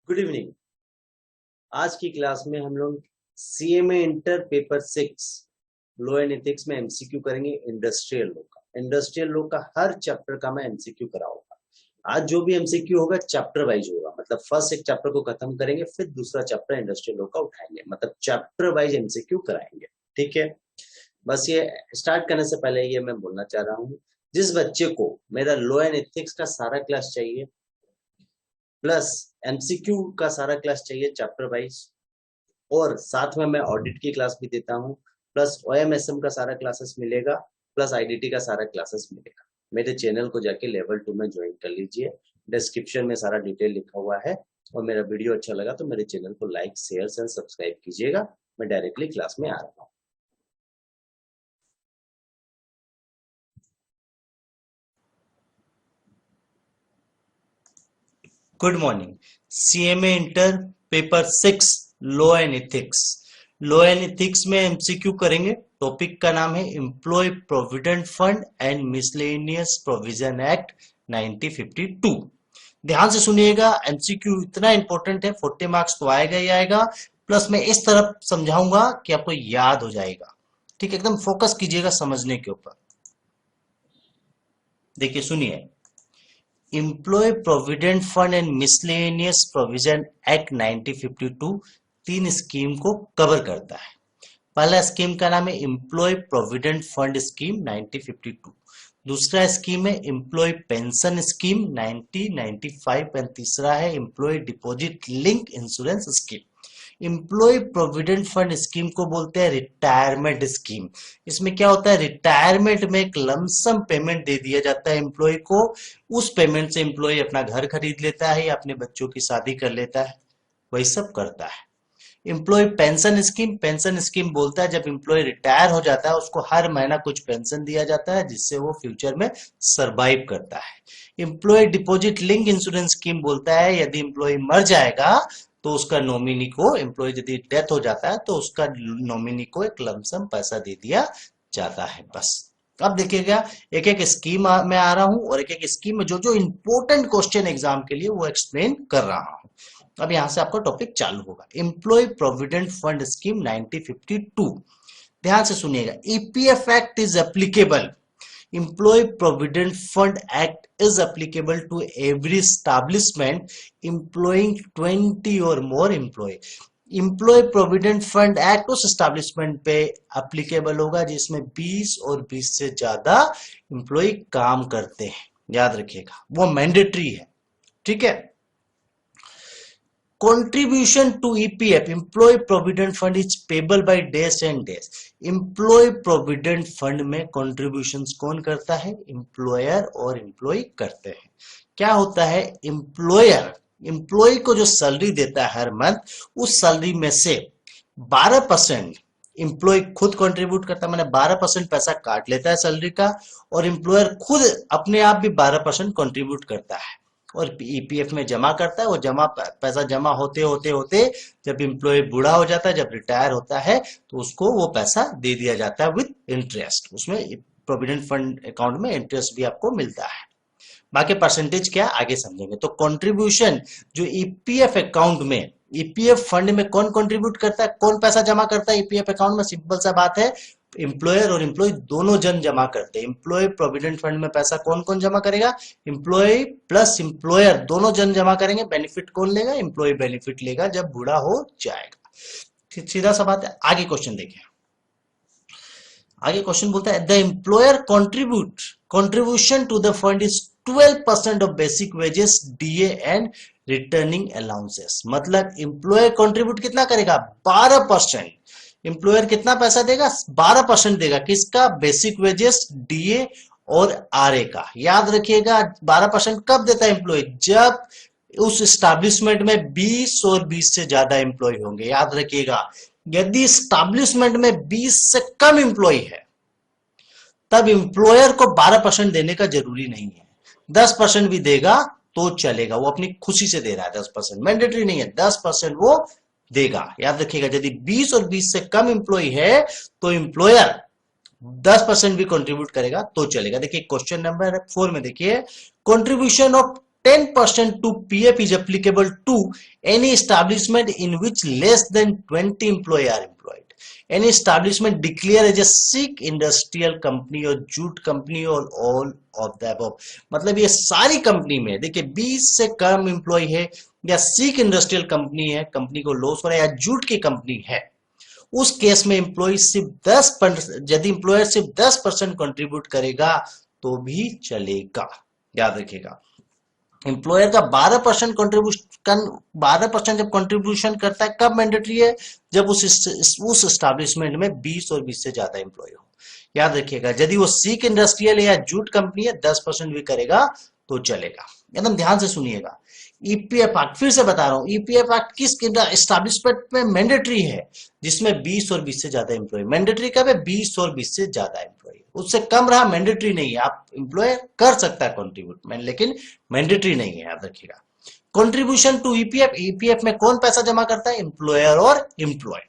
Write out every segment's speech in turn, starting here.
Good evening. आज की class में हम लोग CMA inter paper 6 law and ethics में एमसीक्यू करेंगे। इंडस्ट्रियल लॉ का हर चैप्टर का मैं एमसीक्यू कराऊंगा। आज जो भी एमसीक्यू होगा चैप्टर वाइज होगा, मतलब फर्स्ट एक चैप्टर को खत्म करेंगे, फिर दूसरा चैप्टर इंडस्ट्रियल लॉ का उठाएंगे, मतलब चैप्टर वाइज एमसीक्यू कराएंगे। ठीक है, बस ये स्टार्ट करने से पहले ये मैं बोलना चाह रहा हूँ, जिस बच्चे को मेरा लॉ एंड एथिक्स का सारा क्लास चाहिए प्लस एमसीक्यू का सारा क्लास चाहिए चैप्टर वाइज, और साथ में मैं ऑडिट की क्लास भी देता हूँ, प्लस ओएमएसएम का सारा क्लासेस मिलेगा, प्लस आईडीटी का सारा क्लासेस मिलेगा। मेरे चैनल को जाके लेवल 2 में ज्वाइन कर लीजिए, डिस्क्रिप्शन में सारा डिटेल लिखा हुआ है। और मेरा वीडियो अच्छा लगा तो मेरे चैनल को लाइक शेयर एंड सब्सक्राइब कीजिएगा। मैं डायरेक्टली क्लास में आ रहा हूँ। Good morning. CMA inter paper 6 law and ethics. Law and ethics में एमसीक्यू करेंगे। टॉपिक का नाम है employ provident fund and miscellaneous provision act 1952। ध्यान से सुनिएगा, एमसीक्यू इतना इंपॉर्टेंट है, 40 मार्क्स तो आएगा ही आएगा, प्लस मैं इस तरफ समझाऊंगा कि आपको याद हो जाएगा। ठीक, एकदम फोकस कीजिएगा समझने के ऊपर। देखिए सुनिए, employ provident fund and miscellaneous provision act 1952 तीन स्कीम को कवर करता है। पहला स्कीम का नाम है एम्प्लॉय प्रोविडेंट फंड स्कीम 1952, दूसरा स्कीम है एम्प्लॉय पेंशन स्कीम 1995 एंड तीसरा है employ deposit link insurance scheme. Employ provident fund scheme को बोलते हैं रिटायरमेंट स्कीम। इसमें क्या होता है, रिटायरमेंट में एक लमसम पेमेंट दे दिया जाता है एम्प्लॉय को। उस पेमेंट से एम्प्लॉय अपना घर खरीद लेता है या अपने बच्चों की शादी कर लेता है, वही सब करता है। एम्प्लॉय पेंशन स्कीम बोलता है जब एम्प्लॉय रिटायर हो जाता है उसको हर महीना कुछ पेंशन दिया जाता है जिससे वो फ्यूचर में सरवाइव करता है। Employ deposit link insurance scheme बोलता है यदि एम्प्लॉय मर जाएगा तो उसका नॉमिनी को, एम्प्लॉय यदि डेथ हो जाता है तो उसका नॉमिनी को एक लमसम पैसा दे दिया जाता है। बस अब देखिएगा, एक एक स्कीम में आ रहा हूं और एक एक स्कीम में जो जो इंपॉर्टेंट क्वेश्चन एग्जाम के लिए वो एक्सप्लेन कर रहा हूं। अब यहां से आपका टॉपिक चालू होगा। Employ provident fund scheme 1952। ध्यान से सुनिएगा, EPF act is applicable. Employee Provident Fund Act is applicable to every establishment employing 20 or more employee. Employee Provident Fund Act उस establishment पे applicable होगा जिसमें 20 और 20 से ज्यादा employee काम करते हैं। याद रखिएगा, वो मैंडेटरी है। ठीक है। Contribution to EPF, Employee Provident Fund, is payable by days and days. Employee Provident Fund में contributions कौन करता है, एम्प्लॉयर और एम्प्लॉय करते हैं। क्या होता है, एम्प्लॉय को जो सैलरी देता है हर मंथ, उस सैलरी में से 12% एम्प्लॉय खुद कंट्रीब्यूट करता है, मैंने 12% पैसा काट लेता है सैलरी का, और एम्प्लॉयर खुद अपने आप भी 12% कंट्रीब्यूट करता है और ईपीएफ में जमा करता है। वो पैसा जमा होते होते होते जब एम्प्लॉय बूढ़ा हो जाता है, जब रिटायर होता है, तो उसको वो पैसा दे दिया जाता है विद इंटरेस्ट। उसमें प्रोविडेंट फंड अकाउंट में इंटरेस्ट भी आपको मिलता है। बाकी परसेंटेज क्या आगे समझेंगे। तो कंट्रीब्यूशन जो ईपीएफ अकाउंट में, ईपीएफ फंड में कौन कंट्रीब्यूट करता है, कौन पैसा जमा करता है ईपीएफ अकाउंट में, सिंपल सा बात है, एम्प्लॉयर और एम्प्लॉय दोनों जन जमा करते हैं। एम्प्लॉय प्रोविडेंट फंड में पैसा कौन कौन जमा करेगा, एम्प्लॉय प्लस एम्प्लॉयर दोनों जन जमा करेंगे। बेनिफिट कौन लेगा, एम्प्लॉय बेनिफिट लेगा जब बूढ़ा हो जाएगा। सीधा सा बात है। आगे क्वेश्चन देखिए, आगे क्वेश्चन बोलता है the employer contribution to the fund is 12% of basic wages, DA and returning allowances. मतलब एम्प्लॉयर कंट्रीब्यूट कितना करेगा, 12%। एम्प्लॉयर कितना पैसा देगा, 12% देगा। किसका, बेसिक वेजेस, डीए और आरए का। याद रखिएगा, 12% कब देता है एम्प्लॉय, जब उस एस्टैब्लिशमेंट में 20 और 20 से ज्यादा एम्प्लॉय होंगे। याद रखिएगा, यदि एस्टैब्लिशमेंट में 20 से कम एम्प्लॉय है तब एम्प्लॉयर को 12% देने का जरूरी नहीं है, 10% भी देगा तो चलेगा। वो अपनी खुशी से दे रहा है 10%, मैंडेटरी नहीं है, 10% वो देगा। याद रखिएगा, यदि 20 और 20 से कम एम्प्लॉय है तो एम्प्लॉयर 10% भी कंट्रीब्यूट करेगा तो चलेगा। देखिए क्वेश्चन नंबर 4 में देखिए, contribution of 10% to PF is applicable to any establishment in which less than 20 employees are employed. Any establishment declare as a sick industrial company or jute company और all of the above. मतलब ये सारी company में देखिए 20 से कम employ है या सिक industrial company है, कंपनी को लॉस हो रहा है या जूट की कंपनी है, उस केस में एम्प्लॉय सिर्फ 10%, यदि एम्प्लॉयर सिर्फ 10% कंट्रीब्यूट करेगा तो भी चलेगा। याद रखिएगा, एम्प्लॉयर का 12% कंट्रीब्यूशन 12% जब कंट्रीब्यूशन करता है कब मैंडेटरी है, जब उस एस्टैब्लिशमेंट में 20 और 20 से ज्यादा एम्प्लॉय हो। याद रखिएगा, यदि वो सिक इंडस्ट्रियल या जूट कंपनी है 10% भी करेगा तो चलेगा। एकदम ध्यान से सुनिएगा। ईपीएफ एक्ट, फिर से बता रहा हूं, ईपीएफ एक्ट किस एस्टैब्लिशमेंट में मैंडेटरी है, जिसमें 20 और 20 से ज्यादा एम्प्लॉय। मैंडेटरी कब है, 20 और 20 से ज्यादा एम्प्लॉय, उससे कम रहा मैंडेटरी नहीं है। आप एम्प्लॉयर कर सकता है कंट्रीब्यूट, लेकिन मैंडेटरी नहीं है। याद रखिएगा, कंट्रीब्यूशन टू ईपीएफ, ईपीएफ में कौन पैसा जमा करता है, एम्प्लॉयर और employ.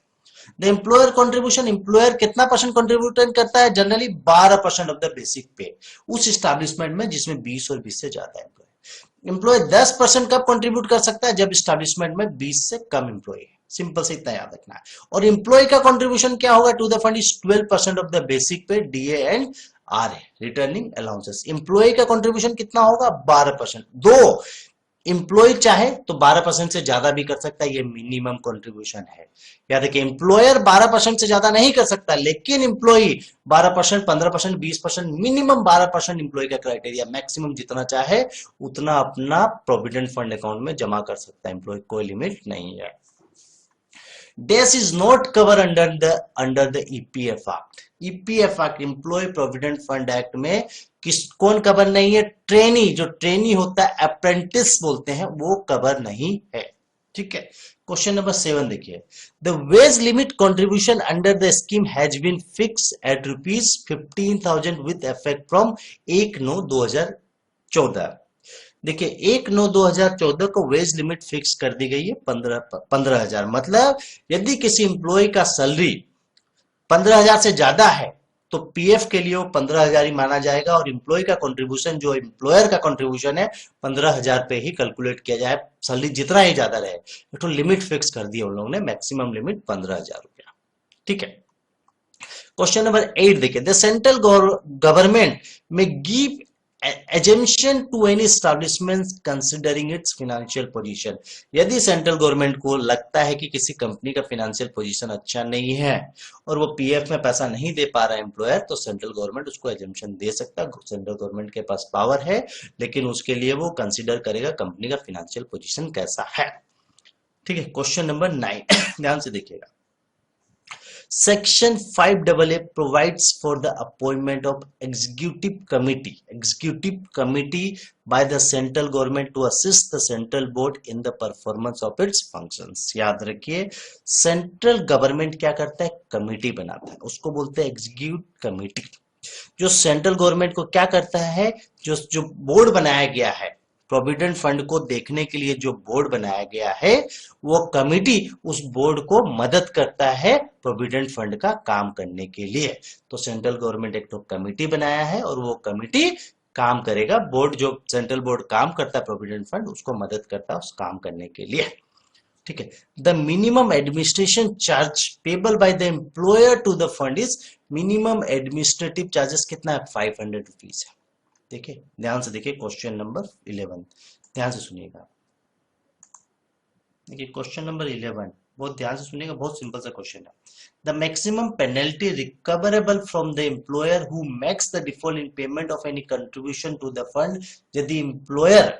The employer contribution, employer कितना परसेंट कंट्रीब्यूट करता है, जनरली 12% ऑफ द बेसिक पे, उस एस्टैब्लिशमेंट में जिसमें 20 और 20 से ज्यादा एम्प्लॉय। एम्प्लॉय 10% कब कंट्रीब्यूट कर सकता है, जब एस्टैब्लिशमेंट में 20 से कम एम्प्लॉय है। सिंपल से इतना याद रखना है। और एम्प्लॉय का कंट्रीब्यूशन क्या होगा to the fund is 12% of the basic pay, DA and RA, returning allowances. Employ का कंट्रीब्यूशन कितना होगा, 12%। दो एम्प्लॉय चाहे तो 12% से ज्यादा भी कर सकता है, ये मिनिमम कंट्रीब्यूशन है। याद रखिए, एम्प्लॉयर 12% से ज्यादा नहीं कर सकता, लेकिन एम्प्लॉय 12%, 15%, 20%, मिनिमम 12% एम्प्लॉय का क्राइटेरिया, मैक्सिमम जितना चाहे उतना अपना प्रोविडेंट फंड अकाउंट में जमा कर सकता है एम्प्लॉय, कोई लिमिट नहीं है। This is not covered under the EPF Act. EPF Act, Employee Provident Fund Act में कौन कवर नहीं है, ट्रेनी, जो ट्रेनी होता है, अप्रेंटिस बोलते हैं, वो कवर नहीं है। ठीक है, क्वेश्चन नंबर 7 देखिए, the wage limit contribution under the scheme has been fix at ₹15,000 with effect from 1/9/2014। देखिए 1/9/2014 को वेज लिमिट फिक्स कर दी गई है 15,000। मतलब यदि किसी एम्प्लॉय का सैलरी 15,000 से ज्यादा है तो पीएफ के लिए वो 15,000 ही माना जाएगा, और एम्प्लॉय का कंट्रीब्यूशन, जो एम्प्लॉयर का कंट्रीब्यूशन है, 15,000 पे ही कैलकुलेट किया जाए, सैलरी जितना ही ज्यादा रहे। तो लिमिट फिक्स कर दी उन लोगों ने, मैक्सिमम लिमिट 15,000 रुपया। ठीक है, क्वेश्चन नंबर 8 देखिए, द सेंट्रल गवर्नमेंट में give exemption to any establishment considering its financial position। यदि सेंट्रल गवर्नमेंट को लगता है कि किसी कंपनी का फाइनेंशियल पोजीशन अच्छा नहीं है और वो पीएफ में पैसा नहीं दे पा रहा है एम्प्लॉयर, तो सेंट्रल गवर्नमेंट उसको एजम्पशन दे सकता है। सेंट्रल गवर्नमेंट के पास पावर है, लेकिन उसके लिए वो कंसिडर करेगा कंपनी का फाइनेंशियल पोजीशन कैसा है। ठीक है, क्वेश्चन नंबर 9 ध्यान से देखिएगा। Section 5AA provides for the appointment of executive committee by the central government to assist the central board in the performance of its functions। याद रखिए, सेंट्रल गवर्नमेंट क्या करता है, कमिटी बनाता है, उसको बोलते हैं एग्जीक्यूटिव कमिटी। जो सेंट्रल गवर्नमेंट को क्या करता है, जो बोर्ड बनाया गया है प्रोविडेंट फंड को देखने के लिए, जो बोर्ड बनाया गया है, वो कमिटी उस बोर्ड को मदद करता है प्रोविडेंट फंड का काम करने के लिए। तो सेंट्रल गवर्नमेंट एक तो कमिटी बनाया है और वो कमिटी काम करेगा, बोर्ड, जो सेंट्रल बोर्ड काम करता है प्रोविडेंट फंड, उसको मदद करता है उस काम करने के लिए। ठीक है, the minimum administration charge payable by the employer to the fund is, minimum administrative charges कितना है, 500 रुपीज है। देखिए ध्यान से देखिए, क्वेश्चन नंबर 11 ध्यान से सुनिएगा। देखिए क्वेश्चन नंबर 11 बहुत ध्यान से सुनिएगा, बहुत सिंपल सा क्वेश्चन है। The maximum penalty recoverable from the employer who makes the default in payment of any contribution to the fund. यदि एम्प्लॉयर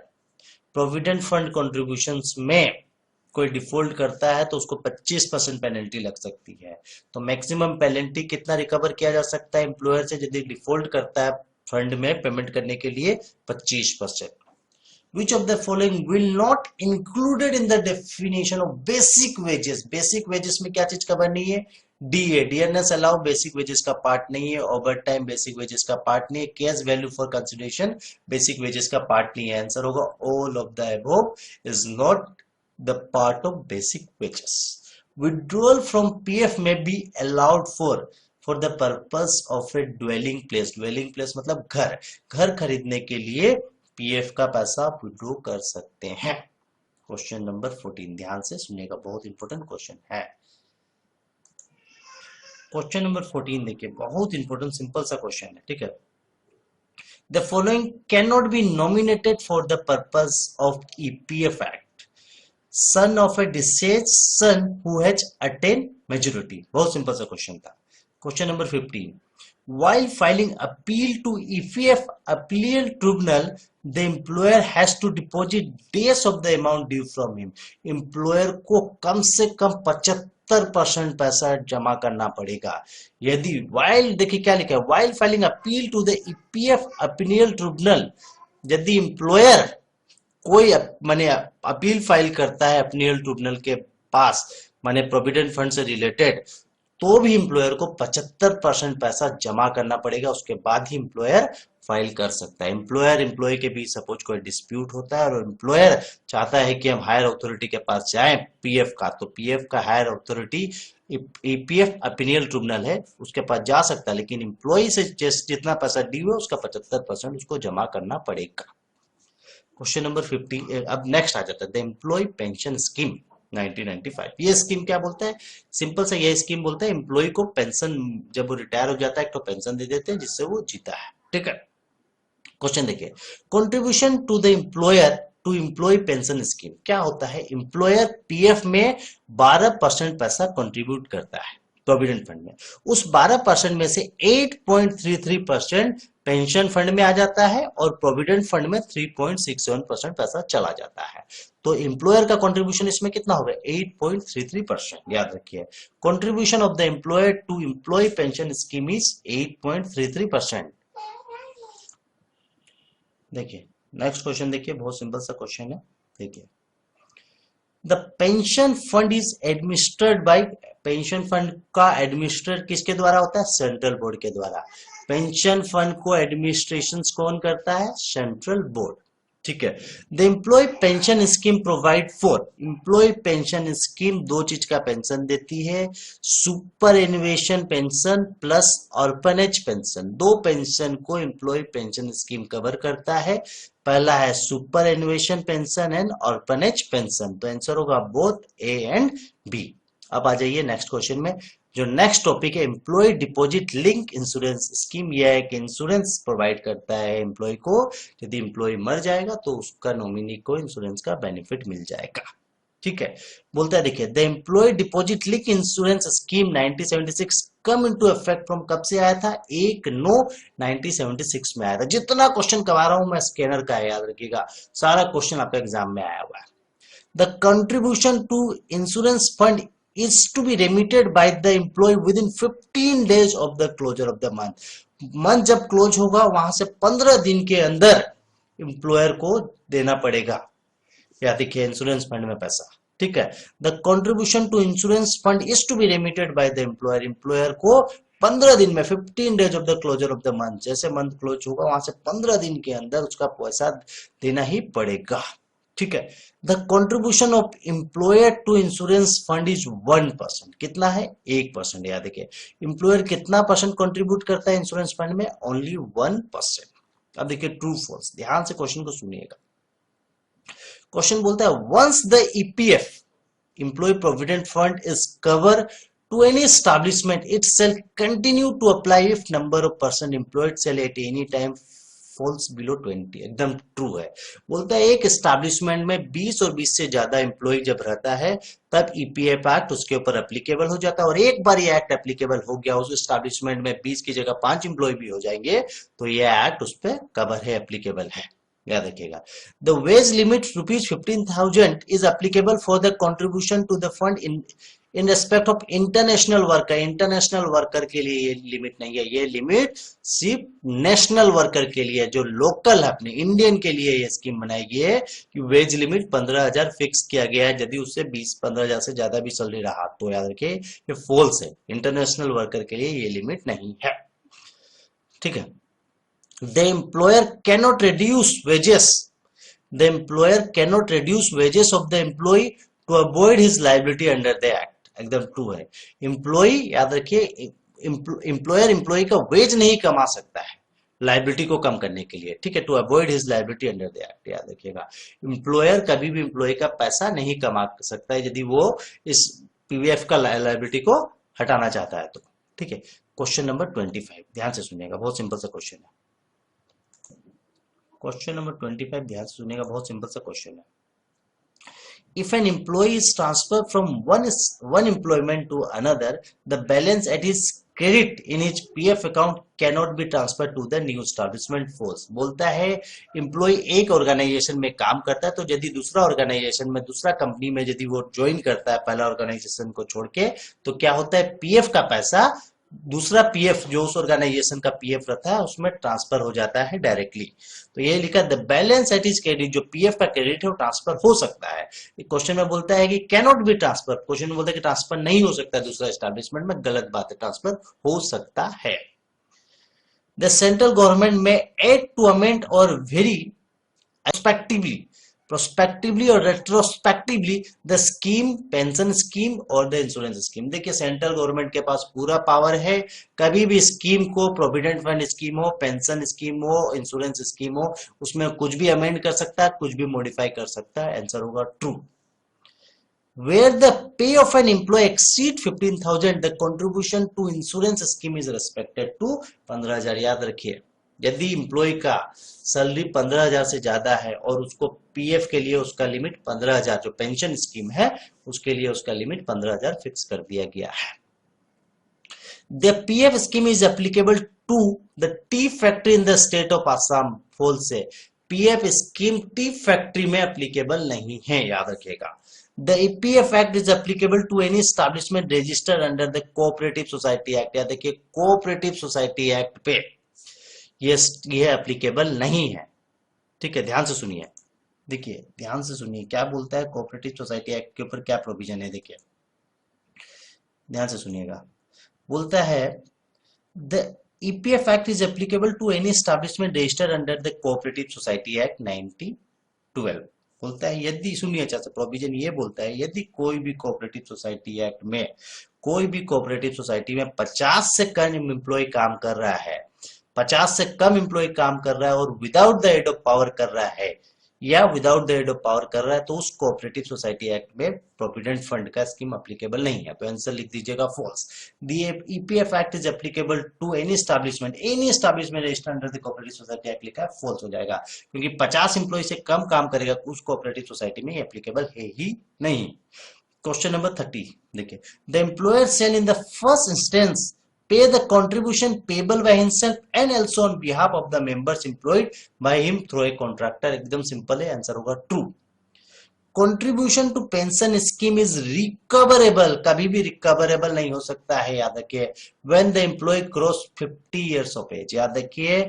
प्रोविडेंट फंड कंट्रीब्यूशंस में कोई डिफॉल्ट करता है तो उसको 25% पेनल्टी लग सकती है। तो मैक्सिमम पेनल्टी कितना रिकवर किया जा सकता है एम्प्लॉयर से, यदि डिफॉल्ट करता है फंड में पेमेंट करने के लिए, 25%। Which of the following will not included in the definition of basic wages? Basic wages में क्या चीज कवर नहीं है, DA, dearness allow basic wages का पार्ट नहीं है, ओवर टाइम बेसिक वेजेस का पार्ट नहीं है, cash value for consideration basic wages का पार्ट नहीं है। आंसर होगा all of the above is not the part of basic wages. Withdrawal from PF में be allowed for the purpose of a dwelling place. Dwelling place मतलब घर खरीदने के लिए पीएफ का पैसा आप विड्रॉ कर सकते हैं। क्वेश्चन नंबर 14 ध्यान से सुनिएगा, बहुत इंपॉर्टेंट क्वेश्चन है। क्वेश्चन नंबर 14 देखिए, बहुत इंपॉर्टेंट सिंपल सा क्वेश्चन है, ठीक है। The following cannot be nominated for the purpose of EPF Act. Son of a deceased son who has attained majority. बहुत सिंपल सा क्वेश्चन था। Question number 15. While filing appeal to EPF appeal tribunal, the employer has to deposit days of the amount due from him. Employer को कम से कम 75% पैसा जमा करना पड़ेगा। यदि वाइल, देखिए क्या लिखा है, while filing appeal to the EPF appeal tribunal, यदि एम्प्लॉयर कोई माने अपील फाइल करता है अपील ट्रिब्यूनल के पास, माने प्रोविडेंट फंड से रिलेटेड, तो भी एम्प्लॉयर को 75% पैसा जमा करना पड़ेगा, उसके बाद ही एम्प्लॉयर फाइल कर सकता है। एम्प्लॉयर एम्प्लॉय के बीच सपोज कोई डिस्प्यूट होता है और एम्प्लॉयर चाहता है कि हम हायर अथॉरिटी के पास जाएं पीएफ का, तो पीएफ का higher authority EPF appeal tribunal है, उसके पास जा सकता है, लेकिन एम्प्लॉय से जितना पैसा ड्यू है उसका 75% उसको जमा करना पड़ेगा। क्वेश्चन नंबर 50 अब नेक्स्ट आ जाता है, द एम्प्लॉय पेंशन स्कीम 1995। ये स्कीम क्या बोलता है, सिंपल सा ये स्कीम बोलता है एम्प्लॉय को पेंशन, जब वो रिटायर हो जाता है तो पेंशन दे देते हैं जिससे वो जीता है, ठीक है। क्वेश्चन देखिए, contribution to the employer to employ pension scheme क्या होता है, एम्प्लॉयर पीएफ में 12% पैसा कंट्रीब्यूट करता है प्रोविडेंट फंड में, उस 12% में से 8.33% पेंशन फंड में आ जाता है और प्रोविडेंट फंड में 3.67% पैसा चला जाता है। तो एम्प्लॉयर का कंट्रीब्यूशन इसमें कितना होगा, 8.33%, याद रखिए। Contribution of the employer to employ pension scheme is 8.33%। देखिए नेक्स्ट क्वेश्चन देखिए, बहुत सिंपल सा क्वेश्चन है, देखिए। The pension fund is administered by, pension fund का एडमिनिस्ट्रेट किसके द्वारा होता है, सेंट्रल बोर्ड के द्वारा। पेंशन फंड को एडमिनिस्ट्रेशन कौन करता है, सेंट्रल बोर्ड, ठीक है। The employ pension scheme provide for, employ pension scheme दो चीज का पेंशन देती है, superannuation pension plus orphanage pension. दो पेंशन को एम्प्लॉय पेंशन स्कीम कवर करता है, पहला है superannuation pension and orphanage pension. तो आंसर होगा बोथ ए एंड बी। अब आ जाइए नेक्स्ट क्वेश्चन में, जो नेक्स्ट टॉपिक है employ deposit link insurance scheme. यह एक इंश्योरेंस प्रोवाइड करता है एम्प्लॉय को, यदि एम्प्लॉय मर जाएगा तो उसका नॉमिनी को इंश्योरेंस का बेनिफिट मिल जाएगा, ठीक है। बोलता है देखिए, the employ deposit link insurance scheme 1976 come into effect from, कब से आया था, 1/9/1976 में आया था। जितना क्वेश्चन करवा रहा हूं मैं स्कैनर का है, याद रखिएगा, सारा क्वेश्चन आपका एग्जाम में आया हुआ है। The contribution to insurance fund is to be remitted by the employee within 15 days of the closure of the month. Month जब क्लोज होगा वहां से 15 दिन के अंदर एम्प्लॉयर को देना पड़ेगा, या देखिए इंश्योरेंस फंड में पैसा, ठीक है। The contribution to insurance fund is to be remitted by the employer, employer को 15 दिन में 15 days of the closure of the month, जैसे मंथ क्लोज होगा वहां से 15 दिन के अंदर उसका पैसा देना ही पड़ेगा, ठीक है। The contribution of employer to insurance fund is 1%, कितना है, 1%, याद रखिए। एम्प्लॉयर कितना परसेंट कंट्रीब्यूट करता है इंश्योरेंस फंड में, ओनली 1%। अब देखिए ट्रू फॉल्स, ध्यान से क्वेश्चन को सुनिएगा। क्वेश्चन बोलता है, once the EPF employ provident fund is cover to any establishment, it shall continue to apply if number of person employed shall at any time falls below 20। एकदम true है। बोलता है एक एस्टैब्लिशमेंट में 20 और 20 से ज्यादा एम्प्लॉय जब रहता है तब ईपीएफ एक्ट उसके ऊपर एप्लीकेबल हो जाता है, और एक बार ये एक्ट एप्लीकेबल हो गया, उस एस्टैब्लिशमेंट में 20 की जगह 5 एम्प्लॉय भी हो जाएंगे तो ये एक्ट उस पर कवर है, एप्लीकेबल है, याद रखिएगा। The wage limit ₹15,000 is applicable for the contribution to the fund in respect of international worker. International worker के लिए ये लिमिट नहीं है, ये लिमिट सिर्फ नेशनल वर्कर के लिए, जो लोकल है अपने इंडियन के लिए ये स्कीम बनाई गई है कि वेज लिमिट 15,000 फिक्स किया गया है। यदि उससे 15,000 से ज्यादा भी चल रहा तो याद रखिए ये फॉल्स है, इंटरनेशनल वर्कर के लिए ये लिमिट नहीं है, ठीक है। The employer cannot reduce wages. The employer cannot reduce wages of the employee to avoid his liability under the act. एकदम ट्रू है। एम्प्लॉय, याद रखिए, एम्प्लॉयर एम्प्लॉय का वेज नहीं कमा सकता है लाइबिलिटी को कम करने के लिए, ठीक है, to avoid his liability under the act. याद रखिएगा, एम्प्लॉयर कभी भी एम्प्लॉय का पैसा नहीं कमा सकता है यदि वो इस पीवीएफ का लाइबिलिटी को हटाना चाहता है तो, ठीक है। क्वेश्चन नंबर 25 ध्यान से सुनिएगा, बहुत सिंपल सा क्वेश्चन है। क्वेश्चन नंबर 25 ध्यान से सुनिएगा, बहुत सिंपल सा क्वेश्चन है। If an employee is transferred from one employment to another, the balance at his credit in his PF account cannot be transferred to the new establishment force। बोलता है employ एक organisation में काम करता है, तो यदि दूसरा ऑर्गेनाइजेशन में, दूसरा कंपनी में यदि वो ज्वाइन करता है पहला ऑर्गेनाइजेशन को छोड़ के, तो क्या होता है, पीएफ का पैसा दूसरा पीएफ जो उस ऑर्गेनाइजेशन का पीएफ रहता है उसमें ट्रांसफर हो जाता है डायरेक्टली। तो ये लिखा the balance at is credit, जो पीएफ का क्रेडिट है वो ट्रांसफर हो सकता है। क्वेश्चन में बोलता है कि कैनॉट बी ट्रांसफर, क्वेश्चन में बोलता है कि ट्रांसफर नहीं हो सकता दूसरा एस्टैब्लिशमेंट में, गलत बात है, ट्रांसफर हो सकता है। द सेंट्रल गवर्नमेंट में एड टू अमेंड और वेरी prospectively और retrospectively the scheme, pension scheme और द इंश्योरेंस स्कीम। देखिए सेंट्रल गवर्नमेंट के पास पूरा पावर है, कभी भी स्कीम को, प्रोविडेंट फंड स्कीम हो, पेंशन स्कीम हो, इंश्योरेंस स्कीम हो, उसमें कुछ भी अमेंड कर सकता है, कुछ भी मॉडिफाई कर सकता है। आंसर होगा true. Where the pay of an employee exceed 15,000, the contribution to insurance scheme is respected to 15,000। याद रखिए, यदि एम्प्लॉय का सैलरी 15,000 से ज्यादा है और उसको पीएफ के लिए उसका लिमिट 15,000, जो पेंशन स्कीम है उसके लिए उसका लिमिट 15,000 फिक्स कर दिया गया है। The PF scheme is applicable to the tea factory in the state of Assam. फोल से पीएफ स्कीम टी फैक्ट्री में एप्लीकेबल नहीं है, याद रखिएगा। The EPF Act is applicable to any establishment registered under the Cooperative Society Act। याद देखिए, cooperative society act पे ये एप्लीकेबल नहीं है, ठीक है, ध्यान से सुनिए। देखिए ध्यान से सुनिए क्या बोलता है कोऑपरेटिव सोसाइटी एक्ट के ऊपर, क्या प्रोविजन है, देखिए ध्यान से सुनिएगा। बोलता है the EPF Act is applicable to any establishment registered under the Cooperative Society Act 1912। बोलता है यदि, सुनिए अच्छा से, प्रोविजन ये बोलता है यदि कोई भी कोऑपरेटिव सोसाइटी एक्ट में, कोई भी कोऑपरेटिव सोसाइटी में 50 से कम एम्प्लॉय काम कर रहा है, 50 से कम एम्प्लॉय काम कर रहा है और without the head of power कर रहा है, या without the head of power कर रहा है, तो उस कोऑपरेटिव सोसाइटी एक्ट में प्रोविडेंट फंड का स्कीम एप्लीकेबल नहीं है। तो आंसर लिख दीजिएगा false. The EPF act is applicable to any establishment registered under the cooperative society act, लिखा है, फॉल्स हो जाएगा, क्योंकि 50 एम्प्लॉय से कम काम करेगा उस कोऑपरेटिव सोसाइटी में, एप्लीकेबल है ही नहीं। क्वेश्चन नंबर 30 देखिए, the employer shall in the first instance pay the contribution payable by himself and also on behalf of the members employed by him through a contractor। एकदम simple है, answer होगा true. Contribution to pension scheme is recoverable, कभी भी recoverable नहीं हो सकता है, याद रखिए। When the employ cross 50 years of age, याद रखिए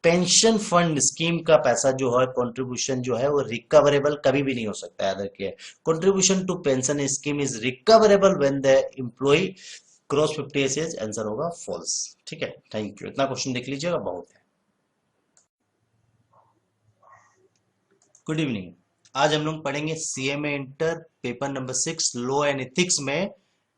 पेंशन फंड स्कीम का पैसा जो है, कंट्रीब्यूशन जो है वो रिकवरेबल कभी भी नहीं हो सकता, याद रखिए। Contribution to pension scheme is recoverable when the employ cross 50 age, answer होगा फॉल्स, ठीक है। थैंक यू, इतना क्वेश्चन देख लीजिएगा, बहुत है। गुड इवनिंग, आज हम लोग पढ़ेंगे CMA inter paper number 6 law and ethics में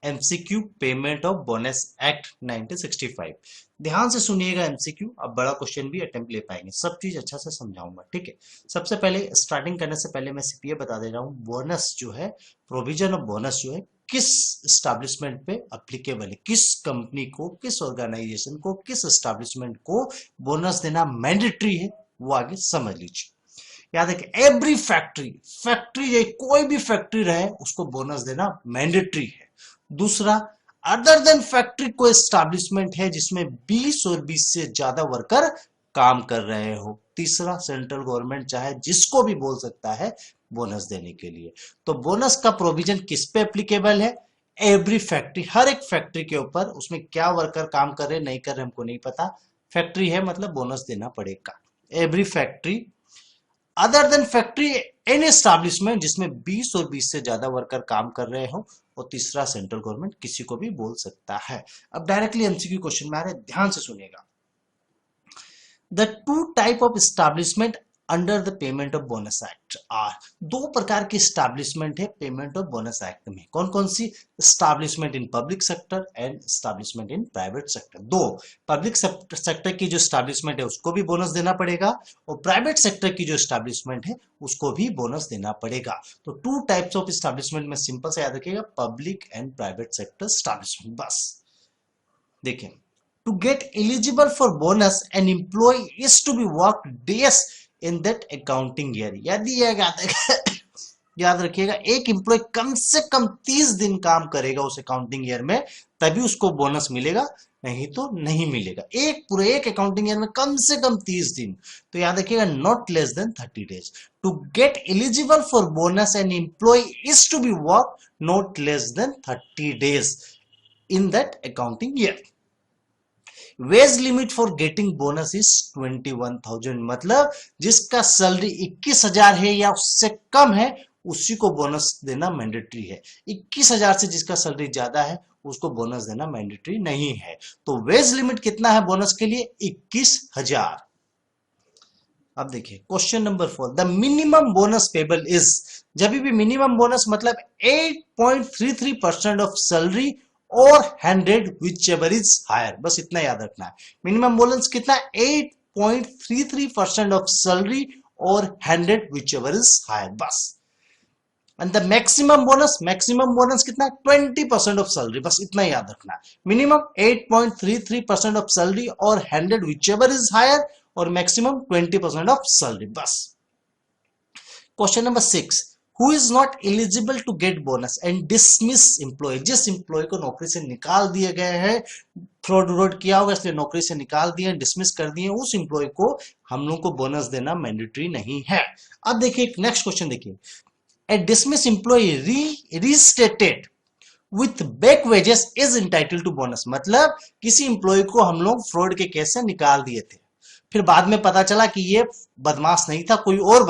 MCQ payment of bonus act 1965। ध्यान से सुनिएगा एमसीक्यू, अब बड़ा क्वेश्चन भी अटेम्प्ट ले पाएंगे, सब चीज अच्छा से समझाऊंगा, ठीक है। सबसे पहले स्टार्टिंग करने से पहले मैं सिर्फ ये बता दे रहा हूँ, बोनस जो है, प्रोविजन ऑफ बोनस जो है किस एस्टैब्लिशमेंट पे एप्लीकेबल है, किस कंपनी को, किस ऑर्गेनाइजेशन को, किस एस्टैब्लिशमेंट को बोनस देना मैंडेटरी है, वो आगे समझ लीजिए। याद है कि एवरी फैक्ट्री कोई भी फैक्ट्री रहे उसको बोनस देना मैंडेटरी है। दूसरा, अदर देन फैक्ट्री कोई एस्टैब्लिशमेंट है जिसमें 20 और 20 से ज्यादा वर्कर काम कर रहे हो। तीसरा, सेंट्रल गवर्नमेंट चाहे जिसको भी बोल सकता है बोनस देने के लिए। तो बोनस का प्रोविजन किस पे एप्लीकेबल है, एवरी फैक्ट्री, हर एक फैक्ट्री के ऊपर, उसमें क्या वर्कर काम कर रहे नहीं कर रहे हमको नहीं पता, फैक्ट्री है मतलब बोनस देना पड़ेगा। Every factory, other than factory any establishment जिसमें 20 और 20 से ज्यादा वर्कर काम कर रहे हो। और तीसरा, सेंट्रल गवर्नमेंट किसी को भी बोल सकता है। अब डायरेक्टली एमसीक्यू क्वेश्चन में आ रहे, ध्यान से सुनिएगा। The two type of establishment under the payment of bonus act are, दो प्रकार की स्टैब्लिशमेंट है पेमेंट ऑफ बोनस एक्ट में। कौन कौन सी? Establishment in public sector and establishment in private sector. दो, पब्लिक सेक्टर की जो स्टैब्लिशमेंट है उसको भी बोनस देना पड़ेगा, और प्राइवेट सेक्टर की जो स्टैब्लिशमेंट है उसको भी बोनस देना पड़ेगा। तो टू टाइप्स ऑफ स्टैब्लिशमेंट में सिंपल से याद रखिएगा, public and private sector establishment. बस देखिए, to get eligible for bonus an employee is to be worked days in that accounting year। यदि याद रखिएगा, एक एम्प्लॉय कम से कम 30 दिन काम करेगा उस अकाउंटिंग ईयर में, तभी उसको बोनस मिलेगा, नहीं तो नहीं मिलेगा। एक अकाउंटिंग ईयर में कम से कम 30 दिन, तो याद रखिएगा not less than 30 days. To get eligible for bonus an employ is to be work not less than 30 days in that accounting year. Wage limit for getting bonus is 21,000, मतलब जिसका salary 21,000 है या उससे कम है उसी को बोनस देना mandatory है। 21,000 से जिसका सैलरी ज्यादा है उसको बोनस देना मैंडेटरी नहीं है। तो वेज लिमिट कितना है बोनस के लिए? 21,000। अब देखिए question number 4, the minimum bonus payable is, जब भी मिनिमम बोनस मतलब 8.33% ऑफ सैलरी और 100 whichever is higher, बस इतना याद रखना है। मिनिमम बोनस कितना? 8.33% ऑफ सैलरी और 100 whichever is higher, बस। एंड द मैक्सिमम बोनस कितना? 20% ऑफ सैलरी, बस इतना याद रखना। मिनिमम 8.33% ऑफ सैलरी और 100 whichever is higher, और मैक्सिमम 20% ऑफ सैलरी, बस। Question number 6, Who is not eligible to get bonus and dismiss employee, जिस एम्प्लॉय को नौकरी से निकाल दिया गया है, फ्रॉड किया होगा इसलिए नौकरी से निकाल दिए, डिसमिस कर दिए, उस एम्प्लॉय को हम लोग को बोनस देना मैंडेटरी नहीं है। अब देखिए नेक्स्ट क्वेश्चन देखिए, a dismiss employ restated with back wages is entitled to bonus, मतलब किसी एम्प्लॉय को हम लोग फ्रॉड के केस से निकाल दिए थे, फिर बाद में पता चला कि ये बदमाश नहीं था, कोई और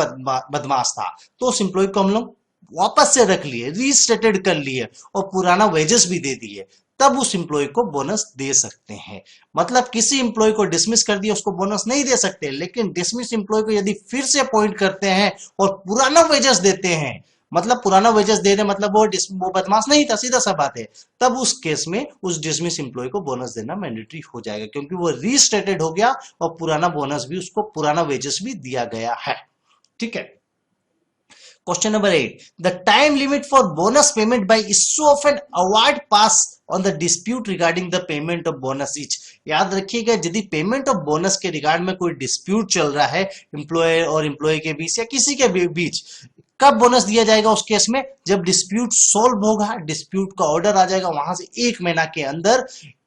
बदमाश था, तो उस एम्प्लॉय को हम लोग वापस से रख लिए, रीस्टेटेड कर लिए और पुराना वेजेस भी दे दिए, तब उस एम्प्लॉय को बोनस दे सकते हैं। मतलब किसी एम्प्लॉय को डिसमिस कर दिया उसको बोनस नहीं दे सकते, लेकिन डिसमिस एम्प्लॉय को यदि फिर से अपॉइंट करते हैं और पुराना वेजेस देते हैं, मतलब पुराना वेजेस दे रहे मतलब वो बदमाश नहीं था, सीधा सा बात है, तब उस केस में उस डिसमिस एम्प्लॉय को बोनस देना मैंडेटरी हो जाएगा, क्योंकि वो रीस्टेटेड हो गया और पुराना बोनस भी, उसको पुराना वेजेस भी दिया गया है। ठीक है। Question number 8, the time limit for bonus payment by issue of an award pass on the dispute regarding the payment of bonus etch. याद रखिएगा, यदि पेमेंट ऑफ बोनस के रिगार्ड में कोई डिस्प्यूट चल रहा है एम्प्लॉयर और एम्प्लॉय के बीच या किसी के बीच, कब बोनस दिया जाएगा? उस केस में जब डिस्प्यूट सॉल्व होगा, डिस्प्यूट का ऑर्डर आ जाएगा, वहां से 1 महीना के अंदर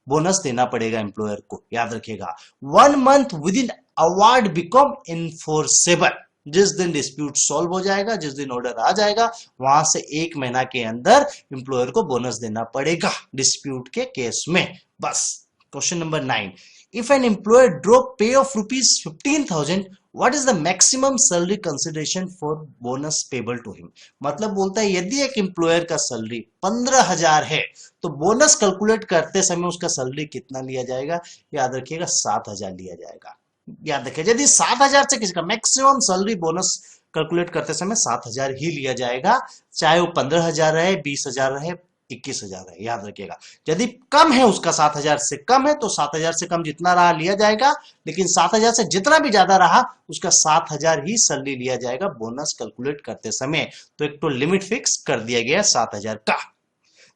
बोनस देना पड़ेगा एम्प्लॉयर को। याद रखिएगा, 1 month within award become enforceable, जिस दिन डिस्प्यूट सॉल्व हो जाएगा, जिस दिन ऑर्डर आ जाएगा, वहां से 1 महीना के अंदर एम्प्लॉयर को बोनस देना पड़ेगा डिस्प्यूट के केस में, बस। Question number 9, if an employer draw pay of rupees 15,000, what is the maximum salary consideration for bonus payable to him? मतलब बोलता है यदि एक एम्प्लॉयर का सैलरी 15,000 है तो बोनस कैलकुलेट करते समय उसका सैलरी कितना लिया जाएगा? याद रखिएगा 7,000 लिया जाएगा। याद रखिए, यदि 7,000 से किसी का मैक्सिमम सैलरी बोनस कैलकुलेट करते समय 7,000 ही लिया जाएगा, चाहे वो 15,000 रहे, 20,000 रहे, 21,000 है। याद रखिएगा, यदि कम है उसका 7,000 से कम है तो 7,000 से कम जितना रहा लिया जाएगा, लेकिन 7,000 से जितना भी ज्यादा रहा उसका 7,000 ही सैलरी लिया जाएगा बोनस कैलकुलेट करते समय। तो एक तो लिमिट फिक्स कर दिया गया 7,000 का।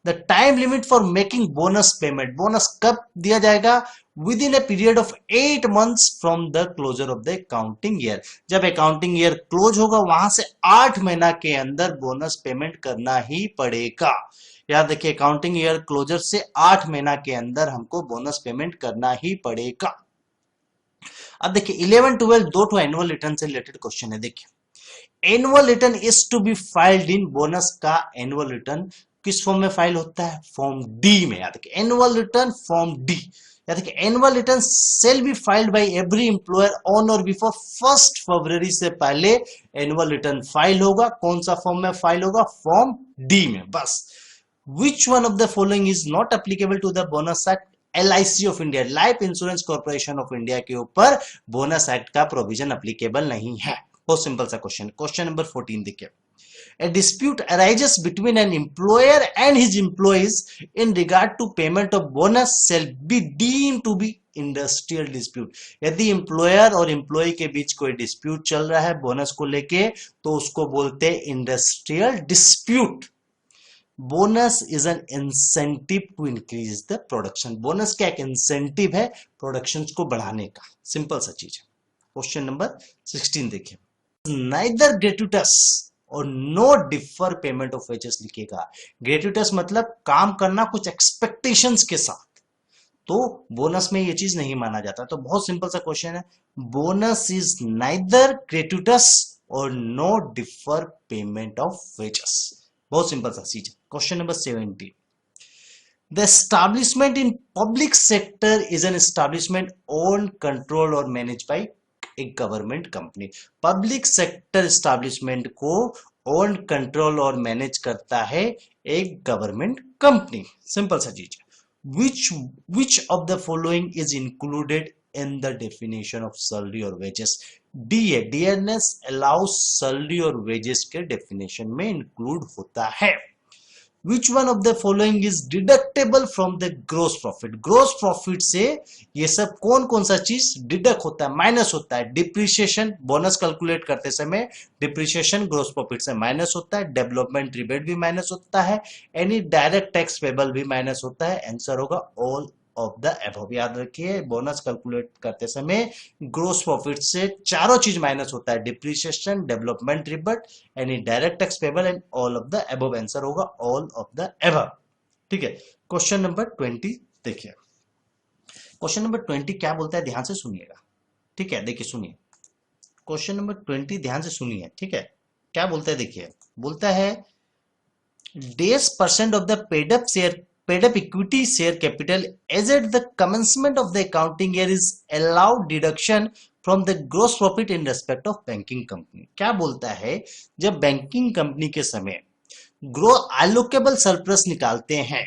The time limit for making bonus payment, bonus कब दिया जाएगा? Within a period of 8 months from the closure of the accounting year, जब अकाउंटिंग ईयर क्लोज होगा वहां से 8 महीना के अंदर बोनस पेमेंट करना ही पड़ेगा। याद रखिए, अकाउंटिंग ईयर क्लोजर से 8 महीना के अंदर हमको बोनस पेमेंट करना ही पड़ेगा। अब देखिए 11, 12 दो तो एनुअल रिटर्न से रिलेटेड क्वेश्चन है। देखिए, annual return is to be filed in, bonus का एनुअल रिटर्न किस फॉर्म में फाइल होता है? फॉर्म डी में। याद रखिए, एनुअल रिटर्न फॉर्म डी। याद रखिए, annual return shall be filed by every employer on और बिफोर 1 फरवरी से पहले एनुअल रिटर्न फाइल होगा। कौन सा फॉर्म में फाइल होगा? फॉर्म डी में, बस। Which one of the following is not applicable to the bonus act? LIC of India, life insurance corporation of India के ऊपर बोनस एक्ट का प्रोविजन अप्लीकेबल नहीं है। बहुत सिंपल सा क्वेश्चन। क्वेश्चन नंबर 14 देखिए, a dispute arises between an employer and his employees in regard to payment of bonus shall be deemed to be industrial dispute। यदि employer और employ के बीच कोई डिस्प्यूट चल रहा है बोनस को लेके तो उसको बोलते हैं industrial dispute. Bonus is an incentive to increase the production. Bonus क्या एक इंसेंटिव है प्रोडक्शन को बढ़ाने का, सिंपल सा चीज है। क्वेश्चन नंबर 16 देखिए, नाइदर ग्रेट्यूटस और no defer payment of wages लिखेगा। ग्रेट्यूटस मतलब काम करना कुछ एक्सपेक्टेशंस के साथ, तो बोनस में ये चीज नहीं माना जाता। तो बहुत सिंपल सा क्वेश्चन है, बोनस इज नाइदर ग्रेट्यूटस और no defer payment of wages. बहुत सिंपल सा चीज है। Question number 17, the establishment in public sector is an establishment own control और मैनेज बाई एक government company. Public sector establishment को ओन कंट्रोल और manage करता है एक गवर्नमेंट कंपनी। सिंपल सा चीज है। which of the following is included in the definition of salary और wages? डी है, DNS allows salary और wages के definition में include होता है। Which one of the following is deductible from the gross profit? gross profit से ये सब कौन कौन सा चीज डिडक्ट होता है, माइनस होता है? डिप्रिसिएशन, बोनस कैलकुलेट करते समय डिप्रिसिएशन ग्रोस प्रॉफिट से माइनस होता है, डेवलपमेंट रिबेट भी माइनस होता है, एनी डायरेक्ट टैक्स पेबल भी माइनस होता है। आंसर होगा ऑल ऑफ द अबव। याद रखिए बोनस कैलकुलेट करते समय ग्रोस प्रॉफिट से चारों चीज माइनस होता है, depreciation, development rebate, any direct tax payable and all of the above. Answer होगा ऑल ऑफ द अबव। ठीक है। क्वेश्चन नंबर 20 देखिए, क्वेश्चन नंबर 20 क्या बोलता है, ध्यान से सुनिएगा। ठीक है, देखिए सुनिए क्वेश्चन नंबर 20, ध्यान से सुनिए। ठीक है, क्या बोलता है देखिए, बोलता है %% of the paid up equity share capital as at the commencement of the accounting year is allowed deduction from the gross profit in respect of banking company। क्या बोलता है, जब बैंकिंग कंपनी के समय एलोकेबल सरप्लस निकालते हैं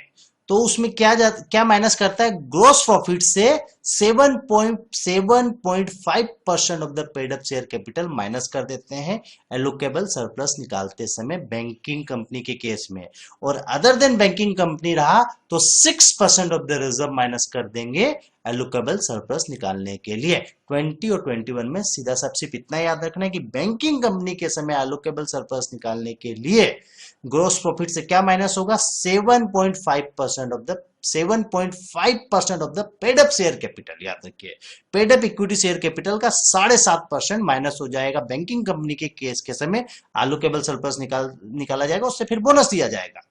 तो उसमें क्या माइनस करता है, ग्रोस प्रॉफिट से 7.5% of the paid up share capital minus कर देते हैं एलोकेबल सरप्लस निकालते समय बैंकिंग कंपनी के केस में। और अदर देन बैंकिंग कंपनी रहा तो 6% ऑफ द रिजर्व माइनस कर देंगे एलोकेबल सरप्लस निकालने के लिए। 20 और 21 में सीधा सा सिर्फ इतना याद रखना है कि बैंकिंग कंपनी के समय एलोकेबल सरप्लस निकालने के लिए ग्रोस प्रॉफिट से क्या माइनस होगा, 7.5% of the paid up share capital. याद रखिए paid up equity share capital का 7.5% माइनस हो जाएगा बैंकिंग कंपनी के केस के समय, एलोकेबल सरप्लस निकाला जाएगा, उससे फिर बोनस दिया जाएगा।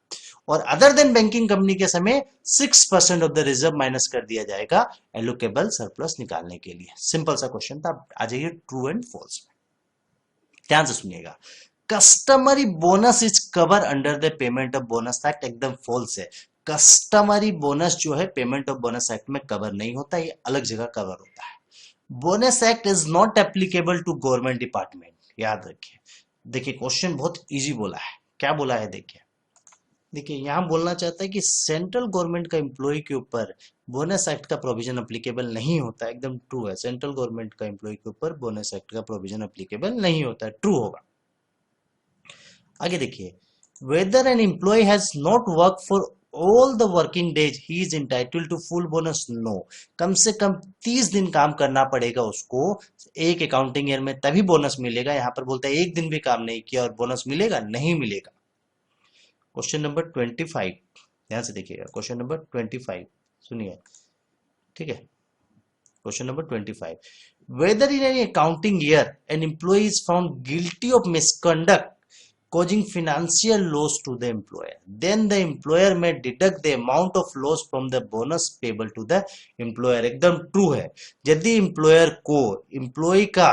और अदर देन बैंकिंग कंपनी के समय 6% ऑफ द रिजर्व माइनस कर दिया जाएगा एलोकेबल सरप्लस निकालने के लिए। सिंपल सा क्वेश्चन था। आ जाइए ट्रू एंड फॉल्स में, ध्यान से सुनिएगा। Customary bonus is cover under the payment of bonus act, एकदम फॉल्स है। कस्टमरी बोनस जो है पेमेंट ऑफ बोनस एक्ट में कवर नहीं होता, ये अलग जगह कवर होता है। Bonus act is not applicable to government department. याद रखिए, देखिए क्वेश्चन बहुत इजी बोला है। क्या बोला है देखिए, यहां बोलना चाहता है कि सेंट्रल गवर्नमेंट का एम्प्लॉय के ऊपर बोनस एक्ट का प्रोविजन एप्लीकेबल नहीं होता। एकदम ट्रू है, सेंट्रल गवर्नमेंट का एम्प्लॉय के ऊपर बोनस एक्ट का प्रोविजन एप्लीकेबल नहीं होता है, ट्रू होगा। आगे देखिए, whether an employ has not work for all the working days he is entitled to full bonus. No, कम से कम 30 दिन काम करना पड़ेगा उसको एक अकाउंटिंग ईयर में, तभी बोनस मिलेगा। यहां पर बोलता है एक दिन भी काम नहीं किया और बोनस मिलेगा, नहीं मिलेगा। क्वेश्चन नंबर 25, ध्यान से देखिएगा। क्वेश्चन नंबर 25 सुनिए। ठीक है, question number 25, whether in any accounting year an employ is found guilty of misconduct causing financial loss to the employer, then the employer may deduct the amount of loss from the bonus payable to the employer। एकदम true है। यदि employer को employ का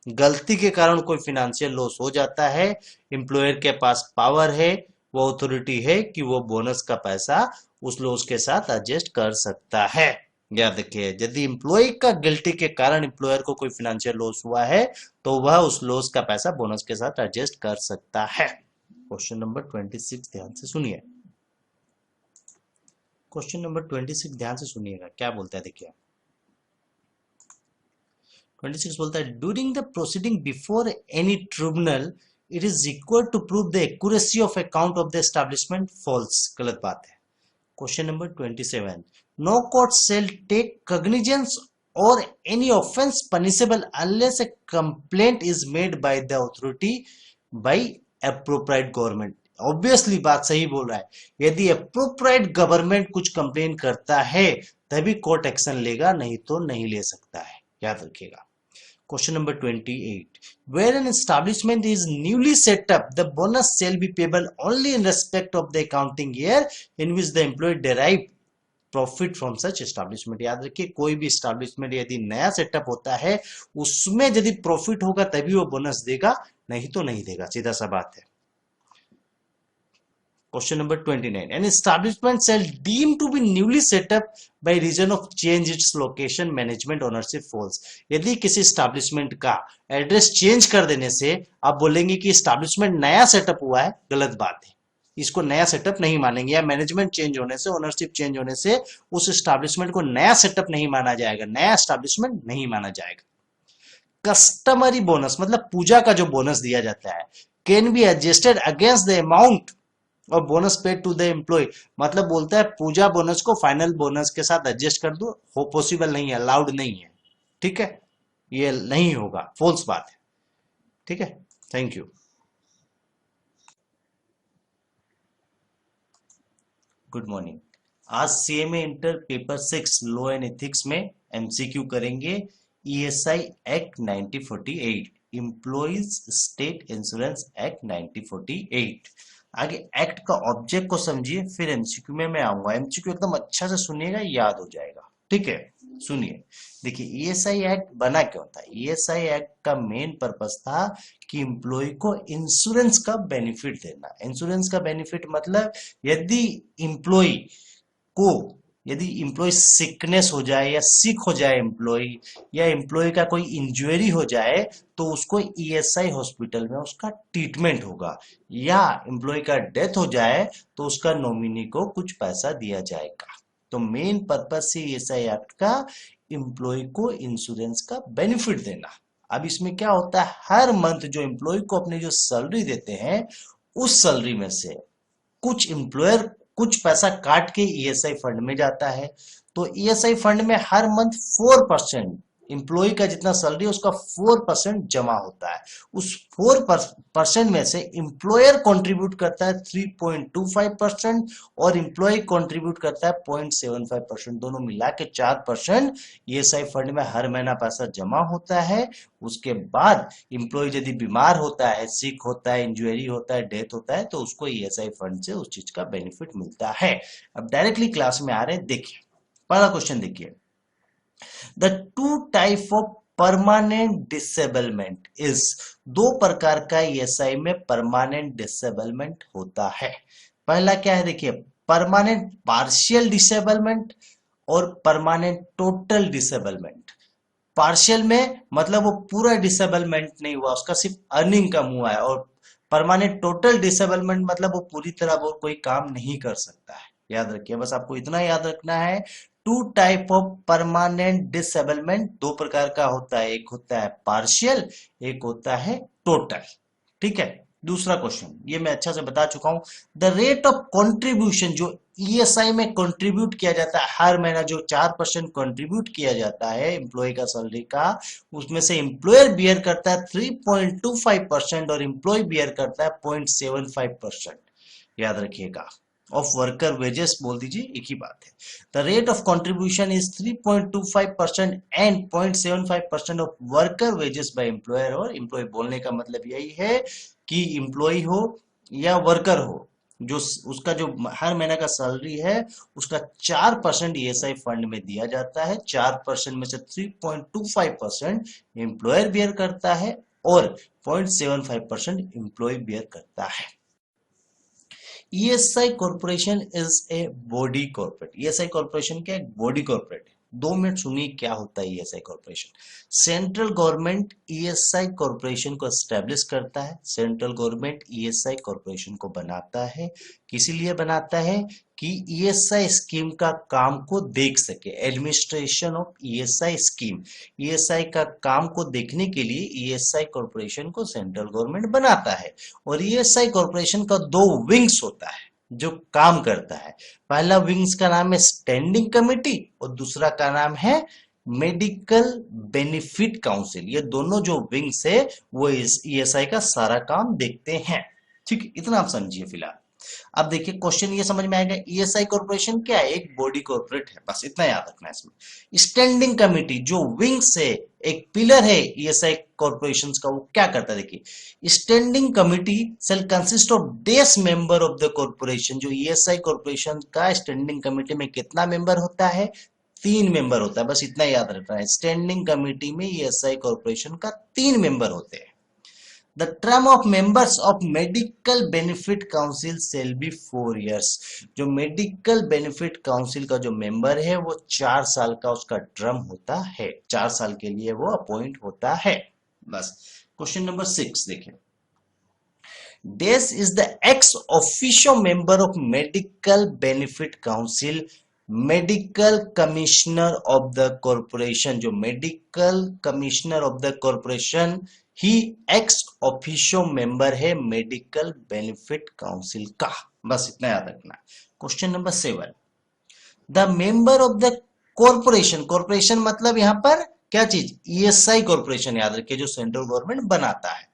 गलती के कारण कोई financial loss हो जाता है, एम्प्लॉयर के पास पावर है, वो अथॉरिटी है कि वो बोनस का पैसा उस लॉस के साथ एडजस्ट कर सकता है। याद रखिए, यदि एम्प्लॉय का गिल्टी के कारण एम्प्लॉयर को कोई फाइनेंशियल लॉस हुआ है तो वह उस लॉस का पैसा बोनस के साथ एडजस्ट कर सकता है। क्वेश्चन नंबर 26 ध्यान से सुनिए। क्वेश्चन नंबर 26 ध्यान से सुनिएगा, क्या बोलता है देखिए, 26 बोलता है during the proceeding before any tribunal it is equal to prove the accuracy of account of the establishment false. गलत बात है। Question number 27 no court shall take cognizance और any offence punishable unless a complaint is made by the authority by appropriate government. Obviously बात सही बोल रहा है। यदि एप्रोप्रिएट गवर्नमेंट कुछ कंप्लेन करता है तभी कोर्ट एक्शन लेगा, नहीं तो नहीं ले सकता है, याद रखिएगा। Question number 28. Where an establishment is newly set up, the bonus shall be payable only in respect of the accounting year in which the employee derived profit from such establishment. याद रखिए, कोई भी establishment यदि नया setup होता है उसमें यदि प्रॉफिट होगा तभी वो बोनस देगा, नहीं तो नहीं देगा, सीधा सा बात है। Question number 29. An establishment shall deem to be newly set up by reason of change its location, management, ownership falls. यदि किसी establishment का एड्रेस चेंज कर देने से आप बोलेंगे कि establishment नया सेटअप हुआ है, गलत बात है। इसको नया सेटअप नहीं मानेंगे, या मैनेजमेंट चेंज होने से, ओनरशिप चेंज होने से उस एस्टैब्लिशमेंट को नया सेटअप नहीं माना जाएगा, नया एस्टैब्लिशमेंट नहीं माना जाएगा। कस्टमरी बोनस मतलब पूजा का जो बोनस दिया जाता है can be adjusted against the amount और bonus paid to the employee, मतलब बोलता है पूजा बोनस को फाइनल बोनस के साथ एडजस्ट कर दो, वो पॉसिबल नहीं है, अलाउड नहीं है, ठीक है, ये नहीं होगा, फॉल्स बात है, ठीक है। Thank you. Good morning. आज CMA inter paper 6 law and ethics में एमसीक्यू करेंगे। ESI act 1948, employees state insurance act 1948। आगे एक्ट का ऑब्जेक्ट को समझिए, फिर एमसीक्यू में मैं आऊंगा। एमसीक्यू एकदम अच्छा से सुनिएगा, याद हो जाएगा, ठीक है। सुनिए, देखिए ईएसआई एक्ट बना क्यों था। ईएसआई एक्ट का मेन पर्पस था कि एम्प्लॉय को इंश्योरेंस का बेनिफिट देना। इंश्योरेंस का बेनिफिट मतलब यदि एम्प्लॉय को, यदि एम्प्लॉय सिकनेस हो जाए या सिक हो जाए एम्प्लॉय, या एम्प्लॉय का कोई इंजरी हो जाए तो उसको ईएसआई हॉस्पिटल में उसका ट्रीटमेंट होगा, या एम्प्लॉय का डेथ हो जाए तो उसका नॉमिनी को कुछ पैसा दिया जाएगा। तो मेन पर्पस से ईएसआई एक्ट का एम्प्लॉय को इंश्योरेंस का बेनिफिट देना। अब इसमें क्या होता है, हर मंथ जो एम्प्लॉय को अपने जो सैलरी देते हैं उस सैलरी में से कुछ एम्प्लॉयर कुछ पैसा काट के ईएसआई फंड में जाता है। तो ईएसआई फंड में हर मंथ 4% एम्प्लॉय का जितना सैलरी है उसका 4% जमा होता है। उस 4% में से एम्प्लॉयर कंट्रीब्यूट करता है 3.25% और एम्प्लॉय कंट्रीब्यूट करता है 0.75%, दोनों मिला के 4% ईएसआई फंड में हर महीना पैसा जमा होता है। उसके बाद एम्प्लॉय यदि बीमार होता है, सिक होता है, इंजरी होता है, डेथ होता है तो उसको ईएसआई फंड से उस चीज का बेनिफिट मिलता है। अब डायरेक्टली क्लास में आ रहे हैं, देखिए पहला क्वेश्चन देखिए, the two type of permanent disablement is, दो प्रकार का ईएसआई में परमानेंट डिसेबलमेंट होता है। पहला क्या है, देखिए परमानेंट पार्शियल डिसेबलमेंट और परमानेंट टोटल डिसेबलमेंट। पार्शियल में मतलब वो पूरा डिसेबलमेंट नहीं हुआ, उसका सिर्फ अर्निंग कम हुआ है, और परमानेंट टोटल डिसेबलमेंट मतलब वो पूरी तरह वो कोई काम नहीं कर सकता है। याद रखिए, बस आपको इतना याद रखना है। Two type of permanent disablement दो प्रकार का होता है, एक होता है पार्शियल, एक होता है टोटल, ठीक है। दूसरा क्वेश्चन ये मैं अच्छा से बता चुका हूं, द रेट ऑफ कंट्रीब्यूशन जो ईएसआई में कंट्रीब्यूट किया जाता है हर महीना, जो 4% कंट्रीब्यूट किया जाता है एम्प्लॉय का सैलरी का, उसमें से एम्प्लॉयर बियर करता है 3.25% और एम्प्लॉय बियर करता है 0.75%। याद रखिएगा, ऑफ वर्कर वेजेस बोल दीजिए, एक ही बात है। The rate of contribution is 3.25% and 0.75% of worker wages by employer. और एम्प्लॉय बोलने का मतलब यही है कि एम्प्लॉय हो या वर्कर हो, जो उसका जो हर महीने का सैलरी है उसका 4% ईएसआई फंड में दिया जाता है। 4% में से 3.25% एम्प्लॉयर बियर करता है और 0.75% एम्प्लॉय बियर करता है। ESI corporation is a body corporate. ESI corporation क्या है, बॉडी कॉर्पोरेट है, 2 मिनट सुनिए क्या होता है ESI corporation. Central government ESI corporation को एस्टेब्लिश करता है। सेंट्रल गवर्नमेंट ईएसआई कॉर्पोरेशन को बनाता है, किस लिए बनाता है कि ईएसआई स्कीम का काम को देख सके। Administration of ESI scheme, ESI का काम को देखने के लिए ईएसआई कॉर्पोरेशन को सेंट्रल गवर्नमेंट बनाता है। और ईएसआई कॉर्पोरेशन का 2 विंग्स होता है जो काम करता है। पहला विंग्स का नाम है स्टैंडिंग कमेटी और दूसरा का नाम है मेडिकल बेनिफिट काउंसिल। ये दोनों जो विंग्स है वो इस ईएसआई का सारा काम देखते हैं। ठीक है, इतना आप समझिए फिलहाल। अब देखिए क्वेश्चन ये समझ में आएगा, ईएसआई कॉर्पोरेशन क्या है, एक बॉडी कॉर्पोरेट है, बस इतना याद रखना है इसमें। स्टैंडिंग कमेटी जो विंग्स है, एक पिलर है ईएसआई कॉर्पोरेशन का, वो क्या करता है देखिए। Standing committee shall consist of these member of the corporation. जो ईएसआई कॉर्पोरेशन का स्टैंडिंग कमेटी में कितना मेंबर होता है, 3 मेंबर होता है, बस इतना याद रखना है। स्टैंडिंग कमेटी में ईएसआई कॉर्पोरेशन का 3 मेंबर होते हैं। The term of members of medical benefit council shall be 4 years। जो मेडिकल बेनिफिट काउंसिल का जो मेंबर है वो 4 साल का उसका टर्म होता है, 4 साल के लिए वो अपॉइंट होता है। बस क्वेश्चन नंबर 6 देखें। This is the ex officio member of medical benefit council, medical commissioner of the corporation. जो medical commissioner of the corporation ही एक्स ऑफिशियो मेंबर है मेडिकल बेनिफिट काउंसिल का, बस इतना याद रखना। Question number 7, the member of the corporation, corporation मतलब यहां पर क्या चीज, ईएसआई कॉर्पोरेशन याद रखिए जो सेंट्रल गवर्नमेंट बनाता है।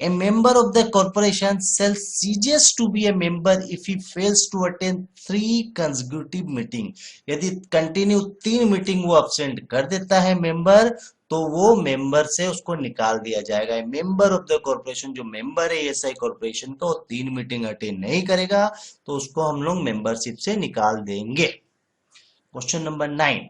A member of the corporation shall cease to be a member if he fails to attend 3 consecutive meeting। यदि कंटिन्यू 3 मीटिंग वो अब्सेंट कर देता है मेंबर, तो वो मेंबर से उसको निकाल दिया जाएगा। मेंबर ऑफ द कॉर्पोरेशन जो मेंबर है एएसआई कॉर्पोरेशन का, वो 3 मीटिंग अटेंड नहीं करेगा तो उसको हम लोग मेंबरशिप से निकाल देंगे। Question number 9,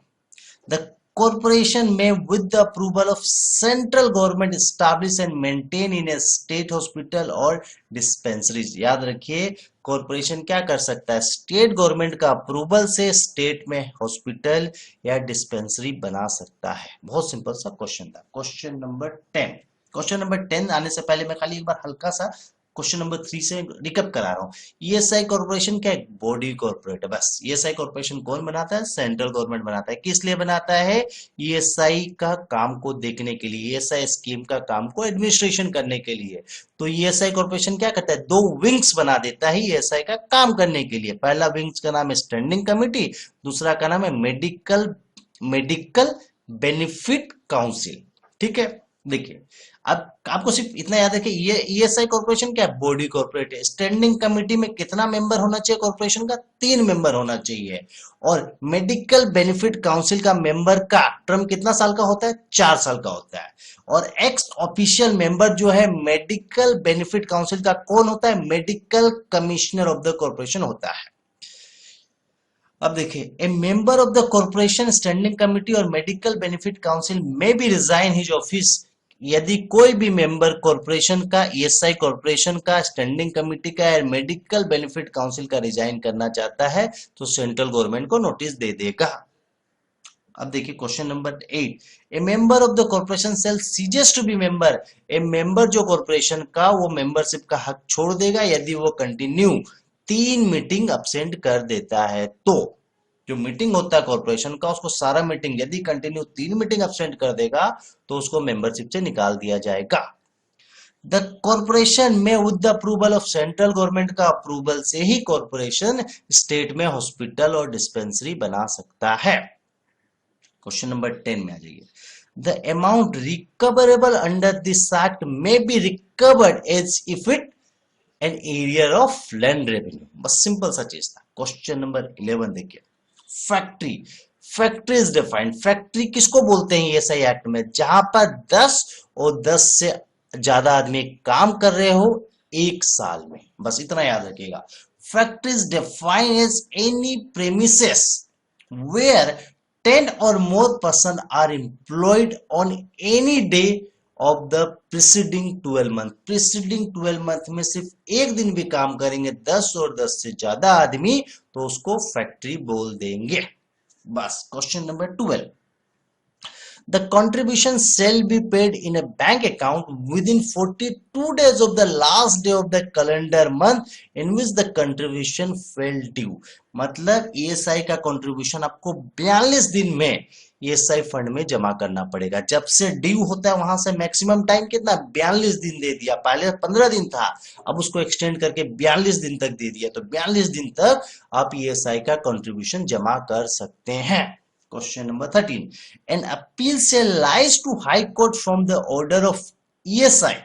the corporation may with the approval of central government establish and maintain in a state hospital or dispensaries। याद रखिए कॉर्पोरेशन क्या कर सकता है, स्टेट गवर्नमेंट का अप्रूवल से स्टेट में हॉस्पिटल या डिस्पेंसरी बना सकता है। बहुत सिंपल सा क्वेश्चन था। क्वेश्चन नंबर 10, क्वेश्चन नंबर 10 आने से पहले मैं खाली एक बार हल्का सा क्वेश्चन नंबर 3 से रिकअप करा रहा हूं। ईएसआई कॉर्पोरेशन क्या है, बॉडी कॉर्पोरेट है, बस। ईएसआई कॉर्पोरेशन कौन बनाता है, सेंट्रल गवर्नमेंट बनाता है। किस लिए बनाता है, ईएसआई का काम को देखने के लिए, ईएसआई स्कीम का काम को एडमिनिस्ट्रेशन करने के लिए। तो ईएसआई कॉर्पोरेशन क्या करता है, 2 विंग्स बना देता है ईएसआई का काम करने के लिए। पहला विंग्स का नाम है स्टैंडिंग कमेटी, दूसरा का नाम है मेडिकल बेनिफिट काउंसिल। ठीक है, देखिए अब आपको सिर्फ इतना याद है कि ये ईएसआई कॉर्पोरेशन क्या है, बॉडी कॉर्पोरेट है। स्टैंडिंग कमेटी में कितना मेंबर होना चाहिए कॉर्पोरेशन का, 3 मेंबर होना चाहिए। और मेडिकल बेनिफिट काउंसिल का मेंबर का टर्म कितना साल का होता है, 4 साल का होता है। और एक्स ऑफिशियल मेंबर जो है मेडिकल बेनिफिट काउंसिल का कौन होता है, medical commissioner of the corporation होता है। अब देखिए, a member of the corporation standing committee or medical benefit council may be resign his office. यदि कोई भी मेंबर कॉर्पोरेशन का, ईएसआई कॉर्पोरेशन का, स्टैंडिंग कमेटी का या मेडिकल बेनिफिट काउंसिल का रिजाइन करना चाहता है तो सेंट्रल गवर्नमेंट को नोटिस दे देगा। अब देखिए question number 8, a member of the corporation shall ceases to be member. A member जो कॉर्पोरेशन का, वो मेंबरशिप का हक छोड़ देगा यदि वो कंटिन्यू 3 मीटिंग अब्सेंट कर देता है। तो जो मीटिंग होता है कॉर्पोरेशन का, उसको सारा मीटिंग यदि कंटिन्यू 3 मीटिंग अब्सेंट कर देगा तो उसको मेंबरशिप से निकाल दिया जाएगा। द कॉर्पोरेशन में with the approval of central government का अप्रूवल से ही कॉर्पोरेशन स्टेट में हॉस्पिटल और डिस्पेंसरी बना सकता है। क्वेश्चन नंबर 10 में आ जाइए। The amount recoverable under this act may be recovered as if it an arrear of land revenue. बस सिंपल सा चीज था। क्वेश्चन नंबर 11 देखिए, factory. Factory is defined. Factory किसको बोलते हैं ईएसआई एक्ट में, जहां पर 10 और 10 से ज्यादा आदमी काम कर रहे हो एक साल में, बस इतना याद रखिएगा। Factory is defined as any premises where 10 or more person are employed on any day of the preceding 12 month। preceding 12 month में सिर्फ एक दिन भी काम करेंगे 10 और 10 से ज्यादा आदमी तो उसको फैक्ट्री बोल देंगे। बस question number 12, the contribution shall be paid in a bank account within 42 days of the last day of the calendar month in which the contribution fell due. मतलब ESI का कंट्रीब्यूशन आपको 42 दिन में ESI फंड में जमा करना पड़ेगा। जब से ड्यू होता है वहां से मैक्सिमम टाइम कितना, 42 दिन दे दिया। पहले 15 दिन था, अब उसको एक्सटेंड करके 42 दिन तक दे दिया। तो 42 दिन तक आप ESI का कंट्रीब्यूशन जमा कर सकते हैं। Question number 13. An appeal shall rise to High Court from the order of ESI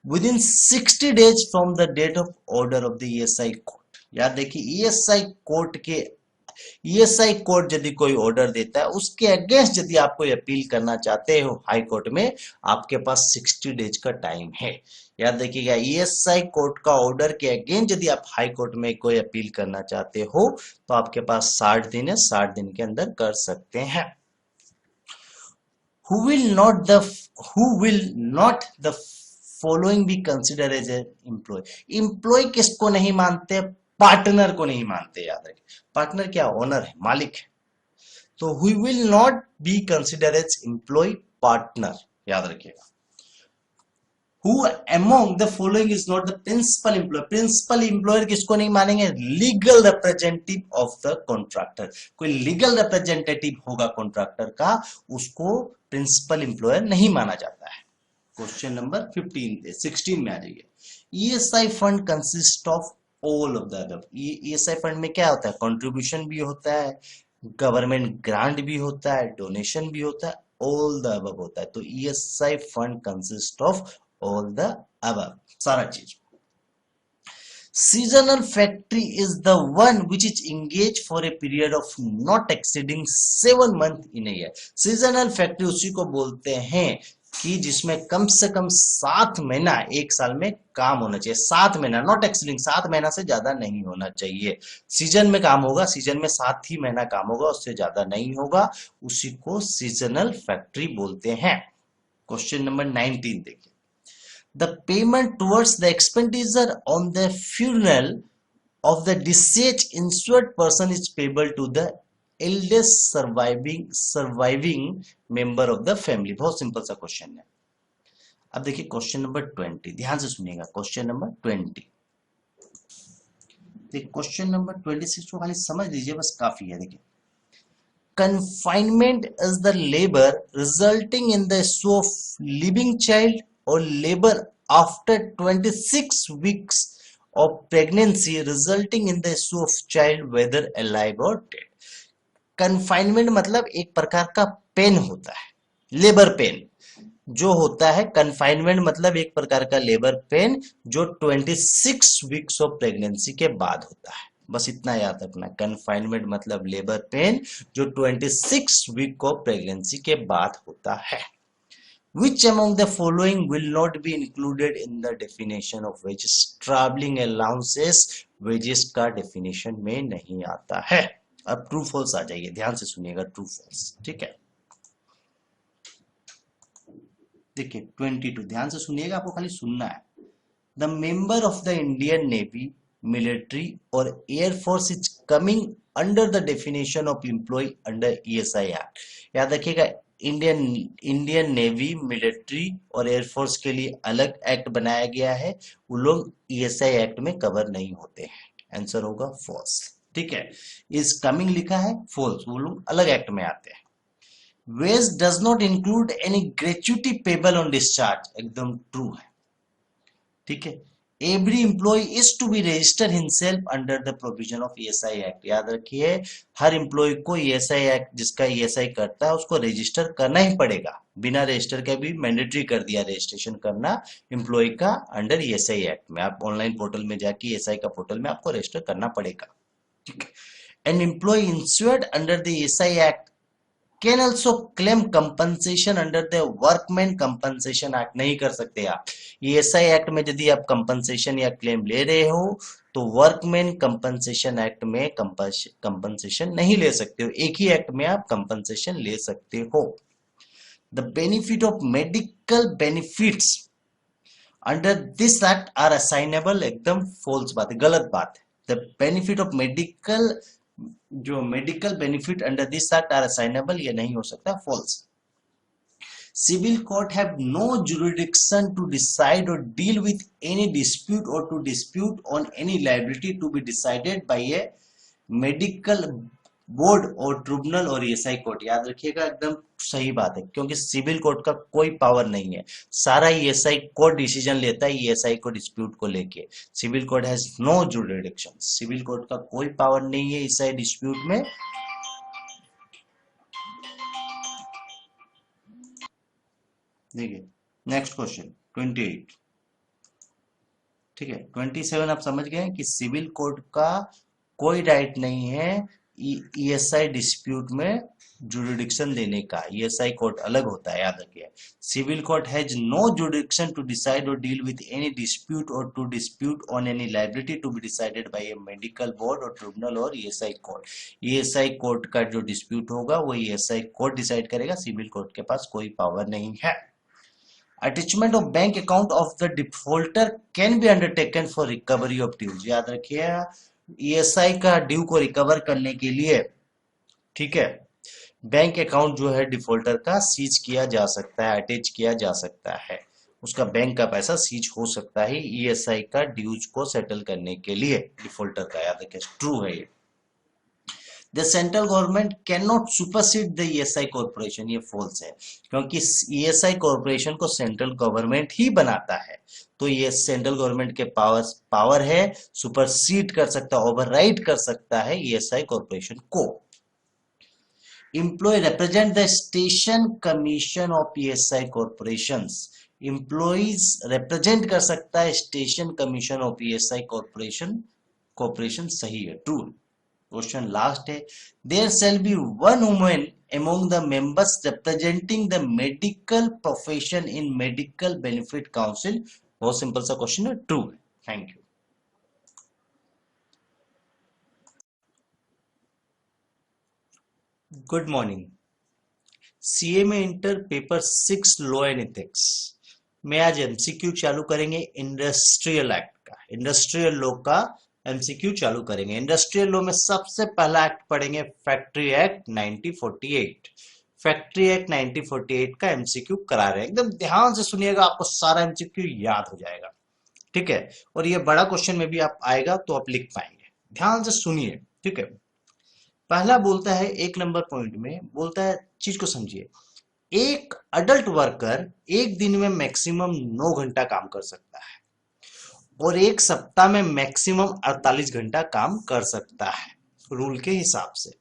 within 60 days from the date of order of the ESI court. याद देखिए ESI कोर्ट यदि कोई ऑर्डर देता है उसके अगेंस्ट यदि आप कोई अपील करना चाहते हो हाई कोर्ट में, आपके पास 60 डेज का टाइम है। याद देखिएगा, ESI कोर्ट का ऑर्डर के अगेंस्ट यदि आप हाई कोर्ट में कोई अपील करना चाहते हो तो आपके पास 60 दिन है, 60 दिन के अंदर कर सकते हैं। Who will not the following be considered as an employee? Employee किसको नहीं मानते? पार्टनर को नहीं मानते। याद रखिए, पार्टनर क्या, ओनर है, मालिक है। तो who will not be considered as employee? Partner. याद रखिएगा। Who among the following is not the principal employer? Principal employer किसको नहीं मानेंगे? Legal representative of the contractor. कोई लीगल रिप्रेजेंटेटिव होगा कॉन्ट्रैक्टर का, उसको प्रिंसिपल एम्प्लॉयर नहीं माना जाता है। क्वेश्चन नंबर 16 में आ जाइए। ESI fund consist of all of the above. ESI fund में क्या होता है? कंट्रीब्यूशन भी होता है, गवर्नमेंट ग्रांट भी होता है, डोनेशन भी होता है, ऑल द अबव होता है। तो ESI fund consist of all the above, सारा चीज। Seasonal factory is the one which is engaged for a period of not exceeding 7 months in a year. Seasonal factory उसी को बोलते हैं कि जिसमें कम से कम 7 महीना एक साल में काम होना चाहिए। 7 महीना, नॉट एक्सीडिंग, 7 महीना से ज्यादा नहीं होना चाहिए। सीजन में काम होगा, सीजन में 7 ही महीना काम होगा, उससे ज्यादा नहीं होगा, उसी को सीजनल फैक्ट्री बोलते हैं। क्वेश्चन नंबर 19 देखिए। The payment towards the expenditure on the funeral of the deceased insured person is payable to the eldest surviving member of the family। बहुत सिंपल सा क्वेश्चन है। अब देखिए क्वेश्चन नंबर 20, ध्यान से सुनिएगा। क्वेश्चन नंबर 20, देखिए क्वेश्चन नंबर 26 को खाली समझ लीजिए, बस काफी है। देखिए, confinement is the labor resulting in the issue of living child or labor after 26 weeks of pregnancy resulting in the issue of child whether alive or dead। Confinement मतलब एक प्रकार का पेन होता है, लेबर पेन जो होता है। Confinement मतलब एक प्रकार का लेबर पेन जो 26 वीक्स ऑफ प्रेगनेंसी के बाद होता है। बस इतना याद रखना, कन्फाइनमेंट मतलब लेबर पेन जो 26 वीक ऑफ प्रेगनेंसी के बाद होता है। Which among the following will not be included in the definition of wages? Traveling allowances wages का definition में नहीं आता है। अब ट्रू फॉल्स आ जाइए, ध्यान से सुनिएगा, ट्रू फॉल्स, ठीक है। देखिए 22, ध्यान से सुनिएगा, आपको खाली सुनना है। The member of the Indian Navy, military और Air Force is coming under the definition of employee under ESI Act। याद रखिएगा, इंडियन नेवी, मिलिट्री और एयरफोर्स के लिए अलग एक्ट बनाया गया है, वो लोग ESI एक्ट में कवर नहीं होते हैं। आंसर होगा फॉल्स, ठीक है। इस कमिंग लिखा है फॉल्स, वो लोग अलग एक्ट में आते हैं। Wage does not include any gratuity payable on discharge, एकदम ट्रू है, ठीक है। Every employee is to be register himself under the provision of ESI act. याद रखिए, हर एम्प्लॉय को ESI एक्ट जिसका ESI करता है उसको रजिस्टर करना ही पड़ेगा। बिना रजिस्टर के भी मैंडेटरी कर दिया रजिस्ट्रेशन करना एम्प्लॉय का अंडर ESI एक्ट में। आप ऑनलाइन पोर्टल में जाके ESI का पोर्टल में आपको रजिस्टर करना पड़ेगा, ठीक है। An employee insured under the ESI act can also claim compensation under the workman compensation act. नहीं कर सकते आप ESI एक्ट में, यदि आप कंपनसेशन या क्लेम ले रहे हो तो वर्कमैन कंपनसेशन एक्ट में कंपनसेशन नहीं ले सकते हो। एक ही एक्ट में आप कंपनसेशन ले सकते हो। The benefit of medical benefits under this act are assignable, एकदम फॉल्स बात है, गलत बात है। द बेनिफिट ऑफ मेडिकल जो medical benefit under this act are assignable, ये नहीं हो सकता, false. Civil court have no jurisdiction to decide or deal with any dispute or to dispute on any liability to be decided by a medical board और tribunal or ESI court. याद रखिएगा, एकदम सही बात है, क्योंकि सिविल कोर्ट का कोई पावर नहीं है, सारा ईएसआई कोर्ट डिसीजन लेता है ईएसआई को डिस्प्यूट को लेके। Civil court has no jurisdiction, civil court का कोई पावर नहीं है ईएसआई डिस्प्यूट में। देखिए नेक्स्ट क्वेश्चन 28, ठीक है। 27 आप समझ गए कि सिविल कोर्ट का कोई राइट नहीं है ईएसआई डिस्प्यूट में जुरिडिक्शन देने का, ईएसआई कोर्ट अलग होता है, याद रखिए। Civil court has no jurisdiction to decide or deal with any dispute or to dispute on any liability to be decided by a medical board or tribunal or ESI court. ESI court का जो dispute होगा वो ESI court decide करेगा, civil court के पास कोई power नहीं है। Attachment of bank account of the defaulter can be undertaken for recovery of dues. याद रखिए, ईएसआई का ड्यू को रिकवर करने के लिए, ठीक है, बैंक अकाउंट जो है डिफॉल्टर का सीज किया जा सकता है, अटैच किया जा सकता है, उसका बैंक का पैसा सीज हो सकता है ईएसआई का ड्यूज को सेटल करने के लिए डिफॉल्टर का। याद रखिए, ट्रू है ये। The central government cannot supersede the ESI corporation, ये फॉल्स है, क्योंकि ESI कॉर्पोरेशन को सेंट्रल गवर्नमेंट ही बनाता है, तो ये सेंट्रल गवर्नमेंट के पावर है, सुपरसीड कर सकता है, ओवरराइड कर सकता है ESI कॉर्पोरेशन को। Employee represent the station commission of ESI corporations, employees represent कर सकता है station commission of ESI corporation, सही है, ट्रू। क्वेश्चन लास्ट है, there shall be one women among the members representing the medical profession in medical benefit council। बहुत simple सा question है, true है। Thank you. Good morning. CA में inter paper 6 law and ethics में आज MCQ चालू करेंगे इंडस्ट्रियल एक्ट का, इंडस्ट्रियल लॉ का एमसीक्यू चालू करेंगे। इंडस्ट्रियल लॉ में सबसे पहला एक्ट पढ़ेंगे फैक्ट्री एक्ट 1948। फैक्ट्री एक्ट 1948 का एमसीक्यू करा रहे हैं, एकदम ध्यान से सुनिएगा, आपको सारा एमसीक्यू याद हो जाएगा, ठीक है। और ये बड़ा क्वेश्चन में भी आप आएगा तो आप लिख पाएंगे, ध्यान से सुनिए, ठीक है। पहला बोलता है, 1 नंबर पॉइंट में बोलता है, चीज को समझिए, एक अडल्ट वर्कर एक दिन में मैक्सिमम 9 घंटा काम कर सकता है और एक सप्ताह में मैक्सिमम 48 घंटा काम कर सकता है रूल के हिसाब से।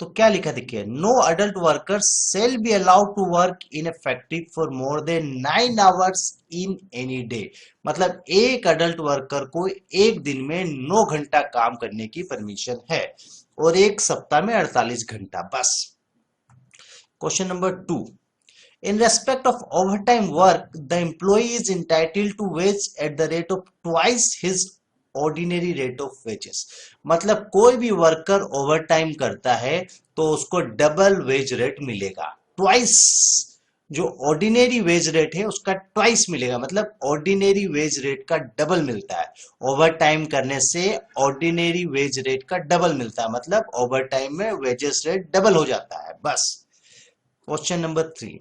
तो क्या लिखा देखिए, no adult worker shall be allowed to work in a factory for more than 9 hours in any day. मतलब एक अडल्ट वर्कर को एक दिन में 9 घंटा काम करने की परमिशन है और एक सप्ताह में 48 घंटा बस। Question number 2, in respect of overtime work, the employee is entitled to wage at the rate of twice his ordinary rate of wages। मतलब कोई भी वर्कर ओवरटाइम करता है तो उसको डबल वेज रेट मिलेगा, ट्वाइस। जो ऑर्डिनरी वेज रेट है उसका ट्वाइस मिलेगा, मतलब ऑर्डिनरी वेज रेट का डबल मिलता है। ओवरटाइम करने से ऑर्डिनरी वेज रेट का डबल मिलता है, मतलब ओवरटाइम में वेजेस रेट डबल हो जाता है, बस। Question number 3,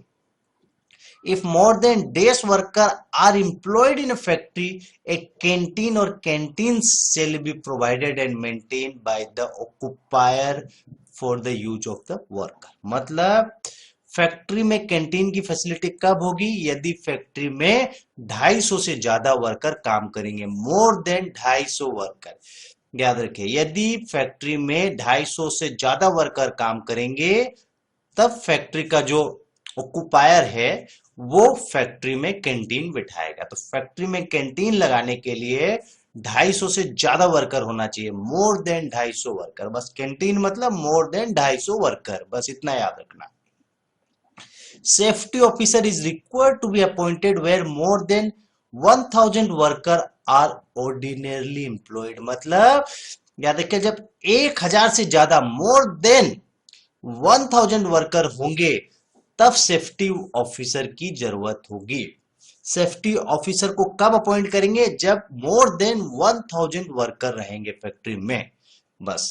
if more than days worker are employed in a factory, a canteen or canteens shall be provided and maintained by the occupier for the use of the worker। मतलब factory में canteen की facility कब होगी, यदि factory में 250 से ज्यादा worker काम करेंगे, मोर देन 250 वर्कर। याद रखिए, यदि फैक्ट्री में 250 से ज्यादा वर्कर काम करेंगे तब फैक्ट्री का जो ऑक्युपायर है वो फैक्ट्री में कैंटीन बिठाएगा। तो फैक्ट्री में कैंटीन लगाने के लिए 250 से ज्यादा वर्कर होना चाहिए, मोर देन 250 वर्कर, बस। कैंटीन मतलब मोर देन 250 वर्कर, बस इतना याद रखना। Safety officer is required to be appointed where more than 1000 worker are ordinarily employed. मतलब याद रखिए, जब 1000 से ज्यादा, मोर देन 1000 वर्कर होंगे तब सेफ्टी ऑफिसर की जरूरत होगी। सेफ्टी ऑफिसर को कब अपॉइंट करेंगे, जब मोर देन 1000 वर्कर रहेंगे फैक्ट्री में, बस।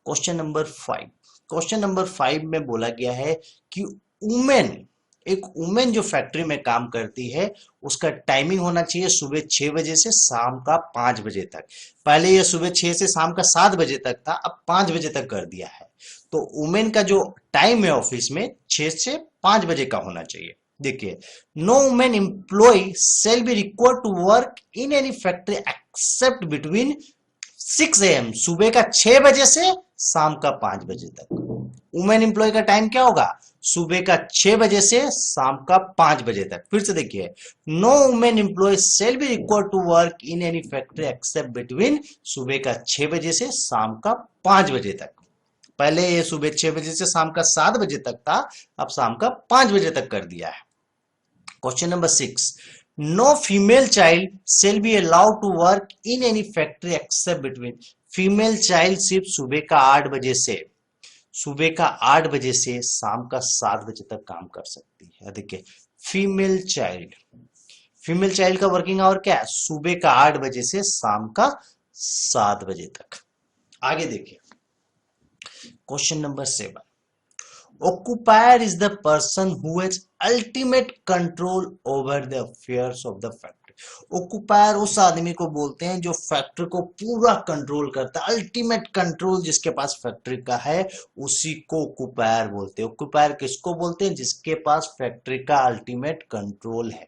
क्वेश्चन नंबर 5, क्वेश्चन नंबर 5 में बोला गया है कि वुमेन, एक वुमेन जो फैक्ट्री में काम करती है उसका टाइमिंग होना चाहिए सुबह 6 बजे से शाम का 5 बजे तक। पहले ये सुबह 6 से शाम का 7 बजे तक था, अब 5 बजे तक कर दिया है। तो वुमेन का जो टाइम है ऑफिस में 6 से 5 बजे का होना चाहिए। देखिए, no women employee shall be required to work in any factory except between 6 AM, सुबह का 6 बजे से शाम का 5 बजे तक। वुमेन एम्प्लॉय का टाइम क्या होगा? सुबह का 6 बजे से शाम का 5 बजे तक। फिर से देखिए, no women employee shall be required to work in any factory except between, सुबह का 6 बजे से शाम का 5 बजे तक। पहले ये सुबह 6 बजे से शाम का 7 बजे तक था, अब शाम का 5 बजे तक कर दिया है। Question number 6, no female child shall be allowed to work in any factory except between, female child सिर्फ सुबह का 8 बजे से, सुबह का 8 बजे से शाम का 7 बजे तक काम कर सकती है। देखिए, फीमेल चाइल्ड, फीमेल चाइल्ड का वर्किंग आवर क्या है? सुबह का 8 बजे से शाम का 7 बजे तक। आगे देखिए, question number 7, occupier is the person who has ultimate control over the affairs of the factory. occupier उस आदमी को बोलते हैं जो फैक्ट्री को पूरा कंट्रोल करता है, अल्टीमेट कंट्रोल जिसके पास फैक्ट्री का है उसी को occupier बोलते हैं। occupier किसको बोलते हैं? जिसके पास फैक्ट्री का अल्टीमेट कंट्रोल है।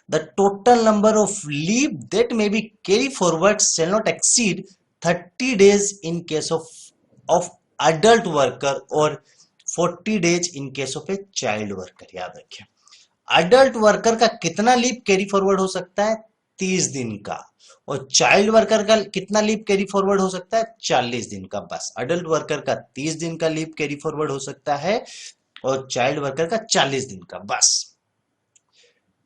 The total number of leave that may be carried forward shall not exceed 30 days in case of adult worker और 40 days in case of a child worker। याद रखिए, अडल्ट वर्कर का कितना leave carry forward हो सकता है? 30 दिन का। और चाइल्ड वर्कर का कितना लीव कैरी फॉरवर्ड हो सकता है? 40 दिन का। बस अडल्ट वर्कर का 30 दिन का लीव कैरी फॉरवर्ड हो सकता है और चाइल्ड वर्कर का 40 दिन का। बस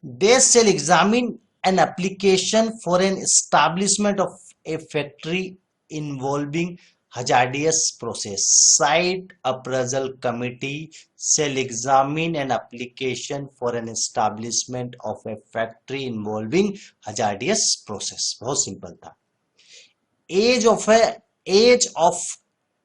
they shall examine an application for an establishment of a factory involving hazardous process. Site appraisal committee shall examine an application for an establishment of a factory involving hazardous process. बहुत simple था। age of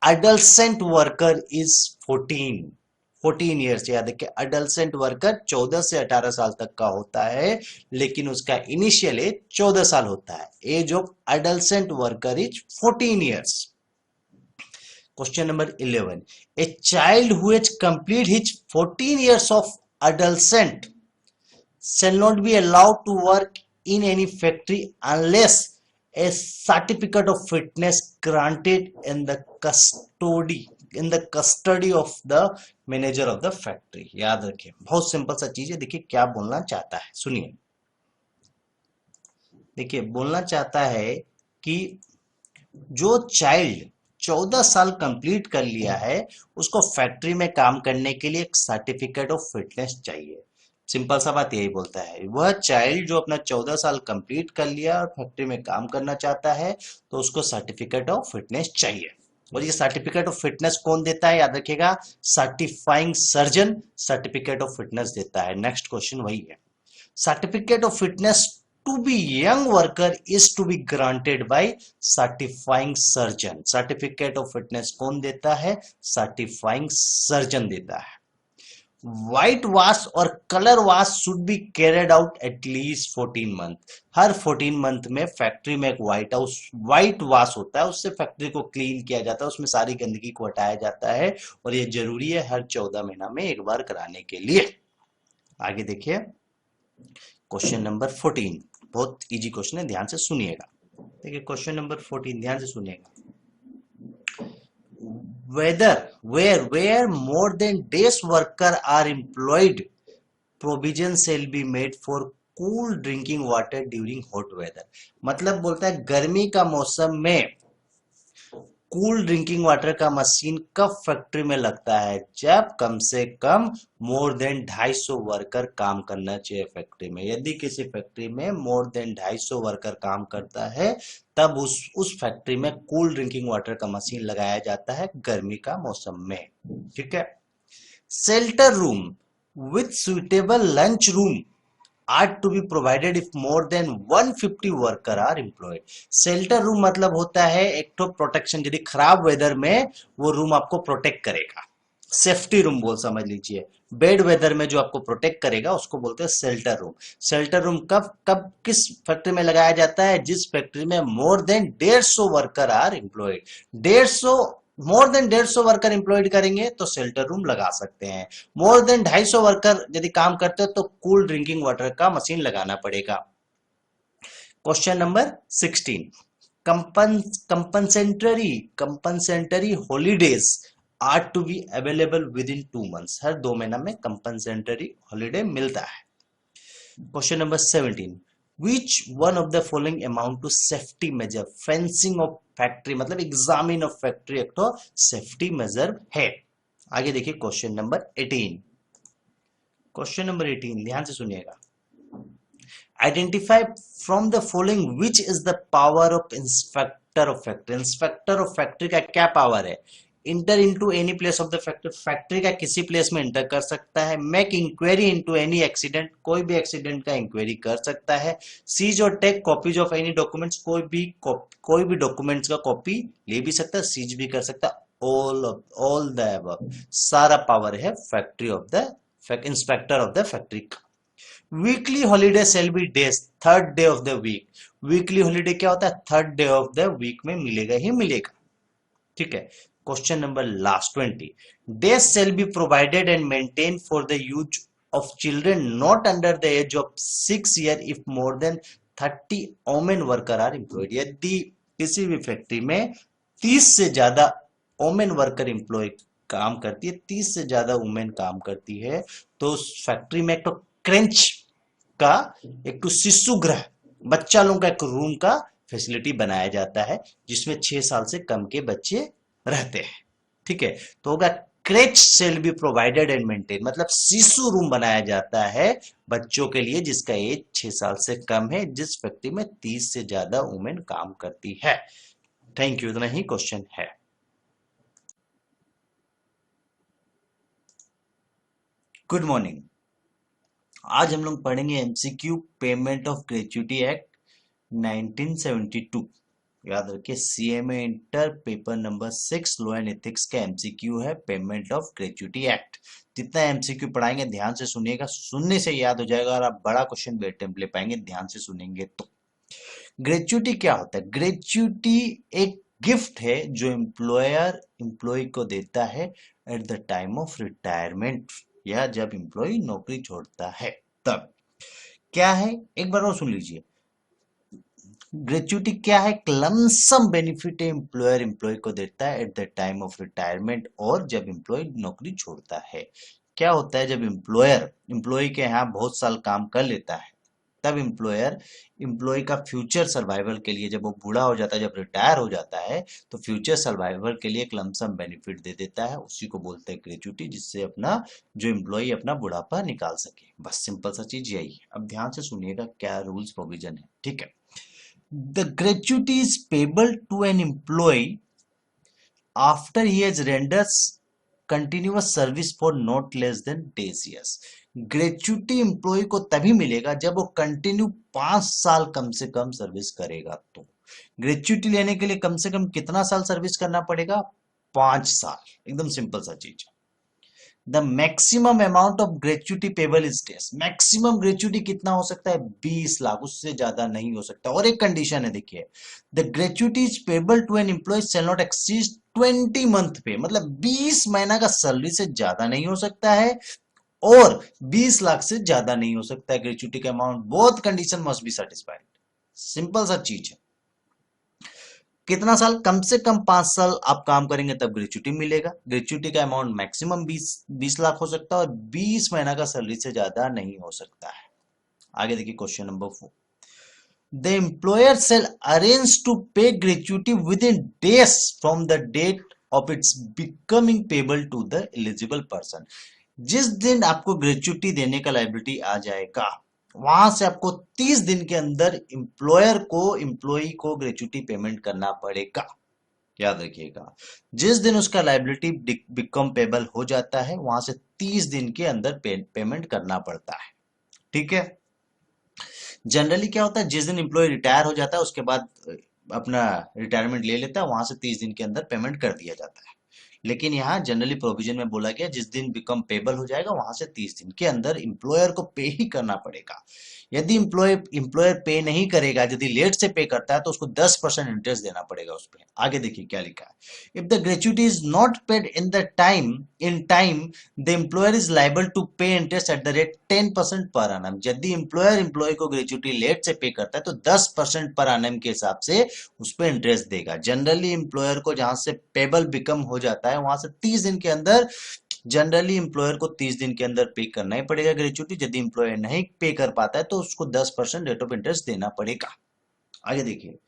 adolescent worker is 14 years. याद रखिए, अडल्सेंट worker 14 से 18 साल तक का होता है, लेकिन उसका इनिशियल एज 14 साल होता है। Age of adolescent worker is 14 years. Question number 11, a child who has complete his 14 years of adolescent shall not be allowed to work in any factory unless a certificate of fitness granted in the custody of the manager of the factory। याद रखिए, बहुत simple सा चीज है। देखिए क्या बोलना चाहता है, सुनिए। देखिए, बोलना चाहता है कि जो चाइल्ड 14 साल कंप्लीट कर लिया है उसको फैक्ट्री में काम करने के लिए एक सर्टिफिकेट ऑफ फिटनेस चाहिए। सिंपल सा बात यही बोलता है। वह चाइल्ड जो अपना 14 साल कंप्लीट कर लिया और फैक्ट्री में काम करना चाहता है तो उसको सर्टिफिकेट ऑफ फिटनेस चाहिए। और ये सर्टिफिकेट ऑफ फिटनेस कौन देता है? याद रखिएगा, certifying surgeon certificate of fitness देता है। नेक्स्ट क्वेश्चन वही है। Certificate of fitness to be young worker is to be granted by certifying surgeon. Certificate of fitness कौन देता है? सर्टिफाइंग सर्जन देता है। White wash or colour wash should be carried out at least 14 month. हर 14 month में factory में एक white wash होता है, उससे फैक्ट्री को क्लीन किया जाता है, उसमें सारी गंदगी को हटाया जाता है और ये जरूरी है हर 14 महीना में एक बार कराने के लिए। आगे देखिए, क्वेश्चन नंबर 14, बहुत इजी क्वेश्चन है, ध्यान से सुनिएगा। देखिए क्वेश्चन नंबर 14, ध्यान से सुनिएगा। where more than days worker are employed, provision shall be made for cool drinking water during hot weather। मतलब बोलता है गर्मी का मौसम में कूल ड्रिंकिंग वाटर का मशीन कब फैक्ट्री में लगता है? जब कम से कम मोर देन 250 वर्कर काम करना चाहिए फैक्ट्री में। यदि किसी फैक्ट्री में मोर देन 250 वर्कर काम करता है तब उस फैक्ट्री में कूल ड्रिंकिंग वाटर का मशीन लगाया जाता है गर्मी का मौसम में। ठीक है। Shelter room with suitable lunch room are to be provided if more than 150 worker are employed. Shelter room मतलब होता है एक तो प्रोटेक्शन, यदि खराब वेदर में वो रूम आपको प्रोटेक्ट करेगा, सेफ्टी रूम बोल समझ लीजिए। बेड वेदर में जो आपको प्रोटेक्ट करेगा उसको बोलते हैं शेल्टर रूम। शेल्टर रूम कब कब किस फैक्ट्री में लगाया जाता है? जिस फैक्ट्री में more than 150 worker are employed. 150 more than 150 worker employed करेंगे तो शेल्टर रूम लगा सकते हैं। मोर देन 250 वर्कर यदि काम करते हो तो कूल ड्रिंकिंग वाटर का मशीन लगाना पड़ेगा। Question number 16, compensatory holidays are to be available within 2 months। हर 2 महीना में कंपनसेंटरी हॉलीडे मिलता है। Question number 17, which one of the following amount to safety measure? Fencing of factory मतलब examine of factory एक तो सेफ्टी मेजर है। आगे देखिए क्वेश्चन नंबर 18। क्वेश्चन नंबर 18 ध्यान से सुनिएगा। Identify from the following which is the power of inspector of factory. Inspector of factory का क्या पावर है? Enter into any place of the factory, factory का किसी प्लेस में इंटर कर सकता है। Make inquiry into any accident, कोई भी एक्सीडेंट का इंक्वायरी कर सकता है। Seize or take copies of any documents, कोई भी डॉक्यूमेंट्स का कॉपी ले भी सकता है, सीज भी कर सकता है। ऑल द अबव सारा पावर है factory of the inspector of the factory का। Weekly holiday shall be days third day of the week. Weekly holiday क्या होता है? Third day of the week में मिलेगा ही मिलेगा। ठीक है। Question number last 20, days shall be provided and maintain for the use of children not under the age of 6 years if more than 30 women worker are employed. यदि किसी भी factory में 30 से ज्यादा वोमेन वर्कर एम्प्लॉय काम करती है, 30 से ज्यादा वुमेन काम करती है, तो उस फैक्ट्री में एक तो क्रेंच का, एक तो शिशु गृह, बच्चा लोगों का एक रूम का फैसिलिटी बनाया जाता है जिसमें 6 साल से कम के बच्चे रहते हैं। ठीक है, तो होगा creche shell be provided and maintain, मतलब शिशु रूम बनाया जाता है बच्चों के लिए जिसका एज 6 साल से कम है, जिस फैक्ट्री में 30 से ज्यादा वुमेन काम करती है। थैंक यू, इतना ही क्वेश्चन है। Good morning. आज हम लोग पढ़ेंगे MCQ payment of gratuity act 1972। याद रखिए, CMA inter paper number 6 law and ethics का एमसीक्यू है पेमेंट ऑफ ग्रेच्युटी एक्ट। जितना एमसीक्यू पढ़ाएंगे ध्यान से सुनिएगा, सुनने से याद हो जाएगा और आप बड़ा क्वेश्चन भी अटेम्प्ट ले पाएंगे ध्यान से सुनेंगे तो। ग्रेच्युटी क्या होता है? ग्रेच्युटी एक गिफ्ट है जो एम्प्लॉयर एम्प्लॉय को देता है at the time of retirement, या जब एम्प्लॉय नौकरी छोड़ता है तब। क्या है, एक बार और सुन लीजिए। ग्रेच्युटी क्या है? लमसम बेनिफिट एम्प्लॉयर एम्प्लॉय को देता है at the time of retirement, और जब एम्प्लॉय नौकरी छोड़ता है। क्या होता है, जब एम्प्लॉयर एम्प्लॉय के यहाँ बहुत साल काम कर लेता है तब एम्प्लॉयर एम्प्लॉय का फ्यूचर सर्वाइवल के लिए, जब वो बूढ़ा हो जाता है, जब रिटायर हो जाता है, तो फ्यूचर सर्वाइवल के लिए एक लमसम बेनिफिट दे देता है, उसी को बोलते हैं ग्रेच्युटी, जिससे अपना जो एम्प्लॉय अपना बुढ़ापा निकाल सके। बस सिंपल सा चीज यही है। अब ध्यान से सुनिएगा क्या रूल्स प्रोविजन है। ठीक है, the gratuity is payable to an employee after he has renders continuous service for not less than 10 years। Gratuity employee को तभी मिलेगा जब वो कंटिन्यू 5 साल कम से कम सर्विस करेगा। तो ग्रेच्युटी लेने के लिए कम से कम कितना साल सर्विस करना पड़ेगा? 5 साल। एकदम सिंपल सा चीज। The maximum amount of gratuity payable is this. Maximum gratuity कितना हो सकता है? 20 लाख, उससे ज्यादा नहीं हो सकता। और एक कंडीशन है, देखिए, the gratuity is payable to an employee shall not exceed 20 month पे, मतलब 20 महीना का सैलरी से ज्यादा नहीं हो सकता है और 20 लाख से ज्यादा नहीं हो सकता है ग्रेच्युटी का amount. Both condition must be satisfied. Simple सा चीज है। कितना साल? कम से कम 5 साल आप काम करेंगे तब ग्रेच्युटी मिलेगा। ग्रेच्युटी का अमाउंट मैक्सिमम 20 लाख हो सकता है और 20 महीना का सैलरी से ज्यादा नहीं हो सकता है। आगे देखिए question number 4, the employer shall arrange to pay gratuity within days from the date of its becoming payable to the eligible person. जिस दिन आपको ग्रेच्युटी देने का लायबिलिटी आ जाएगा, वहां से आपको 30 दिन के अंदर एम्प्लॉयर को एम्प्लॉई को ग्रेच्युटी पेमेंट करना पड़ेगा। याद रखिएगा, जिस दिन उसका लायबिलिटी बिकम पेबल हो जाता है, वहां से 30 दिन के अंदर पेमेंट करना पड़ता है। ठीक है, जनरली क्या होता है, जिस दिन एम्प्लॉय रिटायर हो जाता है उसके बाद अपना रिटायरमेंट ले लेता है, वहां से 30 दिन के अंदर पेमेंट कर दिया जाता है। लेकिन यहाँ जनरली प्रोविजन में बोला गया जिस दिन बिकम पेबल हो जाएगा वहां से 30 दिन के अंदर एम्प्लॉयर को पे ही करना पड़ेगा। यदि एम्प्लॉयर पे नहीं करेगा, यदि लेट से पे करता है तो उसको 10% इंटरेस्ट देना पड़ेगा उस पे। आगे देखिए क्या लिखा है, if the gratuity is not paid in time the employer is liable to pay interest at the rate 10% per annum। यदि एम्प्लॉयर एम्प्लॉय को ग्रेच्युटी लेट से पे करता है तो 10% पर annum के हिसाब से उस पर इंटरेस्ट देगा। जनरली एम्प्लॉयर को जहां से पेबल बिकम हो जाता है वहां से 30 दिन के अंदर, जनरली एम्प्लॉयर को 30 दिन के अंदर पे करना ही पड़ेगा ग्रेच्युटी। यदि एम्प्लॉयर नहीं पे कर पाता है तो उसको 10% रेट ऑफ इंटरेस्ट देना पड़ेगा। आगे देखिए,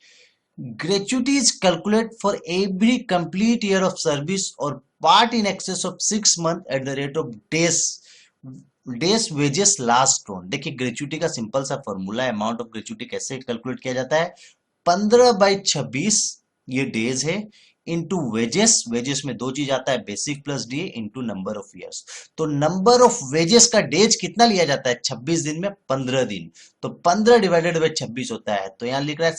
gratuity is calculated for every complete year of service or part in excess of 6 months at the rate of days wages last drawn। देखिए ग्रेच्युटी का सिंपल सा फॉर्मूला है, अमाउंट ऑफ ग्रेच्युटी कैसे calculate किया जाता है, 15/26 ये डेज है, इनटू वेजेस, वेजेस में दो चीज आता है, basic plus DA, into number of years. तो नंबर ऑफ वेजेस का डेज कितना लिया जाता है, 26 दिन में 15 दिन, तो 15 डिवाइडेड बाई 26 होता है। तो यहां लिख रहा है,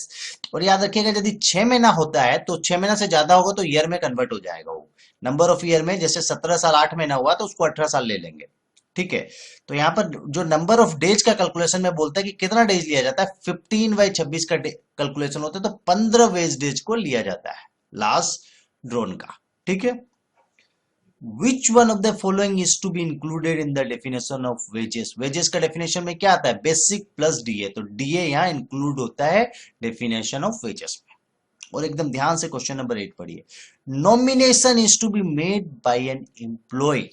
और याद रखिएगा यदि 6 महीना होता है तो 6 महीना से ज्यादा होगा तो ईयर में कन्वर्ट हो जाएगा वो। नंबर ऑफ ईयर में जैसे 17 साल 8 महीना हुआ तो उसको 18 साल ले लेंगे, ठीक है। तो यहाँ पर जो नंबर ऑफ डेज का कैलकुलेशन में बोलता है कि कितना डेज लिया जाता है, 15/26 का कैलकुलेशन होता है, तो 15 वेज डेज को लिया जाता है लास्ट ड्रोन का, ठीक है। Which one of the following is to be included in the definition of wages? wages का definition में क्या आता है, बेसिक प्लस डीए, तो डीए यहाँ इंक्लूड होता है definition of wages में। और एकदम ध्यान से क्वेश्चन नंबर 8 पढ़िए, nomination is to be made by an employee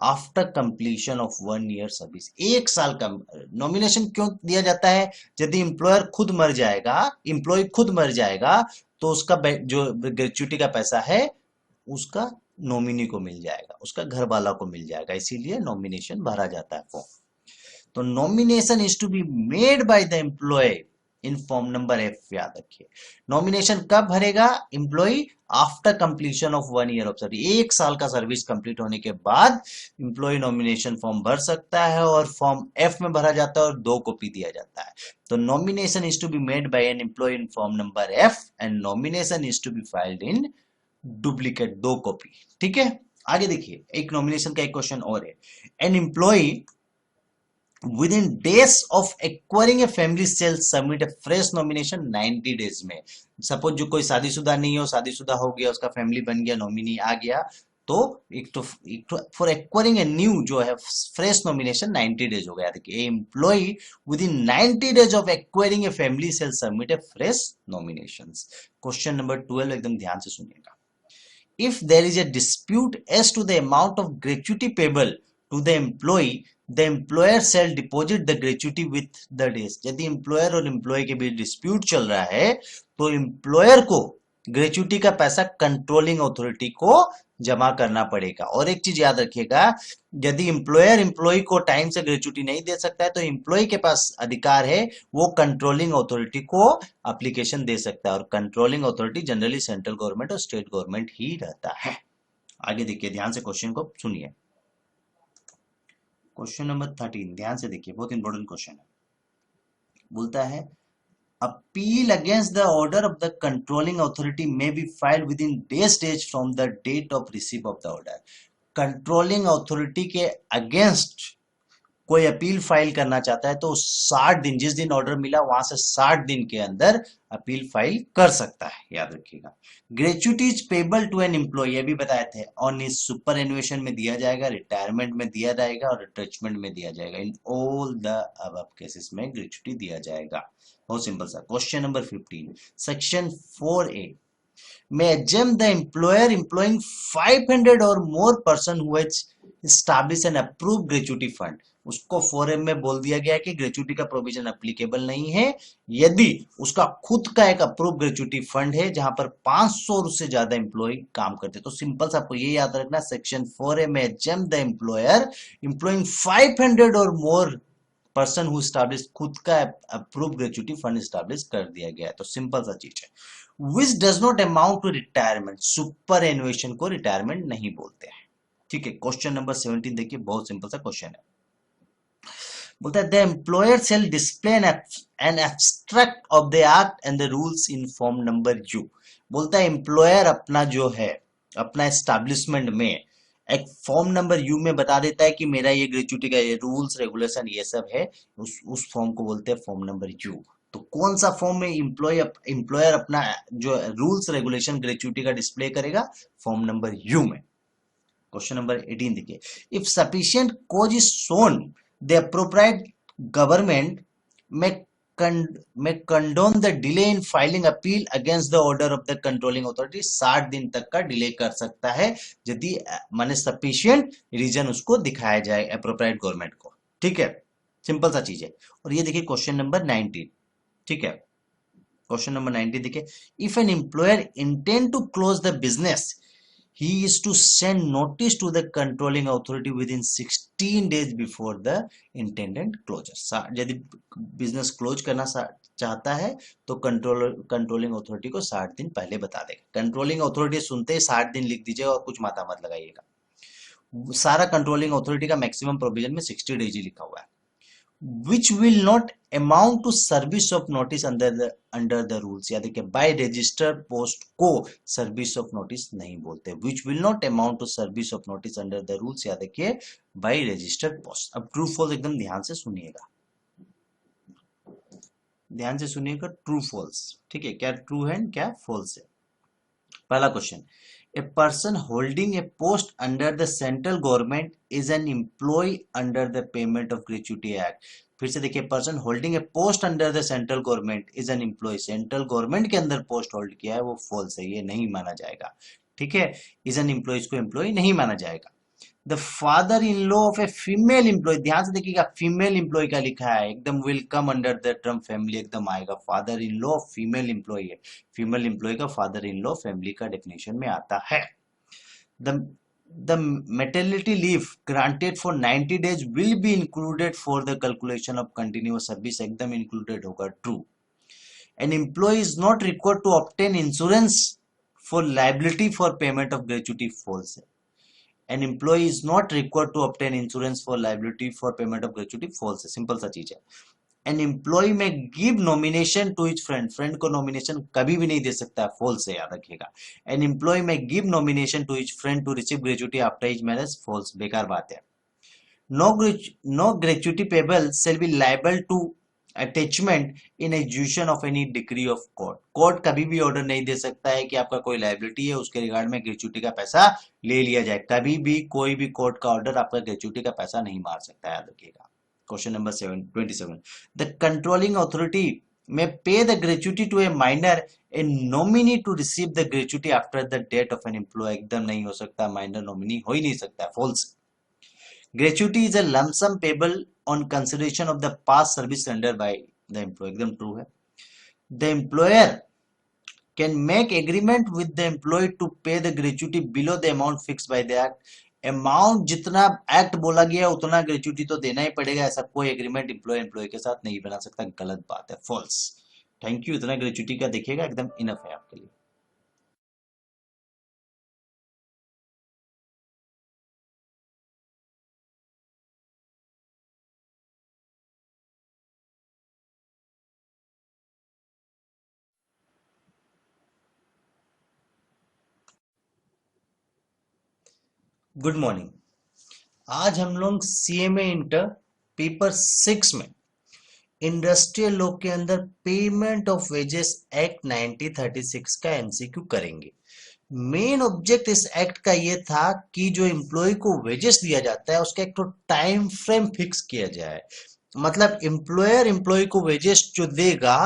after completion of 1 year service. 1 साल का नॉमिनेशन क्यों दिया जाता है, यदि एम्प्लॉयर खुद मर जाएगा, एम्प्लॉय खुद मर जाएगा तो उसका जो ग्रेच्युटी का पैसा है उसका नॉमिनी को मिल जाएगा, उसका घर वाला को मिल जाएगा, इसीलिए नॉमिनेशन भरा जाता है फॉर्म। तो nomination is to be made by the employee in form number F, याद रखिए। नॉमिनेशन कब भरेगा employee, after completion of 1 year of service, 1 साल का सर्विस कंप्लीट होने के बाद एम्प्लॉय नॉमिनेशन फॉर्म भर सकता है, और फॉर्म एफ में भरा जाता है और 2 कॉपी दिया जाता है। तो nomination is to be made by an employee in form number F and nomination is to be filed in duplicate, 2 copy, ठीक है। आगे देखिए, एक नॉमिनेशन का एक क्वेश्चन और है, an employee within days of acquiring a family shall submit a fresh nomination 90 days में। सपोज जो कोई शादीशुदा नहीं हो, शादीशुदा हो गया, उसका फैमिली बन गया, नॉमिनी आ गया, तो एक तो फॉर एक्वायरिंग ए न्यू जो है फ्रेश नॉमिनेशन 90 डेज हो गया। देखिए, employee within 90 days of acquiring a family shall submit a fresh nominations. Question number 12 एकदम ध्यान से सुनिएगा, if there is a dispute as to the amount of gratuity payable to the employee, the employer shall deposit the gratuity with the days। यदि employer और employ के बीच dispute चल रहा है तो एम्प्लॉयर को ग्रेच्युटी का पैसा कंट्रोलिंग अथॉरिटी को जमा करना पड़ेगा। और एक चीज याद रखिएगा, यदि एम्प्लॉयर एम्प्लॉय को टाइम से ग्रेच्युटी नहीं दे सकता है तो एम्प्लॉय के पास अधिकार है, वो कंट्रोलिंग अथॉरिटी को एप्लीकेशन दे सकता है, और controlling authority generally central government और स्टेट गवर्नमेंट ही रहता है। आगे देखिए, ध्यान से क्वेश्चन को सुनिए, क्वेश्चन नंबर 13 ध्यान से देखिए, बहुत इंपॉर्टेंट क्वेश्चन है। बोलता है, appeal against the order of the controlling authority may be filed within days from the date of receipt of the order। Controlling authority के अगेंस्ट कोई अपील फाइल करना चाहता है तो 60 दिन, जिस दिन ऑर्डर मिला वहां से 60 दिन के अंदर अपील फाइल कर सकता है, याद रखिएगा। Gratuity is payable to an employee, अभी बताए थे, ऑन इज सुपर एनुएशन में दिया जाएगा, रिटायरमेंट में दिया जाएगा और रिट्रेचमेंट में दिया जाएगा। In all the above cases में ग्रेच्युटी दिया जाएगा। बहुत सिंपल सा question number 15, section 4A may exempt the employer employing 500 or more person who has established an approved gratuity fund। उसको 4M में बोल दिया गया कि ग्रेच्युटी का प्रोविजन एप्लीकेबल नहीं है यदि उसका खुद का एक अप्रूव ग्रेच्युटी फंड है जहां पर 500 और उससे ज्यादा एम्प्लॉय काम करते। तो सिंपल सा आपको ये याद रखना, सेक्शन 4A में exempt the employer employing 500 और मोर पर्सन हु स्टैब्लिश, खुद का अप्रूव ग्रेच्युटी फंड स्टैब्लिश कर दिया गया है। तो सिंपल सा चीज है, which does not amount to retirement, superannuation को रिटायरमेंट नहीं बोलते हैं, ठीक है। क्वेश्चन नंबर 17 देखिए, बहुत सिंपल सा क्वेश्चन है। बोलता है the employer shall display an abstract of the act and the rules in form number U. बोलता है एम्प्लॉयर अपना जो है अपना एस्टैब्लिशमेंट में एक फॉर्म नंबर यू में बता देता है कि मेरा ये ग्रेच्युटी का ये रूल्स रेगुलेशन ये सब है, उस फॉर्म को बोलते हैं फॉर्म नंबर यू। तो कौन सा फॉर्म में एम्प्लॉयर अपना जो रूल्स रेगुलेशन ग्रेच्युटी का डिस्प्ले करेगा? फॉर्म नंबर यू में। क्वेश्चन नंबर 18 देखिए, if sufficient cause is shown the appropriate government may condone the delay in filing appeal against the order of the controlling authority. 60 दिन तक का delay कर सकता है यदि माने सफिशिएंट रीजन उसको दिखाया जाए अप्रोप्रिएट गवर्नमेंट को। ठीक है, सिंपल सा चीज है। और ये देखिए क्वेश्चन नंबर 19। ठीक है, क्वेश्चन नंबर 19 देखिए, if an employer intend to close the business he is to send notice to the controlling authority within 16 days before the intended closure। यदि बिजनेस क्लोज करना चाहता है तो कंट्रोलिंग अथॉरिटी को 60 दिन पहले बता देगा। कंट्रोलिंग अथॉरिटी सुनते ही 60 दिन लिख दीजिएगा और कुछ माथा मत लगाइएगा। सारा कंट्रोलिंग अथॉरिटी का मैक्सिमम प्रोविजन में 60 डेज ही लिखा हुआ है। which will not amount to service of notice under the rules। याद देखिए बाय रजिस्टर पोस्ट को सर्विस ऑफ नोटिस नहीं बोलते। which will not amount to service of notice under the rules, याद देखिए बाय रजिस्टर पोस्ट। अब true false एकदम ध्यान से सुनिएगा, ध्यान से सुनिएगा, ट्रू फॉल्स। ठीक है, क्या ट्रू है क्या फॉल्स है? पहला question, a person holding a post under the central government is an employee under the payment of gratuity act। फिर से देखिए, person holding a post under the central government is an employee. Central government के अंदर post hold किया है वो false है, ये नहीं माना जाएगा। ठीक है, इज एन एम्प्लॉय को एम्प्लॉय नहीं माना जाएगा। The father in law of a female employ, ध्यान से देखिएगा फीमेल एम्प्लॉय का लिखा है, एकदम will come under the term family एकदम आएगा। Father in law of female employ है, फीमेल एम्प्लॉय का फादर इन लॉ फैमिली का डेफिनेशन में आता है। The maternity leave granted for 90 days will be included for the calculation of continuous service, एकदम included होगा, true। An employee is not required to obtain insurance for liability for payment of gratuity, false है। An employee is not required to obtain insurance for liability for payment of gratuity, false है, simple सा चीज है। An employee may give nomination to his friend, friend को nomination कभी भी नहीं दे सकता, false है, याद रखिएगा। An employee may give nomination to his friend to receive gratuity after his marriage, false, बेकार बात है। No gratuity payable shall be liable to attachment in execution of any decree of court। Court कभी भी order नहीं दे सकता है कि आपका कोई लाइबिलिटी है उसके रिगार्ड में ग्रेच्युटी का पैसा ले लिया जाए। कभी भी कोई भी कोर्ट का ऑर्डर आपका ग्रेच्युटी का पैसा नहीं मार सकता है, याद रखिएगा। Question number 27, the controlling authority may pay the gratuity to a minor a nominee to receive the gratuity after the death of an employee, एकदम नहीं हो सकता, माइनर नॉमिनी हो ही नहीं सकता, false. Gratuity is a lump sum payable on consideration of the past service render by the employee, एकदम true है। The employer can make agreement with the employ to pay the gratuity below the amount fix by the act. Amount जितना act बोला गया उतना gratuity तो देना ही पड़ेगा, ऐसा कोई एग्रीमेंट एम्प्लॉय के साथ नहीं बना सकता, गलत बात है, फॉल्स। थैंक यू, इतना ग्रेच्युटी का देखिएगा, एकदम इनफ है आपके लिए। Good morning. आज हम लोग सीएमए इंटर पेपर 6 में इंडस्ट्रियल लॉ के अंदर पेमेंट ऑफ वेजेस एक्ट 1936 का एमसीक्यू करेंगे। मेन ऑब्जेक्ट इस एक्ट का ये था कि जो एम्प्लॉय को वेजेस दिया जाता है उसका एक तो टाइम फ्रेम फिक्स किया जाए। मतलब एम्प्लॉयर एम्प्लॉय को वेजेस जो देगा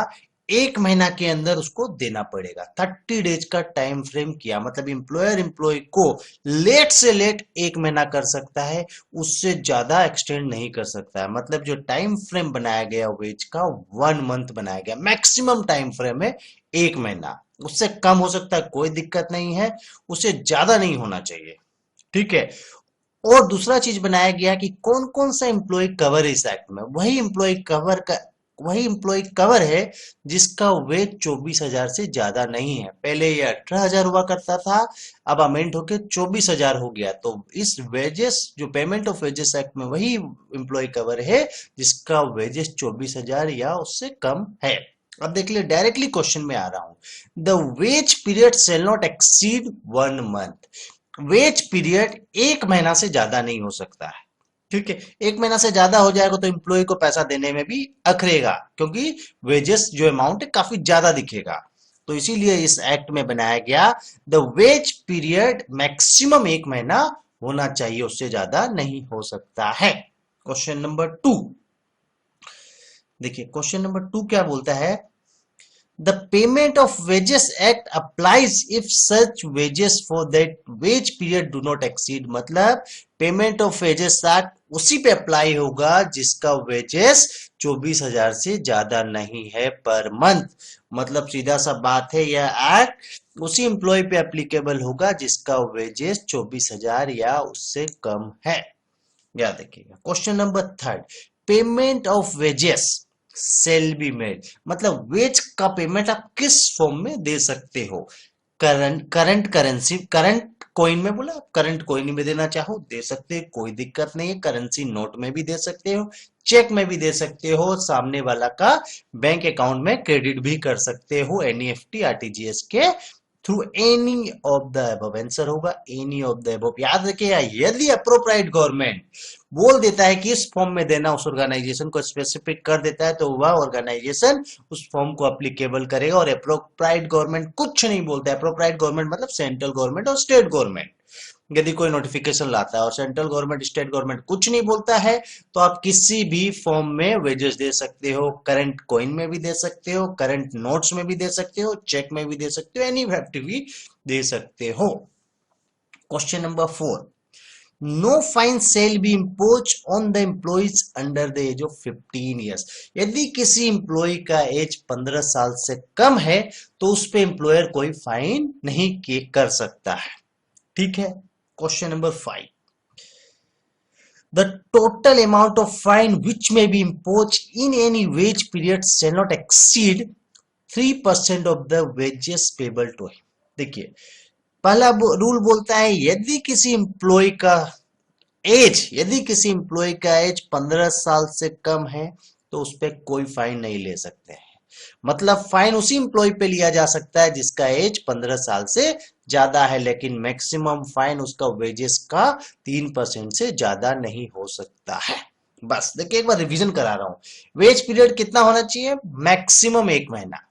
1 महीना के अंदर उसको देना पड़ेगा। 30 डेज का टाइम फ्रेम किया, मतलब एम्प्लॉयर एम्प्लॉय को लेट से लेट 1 महीना कर सकता है, उससे ज्यादा एक्सटेंड नहीं कर सकता है। मतलब जो टाइम फ्रेम बनाया गया वेज का 1 मंथ बनाया गया, मैक्सिमम टाइम फ्रेम है 1 महीना, उससे कम हो सकता है, कोई दिक्कत नहीं है, उससे ज्यादा नहीं होना चाहिए। ठीक है। और दूसरा चीज बनाया गया कि कौन कौन सा एम्प्लॉय कवर इस एक्ट में, वही एम्प्लॉय कवर का वही एम्प्लॉय कवर है जिसका वेज 24,000 से ज्यादा नहीं है। पहले ये 18,000 हुआ करता था, अब अमेंड होके 24,000 हो गया। तो इस वेजेस जो पेमेंट ऑफ वेजेस एक्ट में वही एम्प्लॉय कवर है जिसका वेजेस 24,000 या उससे कम है। अब देख लिया, डायरेक्टली क्वेश्चन में आ रहा हूं। The wage period shall not exceed 1 month. Wage period 1 महीना से ज्यादा नहीं हो सकता है। ठीक है, 1 महीना से ज्यादा हो जाएगा तो एम्प्लॉय को पैसा देने में भी अखरेगा, क्योंकि वेजेस जो अमाउंट है काफी ज्यादा दिखेगा। तो इसीलिए इस एक्ट में बनाया गया द वेज पीरियड मैक्सिमम 1 महीना होना चाहिए, उससे ज्यादा नहीं हो सकता है। क्वेश्चन नंबर 2 देखिए, क्वेश्चन नंबर 2 क्या बोलता है? The payment of wages act applies if such wages for that wage period do not exceed। मतलब पेमेंट ऑफ वेजेस एक्ट उसी पे अप्लाई होगा जिसका वेजेस 24,000 से ज्यादा नहीं है पर मंथ। मतलब सीधा सा बात है, यह एक्ट उसी एम्प्लॉय पे एप्लीकेबल होगा जिसका वेजेस 24,000 या उससे कम है। याद रखिएगा। Question number 3, payment of wages shall be made. मतलब वेज का पेमेंट आप किस फॉर्म में दे सकते हो? करंट करेंसी, करंट कॉइन में बोला, करंट कॉइन में देना चाहो दे सकते हो, कोई दिक्कत नहीं है। करेंसी नोट में भी दे सकते हो, चेक में भी दे सकते हो, सामने वाला का बैंक अकाउंट में क्रेडिट भी कर सकते हो एनईएफटी आरटीजीएस के through. Any of the above answer होगा एनी ऑफ द अबव। याद रखिएगा, यदि अप्रोप्राइट गवर्नमेंट बोल देता है कि इस फॉर्म में देना, उस ऑर्गेनाइजेशन को स्पेसिफिक कर देता है, तो वह ऑर्गेनाइजेशन उस फॉर्म को एप्लीकेबल करेगा। और अप्रोप्राइट गवर्नमेंट कुछ नहीं बोलता है। अप्रोप्राइट गवर्नमेंट मतलब सेंट्रल गवर्नमेंट और स्टेट गवर्नमेंट यदि कोई नोटिफिकेशन लाता है और सेंट्रल गवर्नमेंट स्टेट गवर्नमेंट कुछ नहीं बोलता है, तो आप किसी भी फॉर्म में वेजेस दे सकते हो। करंट कॉइन में भी दे सकते हो, करंट नोट्स में भी दे सकते हो, चेक में भी दे सकते हो, एनईएफटी भी दे सकते हो। Question number 4, no fine shall be impose on the employees under the age of 15 years. यदि किसी एम्प्लॉय का एज 15 साल से कम है तो उस पे एम्प्लॉयर कोई फाइन नहीं कर सकता है। ठीक है। Question number 5, the total amount of fine which may be impose in any wage period shall not exceed 3% of the wages payable to him. देखिए, पहला रूल बोलता है यदि किसी एम्प्लॉय का एज 15 साल से कम है तो उस पर कोई फाइन नहीं ले सकते हैं। मतलब फाइन उसी एम्प्लॉय पे लिया जा सकता है जिसका एज 15 साल से ज्यादा है, लेकिन मैक्सिमम फाइन उसका वेजेस का 3% से ज्यादा नहीं हो सकता है। बस देखिए, एक बार रिवीजन करा रहा हूं। वेज पीरियड कितना होना चाहिए? मैक्सिमम 1 महीना।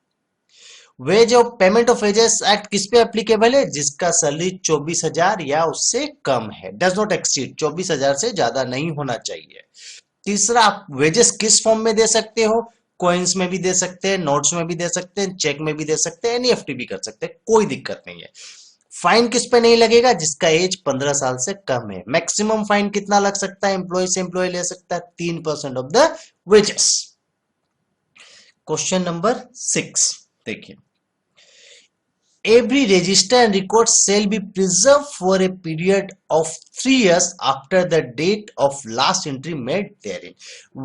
Ways of payment of wages act किस पे एप्लीकेबल है? जिसका सैलरी 24,000 या उससे कम है, डज नॉट एक्सीड, 24,000 से ज्यादा नहीं होना चाहिए। तीसरा, आप वेजेस किस फॉर्म में दे सकते हो? कॉइन्स में भी दे सकते हैं, नोट्स में भी दे सकते हैं, चेक में भी दे सकते हैं, एनईएफटी भी कर सकते हैं, कोई दिक्कत नहीं है। फाइन किस पे नहीं लगेगा? जिसका एज 15 साल से कम है। मैक्सिमम फाइन कितना लग सकता है? एम्प्लॉय से एम्प्लॉय ले सकता है 3% of the wages. Question number 6 देखिए, every register and record shall be preserved for a period of 3 years after the date of last entry made therein।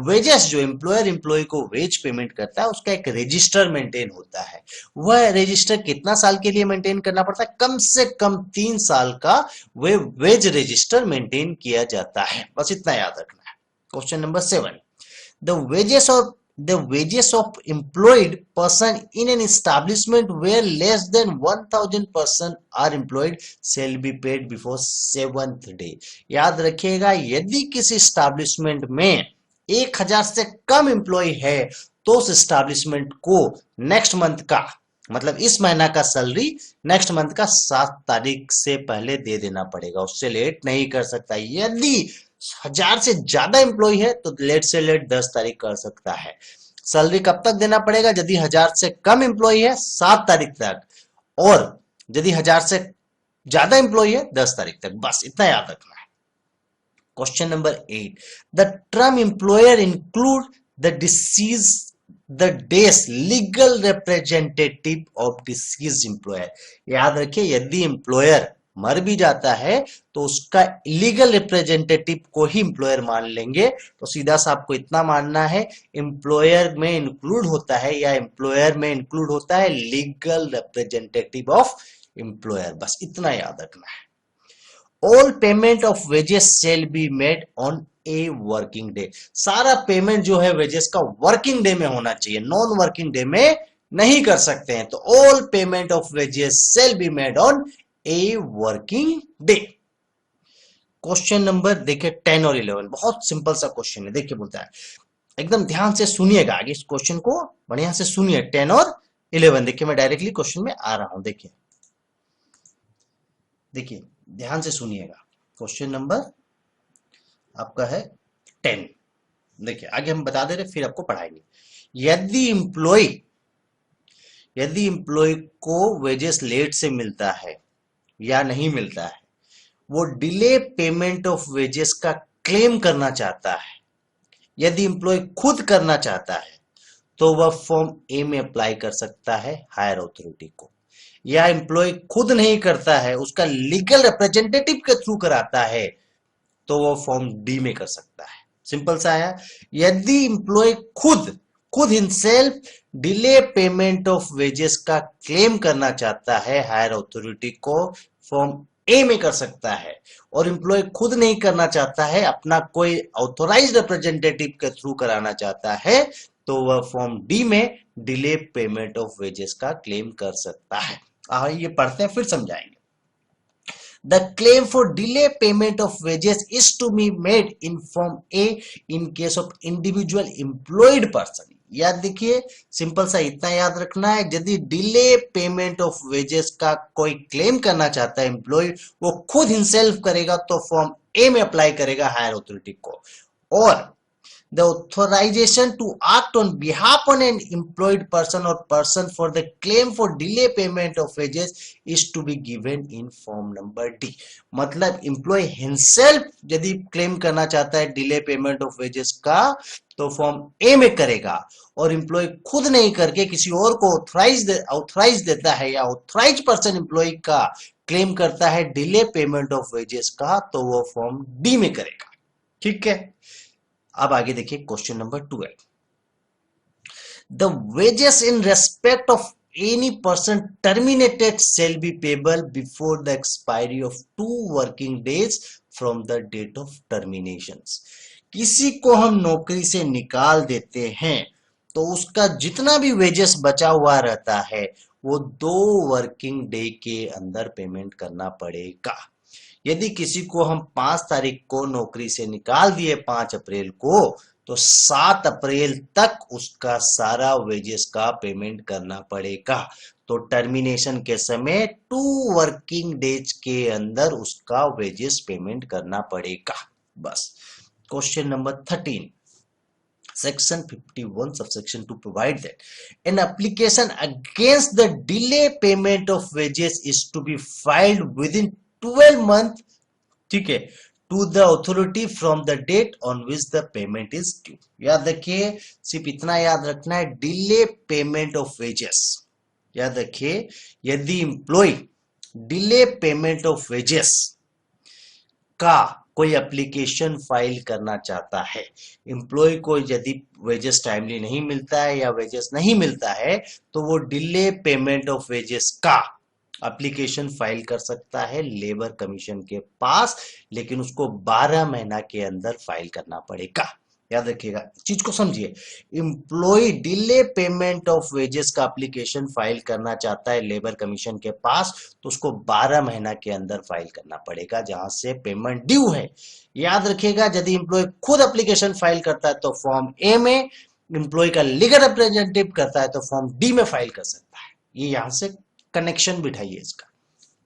Wages जो एम्प्लॉयर एम्प्लॉय को वेज पेमेंट करता है उसका एक रजिस्टर मेंटेन होता है। वह रजिस्टर कितना साल के लिए मेंटेन करना पड़ता है? कम से कम 3 साल का वह वेज रजिस्टर मेंटेन किया जाता है। बस इतना याद रखना है। Question number 7, the wages of employed person in an establishment where less than 1,000 person are employed shall be paid before 7th day। याद रखिएगा, यदि किसी एस्टैब्लिशमेंट में 1,000 से कम एम्प्लॉय है तो उस एस्टैब्लिशमेंट को नेक्स्ट मंथ का, मतलब इस महीना का सैलरी नेक्स्ट मंथ का 7 तारीख से पहले दे देना पड़ेगा, उससे लेट नहीं कर सकता। यदि 1,000 से ज्यादा एम्प्लॉय है तो लेट से लेट 10 तारीख कर सकता है। सैलरी कब तक देना पड़ेगा? यदि 1,000 से कम एम्प्लॉय है 7 तारीख तक, और यदि 1,000 से ज्यादा एम्प्लॉय है 10 तारीख तक। बस इतना याद रखना है। Question number 8, the term employer include the deceased the these legal representative of deceased employer. याद रखिए, यदि एम्प्लॉयर मर भी जाता है तो उसका लीगल रिप्रेजेंटेटिव को ही एम्प्लॉयर मान लेंगे। तो सीधा सा आपको इतना मानना है, एम्प्लॉयर में इंक्लूड होता है या एम्प्लॉयर में इंक्लूड होता है लीगल रिप्रेजेंटेटिव ऑफ एम्प्लॉयर, बस इतना याद रखना है। All payment of wages shall be made on a working day, सारा पेमेंट जो है वेजेस का वर्किंग डे में होना चाहिए, नॉन वर्किंग डे में नहीं कर सकते हैं। तो all payment of wages shall be made on a working day. Question number देखिए 10 और 11, बहुत सिंपल सा क्वेश्चन है। देखिए बोलता है, एकदम ध्यान से सुनिएगा, आगे इस क्वेश्चन को बढ़िया से सुनिए। 10 और 11 देखिए, मैं डायरेक्टली क्वेश्चन में आ रहा हूं। देखिए देखिए ध्यान से सुनिएगा, क्वेश्चन नंबर आपका है 10। देखिए आगे हम बता दे रहे, फिर आपको पढ़ाएंगे। यदि एम्प्लॉय को वेजेस लेट से मिलता है या नहीं मिलता है, वो डिले पेमेंट ऑफ वेजेस का क्लेम करना चाहता है। यदि एम्प्लॉय खुद करना चाहता है तो वह फॉर्म ए में अप्लाई कर सकता है हायर अथॉरिटी को, या एम्प्लॉय खुद नहीं करता है, उसका लीगल रिप्रेजेंटेटिव के थ्रू कराता है, तो वो फॉर्म डी में कर सकता है। सिंपल सा है। यदि एम्प्लॉय खुद himself delay payment of wages का क्लेम करना चाहता है हायर अथॉरिटी को, फॉर्म ए में कर सकता है। और एम्प्लॉय खुद नहीं करना चाहता है, अपना कोई ऑथोराइज्ड रिप्रेजेंटेटिव के थ्रू कराना चाहता है, तो वह फॉर्म डी में डिले पेमेंट ऑफ वेजेस का क्लेम कर सकता है। ये पढ़ते हैं फिर समझाएंगे। The claim for delay payment of wages is to be made in Form A in case of individual employed person। याद देखिए, सिंपल सा इतना याद रखना है, यदि डिले पेमेंट ऑफ वेजेस का कोई क्लेम करना चाहता है एम्प्लॉय, वो खुद हिमसेल्फ करेगा तो फॉर्म ए में अप्लाई करेगा हायर अथॉरिटी को। और the authorization to act on behalf of an employed person or person for the claim for delay payment of wages is to be given in form number D। मतलब employ himself यदि claim करना चाहता है delay payment of wages का, तो form ए में करेगा। और एम्प्लॉय खुद नहीं करके किसी और को ऑथराइज देता है या ऑथराइज पर्सन एम्प्लॉय का क्लेम करता है डिले पेमेंट ऑफ वेजेस का, तो वो फॉर्म डी में करेगा। ठीक है, अब आगे देखिए question number 12। The wages in respect of any person terminated shall be payable before the expiry of 2 working days from the date of termination. किसी को हम नौकरी से निकाल देते हैं तो उसका जितना भी वेजेस बचा हुआ रहता है वो 2 वर्किंग डे के अंदर पेमेंट करना पड़ेगा। यदि किसी को हम 5 तारीख को नौकरी से निकाल दिए 5 अप्रैल को, तो 7 अप्रैल तक उसका सारा वेजेस का पेमेंट करना पड़ेगा। तो टर्मिनेशन के समय 2 वर्किंग डेज के अंदर उसका वेजेस पेमेंट करना पड़ेगा। बस। Question number 13, Section 51 subsection 2 provide that an application against the delay payment of wages is to be filed within 12 months, ठीक है, to the authority from the date on which the payment is due। याद रखिए, सिर्फ इतना याद रखना है, delay payment of wages. याद रखिए, यदि employ delay payment of wages का कोई एप्लीकेशन फाइल करना चाहता है, एम्प्लॉय को यदि वेजेस टाइमली नहीं मिलता है या वेजेस नहीं मिलता है, तो वो डिले पेमेंट ऑफ वेजेस का एप्लीकेशन फाइल कर सकता है लेबर कमीशन के पास, लेकिन उसको 12 महीना के अंदर फाइल करना पड़ेगा। याद रखिएगा, चीज को समझिए। Employ delay payment of wages का एप्लीकेशन फाइल करना चाहता है लेबर कमीशन के पास, तो उसको 12 महीना के अंदर फाइल करना पड़ेगा जहां से पेमेंट ड्यू है। याद रखिएगा, यदि एम्प्लॉय खुद एप्लीकेशन फाइल करता है तो फॉर्म ए में, एम्प्लॉय का लीगल रिप्रेजेंटेटिव करता है तो फॉर्म डी में फाइल कर सकता है। ये यहां से कनेक्शन बिठाइए इसका।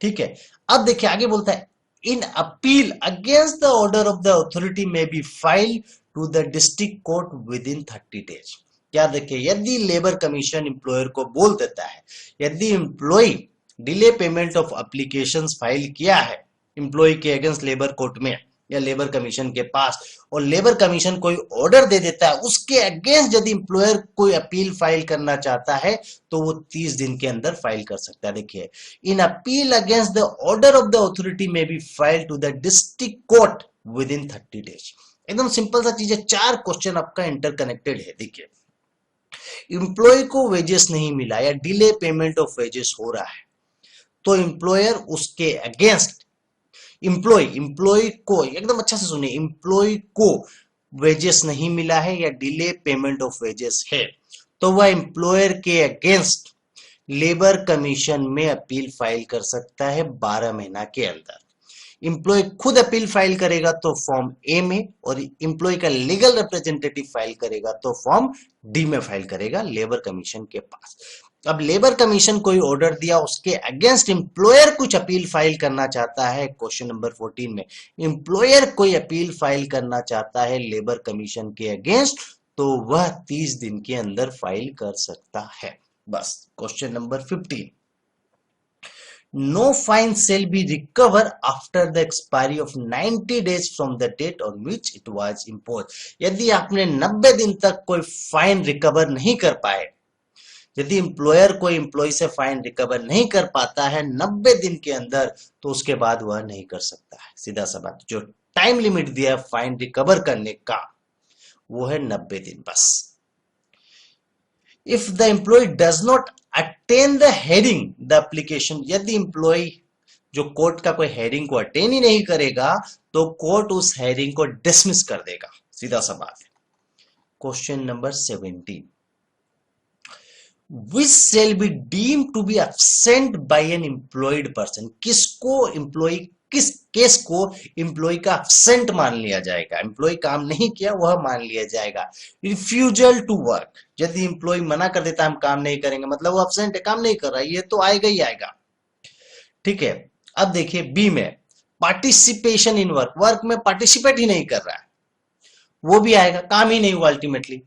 ठीक है, अब देखिए आगे बोलता है, an appeal against the order of the authority may be file to the district court within 30 days. क्या देखिए, यदि लेबर कमीशन एम्प्लॉयर को बोल देता है, यदि employ delay payment of applications file किया है एम्प्लॉय के अगेंस्ट लेबर कोर्ट में, या लेबर कमीशन के पास, और लेबर कमीशन कोई ऑर्डर दे देता है, उसके अगेंस्ट यदि एम्प्लॉयर कोई अपील फाइल करना चाहता है तो वो 30 दिन के अंदर फाइल कर सकता है। देखिए, an appeal against the order of the authority may be file to the district court within 30 days. एकदम सिंपल सा चीज है, 4 क्वेश्चन आपका इंटरकनेक्टेड है। देखिए, एम्प्लॉय को वेजेस नहीं मिला या डिले पेमेंट ऑफ वेजेस हो रहा है, तो एम्प्लॉयर उसके अगेंस्ट एम्प्लॉय को, एकदम अच्छा से सुनिए, एम्प्लॉय को वेजेस नहीं मिला है या डिले पेमेंट ऑफ वेजेस है, तो वह एम्प्लॉयर के अगेंस्ट लेबर कमीशन में अपील फाइल कर सकता है 12 महीना के अंदर। एम्प्लॉय खुद अपील फाइल करेगा तो फॉर्म ए में, और एम्प्लॉय का लीगल रिप्रेजेंटेटिव फाइल करेगा तो फॉर्म डी में फाइल करेगा लेबर कमीशन के पास। अब लेबर कमीशन कोई ऑर्डर दिया, उसके अगेंस्ट एम्प्लॉयर कुछ अपील फाइल करना चाहता है, क्वेश्चन नंबर 14 में एम्प्लॉयर कोई अपील फाइल करना चाहता है लेबर कमीशन के अगेंस्ट, तो वह 30 दिन के अंदर फाइल कर सकता है। बस। Question number 15, no fine shall be recovered after the expiry of 90 days from the date on which it was imposed। यदि आपने 90 दिन तक कोई फाइन रिकवर नहीं कर पाए, यदि एम्प्लॉयर कोई एम्प्लॉय से फाइन रिकवर नहीं कर पाता है 90 दिन के अंदर, तो उसके बाद वह नहीं कर सकता है। सीधा सा बात, जो टाइम लिमिट दिया है फाइन रिकवर करने का वो है 90 दिन बस। If the employee does not attain the hearing, the application, यदि एम्प्लॉय जो कोर्ट का कोई हेयरिंग को अटेन ही नहीं करेगा तो कोर्ट उस हेयरिंग को डिसमिस कर देगा। सीधा सा बात है। Question number 17, which shall be deemed to be absent by an employed person। किसको एम्प्लॉय, किस केस को एम्प्लॉय का एब्सेंट मान लिया जाएगा, एम्प्लॉय काम नहीं किया वह मान लिया जाएगा। रिफ्यूजल टू वर्क, यदि एम्प्लॉय मना कर देता है हम काम नहीं करेंगे, मतलब वो एब्सेंट है, काम नहीं कर रहा है, ये तो आएगा ही आएगा। ठीक है। अब देखिए बी में, पार्टिसिपेशन इन वर्क, वर्क में पार्टिसिपेट ही नहीं कर रहा है, वो भी आएगा, काम ही नहीं हुआ ultimately.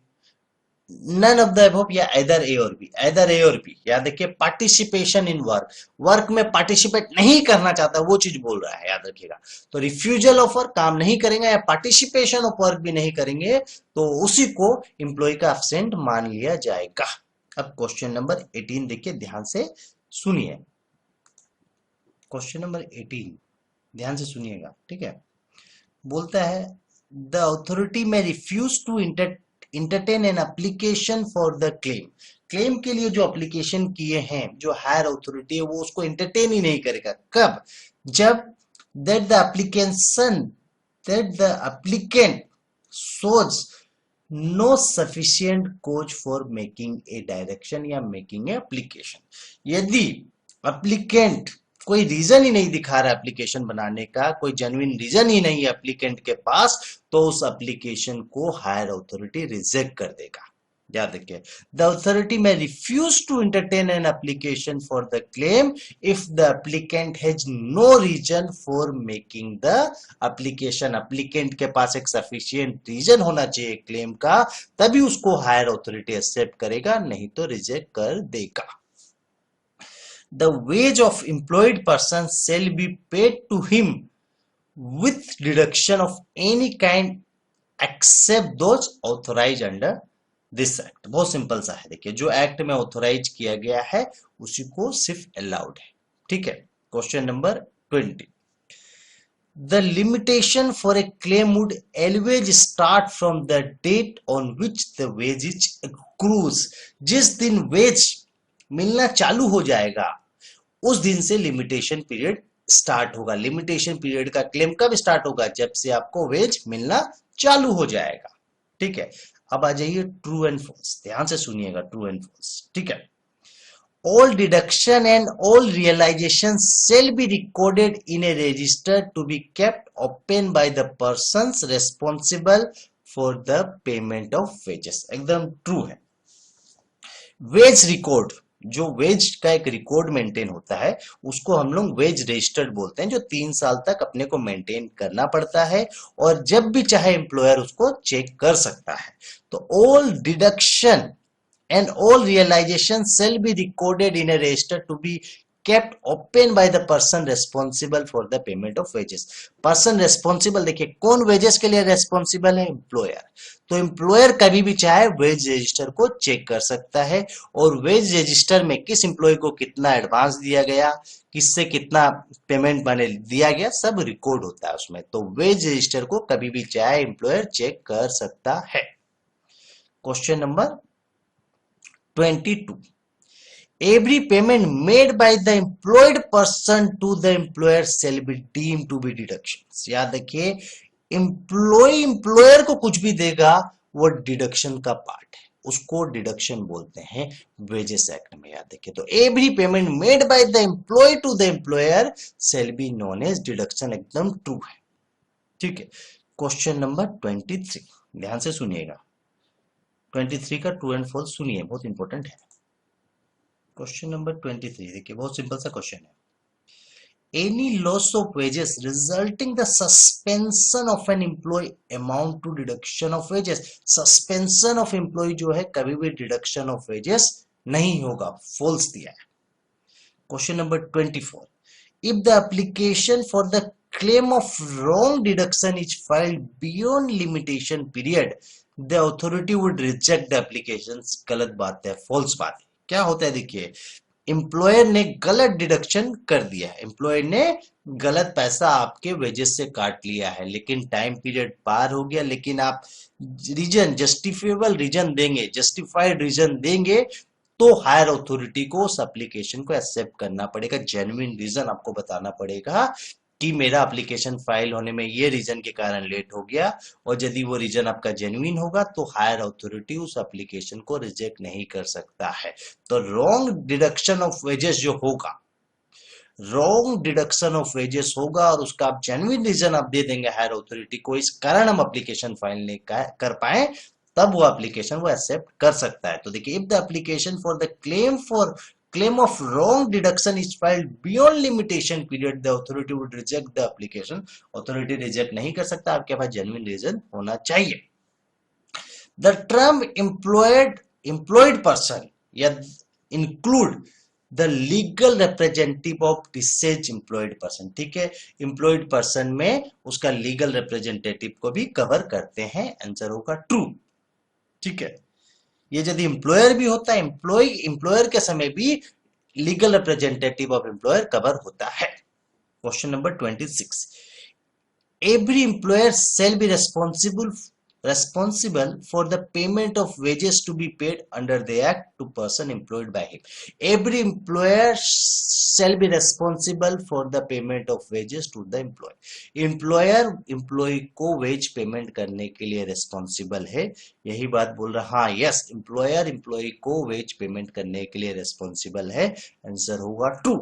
None of the above या either ए और बी, either ए और बी। याद रखिए, पार्टिसिपेशन इन वर्क, वर्क में पार्टिसिपेट नहीं करना चाहता वो चीज बोल रहा है, याद रखिएगा। तो रिफ्यूजल ऑफ वर्क, काम नहीं करेंगे, या पार्टिसिपेशन ऑफ वर्क भी नहीं करेंगे, तो उसी को एम्प्लॉय का एब्सेंट मान लिया जाएगा। अब क्वेश्चन नंबर 18 देखिए, ध्यान से सुनिए। क्वेश्चन नंबर 18 ध्यान से सुनिएगा, ठीक है। बोलता है the authority may refuse to entertain an application for the claim। Claim के लिए जो एप्लीकेशन किए हैं जो हायर अथॉरिटी है वो उसको एंटरटेन ही नहीं करेगा। कब? जब that the applicant shows no sufficient cause for making a direction या making a application। यदि एप्लीकेंट कोई रीजन ही नहीं दिखा रहा एप्लीकेशन बनाने का, कोई जेन्युइन रीजन ही नहीं है एप्लीकेंट के पास, तो उस एप्लीकेशन को हायर अथॉरिटी रिजेक्ट कर देगा। याद रखिए, the authority may refuse to entertain an application for the claim if the applicant has no reason for making the application. Applicant के पास एक सफिशिएंट रीजन होना चाहिए क्लेम का, तभी उसको हायर अथॉरिटी एक्सेप्ट करेगा, नहीं तो रिजेक्ट कर देगा। The wage of employed person shall be paid to him with deduction of any kind except those authorized under this act। बहुत सिंपल सा है, देखिए जो एक्ट में ऑथोराइज किया गया है उसी को सिर्फ अलाउड है। ठीक है। Question number 20, the limitation for a claim would always start from the date on which the wage accrues। जिस दिन वेज मिलना चालू हो जाएगा उस दिन से लिमिटेशन पीरियड स्टार्ट होगा। लिमिटेशन पीरियड का क्लेम कब स्टार्ट होगा? जब से आपको वेज मिलना चालू हो जाएगा। ठीक है। अब आ जाइए ट्रू एंड फॉल्स, ध्यान से सुनिएगा, ट्रू एंड फॉल्स। ठीक है। all deduction and all realization shall be recorded in a register to be kept open by the persons responsible for the payment of wages। एकदम ट्रू है। Veg record, जो veg का एक record maintain होता है उसको हम लोग वेज रजिस्टर्ड बोलते हैं, जो 3 साल तक अपने को मेंटेन करना पड़ता है और जब भी चाहे एम्प्लॉयर उसको चेक कर सकता है। तो all deduction and all realization shall be recorded in a register to be kept open by the person responsible for the payment of wages. Person responsible, देखिए कौन वेजेस के लिए रेस्पॉन्सिबल है? एम्प्लॉयर। तो एम्प्लॉयर कभी भी चाहे वेज रजिस्टर को चेक कर सकता है और वेज रजिस्टर में किस एम्प्लॉय को कितना एडवांस दिया गया, किससे कितना पेमेंट बने दिया गया, सब रिकॉर्ड होता है उसमें। तो वेज रजिस्टर को कभी भी चाहे एम्प्लॉयर चेक कर सकता है। Question number 22, every payment made by the employed person to the employer shall be deemed to be deductions। याद रखिए, एम्प्लॉयर को कुछ भी देगा वो डिडक्शन का पार्ट है, उसको डिडक्शन बोलते हैं वेजेस एक्ट में। याद रखिए, तो every payment made by the employ to the employer shall be known as deduction, एकदम ट्रू है। ठीक है, क्वेश्चन नंबर 23, ध्यान से सुनिएगा, 23 का ट्रू एंड फॉल्स सुनिए, बहुत इंपॉर्टेंट है। क्वेश्चन नंबर 23 देखिए, बहुत सिंपल सा क्वेश्चन है। Any loss of wages resulting the suspension of an employ amount to deduction of wages. Suspension of employ जो है कभी भी डिडक्शन ऑफ वेजेस नहीं होगा, फॉल्स दिया है। Question number 24, if the application for the claim of wrong deduction is filed beyond limitation period, the authority would reject the applications। गलत बात है, फॉल्स बात है। क्या होता है, देखिए एम्प्लॉयर ने गलत डिडक्शन कर दिया है, एम्प्लॉयर ने गलत पैसा आपके वेजेस से काट लिया है, लेकिन टाइम पीरियड पार हो गया, लेकिन आप रीजन, जस्टिफिएबल रीजन देंगे, जस्टिफाइड रीजन देंगे तो हायर अथॉरिटी को उस एप्लीकेशन को एक्सेप्ट करना पड़ेगा। जेन्युइन रीजन आपको बताना पड़ेगा कि मेरा एप्लीकेशन फाइल होने में ये रीजन के कारण लेट हो गया, और यदि वो रीजन आपका जेन्युइन होगा तो हायर अथॉरिटी उस एप्लीकेशन को रिजेक्ट नहीं कर सकता है। तो रॉन्ग डिडक्शन ऑफ वेजेस जो होगा, रॉन्ग डिडक्शन ऑफ वेजेस होगा और उसका आप जेन्युइन रीजन आप दे देंगे हायर अथॉरिटी को, इस कारण हम एप्लीकेशन फाइल नहीं कर पाए, तब वो एप्लीकेशन वो एक्सेप्ट कर सकता है। तो देखिए, if the application for the claim of wrong deduction is filed beyond limitation period, the authority would reject the application। authority reject नहीं कर सकता, आपके पास genuine reason होना चाहिए। the term employed person या include the legal representative of deceased employed person। ठीक है, employed person में उसका legal representative को भी कवर करते हैं, आंसर होगा ट्रू। ठीक है, ये यदि एम्प्लॉयर भी होता है, एम्प्लॉयर के समय भी legal representative of employer cover होता है। Question number 26, every employer shall B responsible for the payment of wages to be paid under the act to person employed by him। every employer shall be responsible for the payment of wages to the employee। employer employee को veg payment करने के लिए responsible है, यही बात बोल रहा। हाँ, यस, एम्प्लॉयर एम्प्लॉय को वेज पेमेंट करने के लिए रेस्पॉन्सिबल है, आंसर होगा true.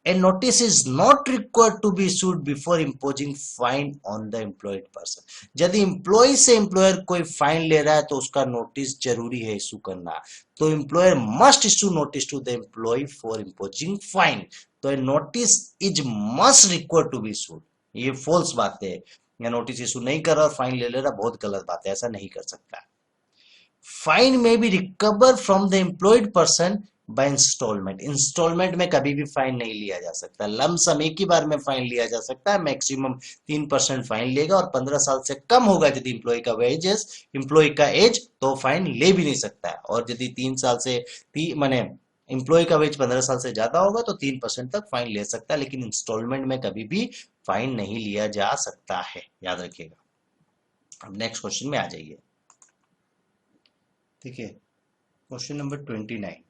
A notice is not required to be issued before imposing fine on the employed person। यदि एम्प्लॉय से एम्प्लॉयर कोई फाइन ले रहा है तो उसका नोटिस जरूरी है इशू करना, तो employer must issue notice to the employee for imposing fine. तो notice is must required to be issued, ये फॉल्स बात है। या नोटिस इशू नहीं कर रहा और फाइन ले रहा, बहुत गलत बात है, ऐसा नहीं कर सकता। Fine may be recover from the employed person by instalment. Instalment में कभी भी फाइन नहीं लिया जा सकता, लमसम एक ही बार में फाइन लिया जा सकता है, मैक्सिमम 3% फाइन लेगा, और 15 साल से कम होगा यदि एम्प्लॉय का एज, तो फाइन ले भी नहीं सकता है। और यदि 3 साल से माने एम्प्लॉय का वेज 15 साल से ज्यादा होगा तो 3% तक फाइन ले सकता है, लेकिन इंस्टॉलमेंट में कभी भी फाइन नहीं लिया जा सकता है, याद रखिएगा। अब नेक्स्ट क्वेश्चन में आ जाइए। ठीक है, question number 29,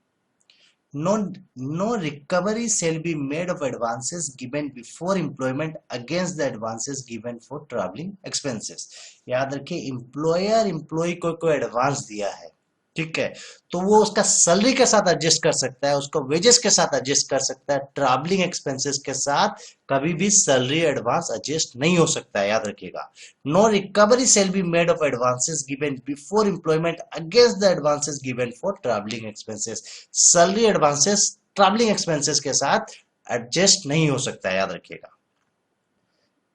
No recovery shall be made of advances given before employment against the advances given for traveling expenses। याद रखिए, एम्प्लॉयर एम्प्लॉय को कोई एडवांस दिया है, ठीक है, तो वो उसका सैलरी के साथ एडजस्ट कर सकता है, उसको वेजेस के साथ एडजस्ट कर सकता है, ट्रैवलिंग एक्सपेंसेस के साथ कभी भी सैलरी एडवांस एडजस्ट नहीं हो सकता है, याद रखिएगा। No recovery shall be made of advances given before employment against the advances given for travelling expenses. Salary advances travelling expenses के साथ एडजस्ट नहीं हो सकता है, याद रखिएगा।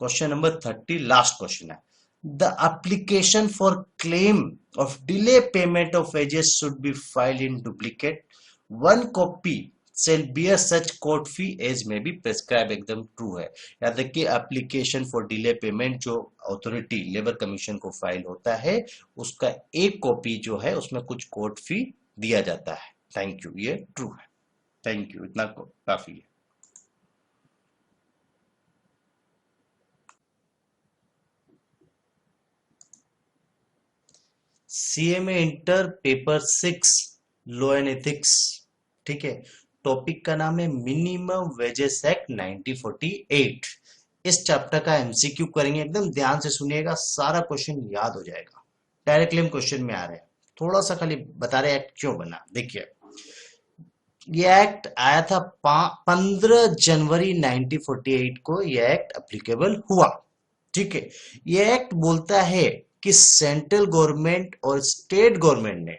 क्वेश्चन नंबर 30 लास्ट क्वेश्चन है। The application for claim of delay payment of wages should be filed in duplicate, one copy shall bear such court fee as may be prescribed, एकदम ट्रू है। याद रखिए एप्लीकेशन फॉर डिले पेमेंट जो authority labour commission को file होता है उसका एक कॉपी जो है उसमें कुछ कोर्ट फी दिया जाता है। थैंक यू, ये ट्रू है। थैंक यू, इतना काफी है। CMA inter paper 6 law and ethics, ठीक है। टॉपिक का नाम है मिनिमम वेजेस एक्ट 1948। इस चैप्टर का एमसीक्यू करेंगे, एकदम ध्यान से सुनिएगा, सारा क्वेश्चन याद हो जाएगा। डायरेक्टली हम क्वेश्चन में आ रहे हैं, थोड़ा सा खाली बता रहे एक्ट क्यों बना। देखिए ये एक्ट आया था 15 जनवरी 1948 को ये एक्ट एप्लीकेबल हुआ, ठीक है। ये एक्ट बोलता है कि सेंट्रल गवर्नमेंट और स्टेट गवर्नमेंट ने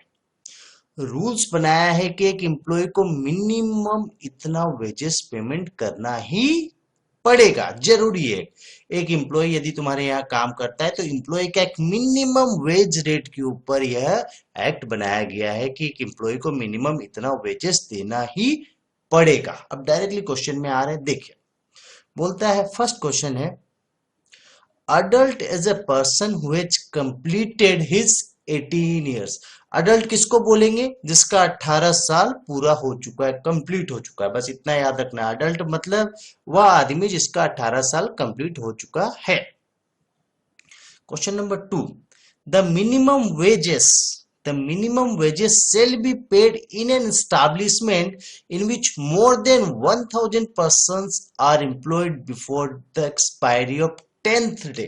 रूल्स बनाया है कि एक एम्प्लॉय को मिनिमम इतना वेजेस पेमेंट करना ही पड़ेगा, जरूरी है। एक एम्प्लॉय यदि तुम्हारे यहाँ काम करता है तो एम्प्लॉय का एक मिनिमम वेज रेट के ऊपर यह एक्ट बनाया गया है कि एक एम्प्लॉय को मिनिमम इतना वेजेस देना ही पड़ेगा। अब डायरेक्टली क्वेश्चन में आ रहे हैं, देखिए बोलता है, फर्स्ट क्वेश्चन है adult is a person who has completed his 18 years। Adult किसको बोलेंगे? जिसका 18 साल पूरा हो चुका है, कंप्लीट हो चुका है, बस इतना याद रखना है। अडल्ट मतलब वह आदमी जिसका 18 साल कंप्लीट हो चुका है। Question number 2, the minimum wages shall be paid in an establishment in which more than 1000 persons are employed before the expiry of 10th day.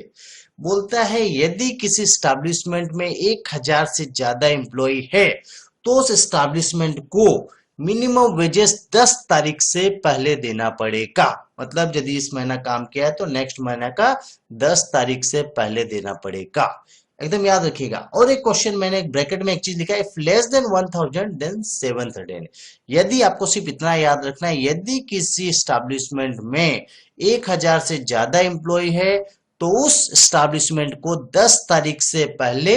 बोलता है यदि किसी स्टैब्लिशमेंट में 1000 से ज्यादा एम्प्लॉय है तो उस स्टैब्लिशमेंट को मिनिमम वेजेस 10 तारीख से पहले देना पड़ेगा। मतलब यदि इस महीना काम किया है तो नेक्स्ट महीना का 10 तारीख से पहले देना पड़ेगा, एकदम याद रखिएगा। और एक क्वेश्चन मैंने एक ब्रैकेट में एक चीज लिखा है, if less than 1000 then 7th day. यदि आपको सिर्फ इतना याद रखना है, यदि किसी स्टैब्लिशमेंट में 1000 से ज्यादा एम्प्लॉय है तो उस स्टैब्लिशमेंट को 10 तारीख से पहले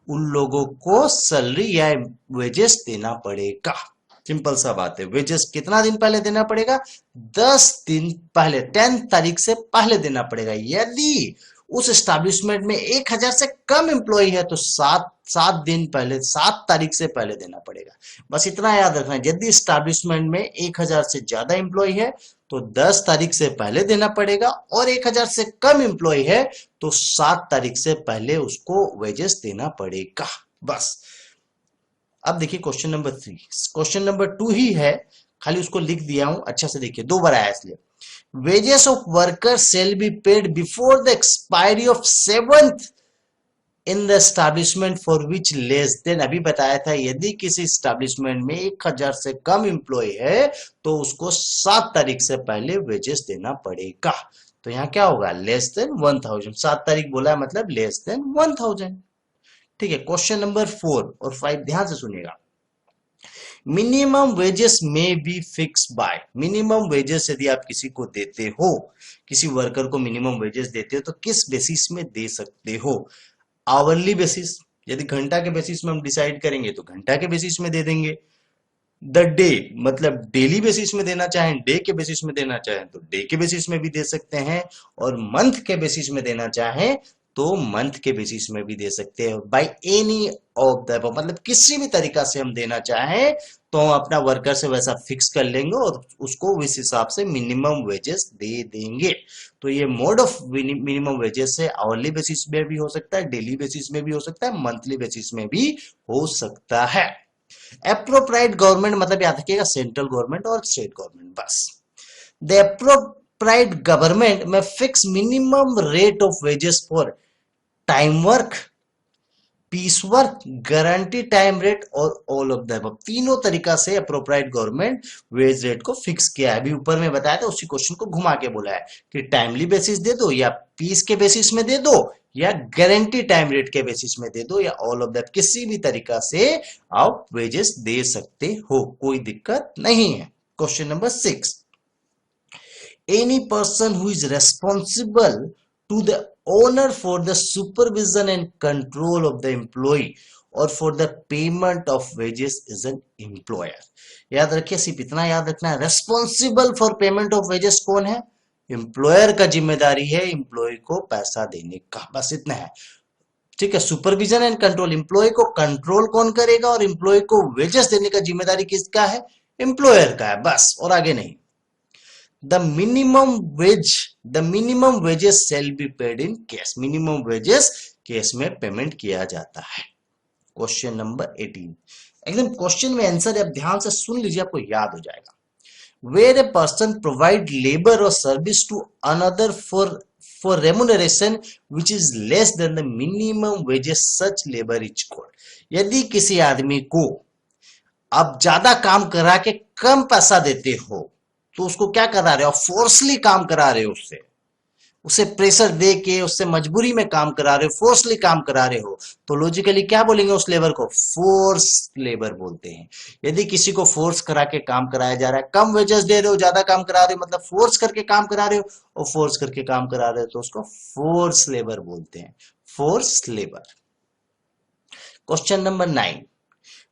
उन लोगों को सैलरी या वेजेस देना पड़ेगा। सिंपल सा बात है। वेजेस कितना दिन पहले देना पड़ेगा? 10 दिन पहले, 10 तारीख से पहले देना पड़ेगा। यदि उस एस्टैब्लिशमेंट में 1000 से कम एम्प्लॉय है तो 7 दिन पहले, 7 तारीख से पहले देना पड़ेगा। बस इतना याद रखना है, यदि एस्टैब्लिशमेंट में 1000 से ज्यादा एम्प्लॉय है तो 10 तारीख से पहले देना पड़ेगा, और 1000 से कम एम्प्लॉय है तो 7 तारीख से पहले उसको वेजेस देना पड़ेगा। बस। अब देखिए क्वेश्चन नंबर 3, क्वेश्चन नंबर 2 ही है, खाली उसको लिख दिया हूं, अच्छा से देखिए, 2 बार आया इसलिए। wages of workers shall be paid before the expiry of 7th in the establishment for which less than, अभी बताया था यदि किसी एस्टैब्लिशमेंट में 1000 से कम एम्प्लॉय है तो उसको 7 तारीख से पहले वेजेस देना पड़ेगा। तो यहाँ क्या होगा? लेस देन 1000, 7 तारीख बोला है मतलब लेस देन 1000, ठीक है। क्वेश्चन नंबर 4 और 5 ध्यान से सुनिएगा। मिनिमम वेजेस में B fix by, minimum wages यदि आप किसी को देते हो, किसी वर्कर को मिनिमम वेजेस देते हो तो किस बेसिस में दे सकते हो? आवरली बेसिस, यदि घंटा के बेसिस में हम डिसाइड करेंगे तो घंटा के बेसिस में दे देंगे। द डे मतलब डेली बेसिस में देना चाहें, डे के बेसिस में देना चाहें तो डे के बेसिस में भी दे सकते हैं, और मंथ के बेसिस में देना चाहें तो मंथ के बेसिस में भी दे सकते हैं। बाय एनी ऑफ द, मतलब किसी भी तरीका से हम देना चाहें तो हम अपना वर्कर से वैसा फिक्स कर लेंगे और उसको उस हिसाब से मिनिमम वेजेस दे देंगे। तो ये मोड ऑफ मिनिमम वेजेस है, आवरली बेसिस में भी हो सकता है, डेली बेसिस में भी हो सकता है, मंथली बेसिस में भी हो सकता है। एप्रोप्राइट गवर्नमेंट मतलब याद रखिएगा सेंट्रल गवर्नमेंट और स्टेट गवर्नमेंट। बस। The appropriate government may fix minimum rate of wages for time work, piece work, guarantee time rate और ऑल ऑफ द अबव, तीनों तरीका से अप्रोप्राइट गवर्नमेंट वेज रेट को फिक्स किया है। अभी ऊपर में बताया था, उसी क्वेश्चन को घुमा के बोला है कि टाइमली बेसिस दे दो, या पीस के बेसिस में दे दो, या गारंटी टाइम रेट के बेसिस में दे दो, या ऑल ऑफ दैट, किसी भी तरीका से आप वेजेस दे सकते हो, कोई दिक्कत नहीं है। Question number 6, any person who is responsible to the owner for the supervision and control of the employee और for the payment of wages is an employer. याद रखिए, सिर्फ इतना याद रखना है, responsible for payment of wages कौन है? एम्प्लॉयर का जिम्मेदारी है एम्प्लॉय को पैसा देने का, बस इतना है। ठीक है, सुपरविजन एंड कंट्रोल, एम्प्लॉय को कंट्रोल कौन करेगा और एम्प्लॉय को वेजेस देने का जिम्मेदारी किसका है? एम्प्लॉयर का है, बस, और आगे नहीं। The minimum wages shall be paid in cash, minimum wages cash में पेमेंट किया जाता है। क्वेश्चन नंबर 18, एकदम क्वेश्चन में आंसर आप ध्यान से सुन लीजिए, आपको याद हो जाएगा। Where a person provide labor or service to another for remuneration which is less than the minimum wages, such labor is called। यदि किसी आदमी को आप ज्यादा काम करा के कम पैसा देते हो तो उसको क्या करा रहे हो? फोर्सली काम करा रहे हो, उसे प्रेशर दे के, उससे मजबूरी में काम करा रहे हो, फोर्सली काम करा रहे हो, तो लॉजिकली क्या बोलेंगे उस लेबर को? फोर्स लेबर बोलते हैं। यदि किसी को फोर्स करा के काम कराया जा रहा है, कम वेजेस दे रहे हो, ज्यादा काम करा रहे हो, मतलब फोर्स करके काम करा रहे हो, और फोर्स करके काम करा रहे हो तो उसको फोर्स लेबर बोलते हैं, force labour. Question number 9,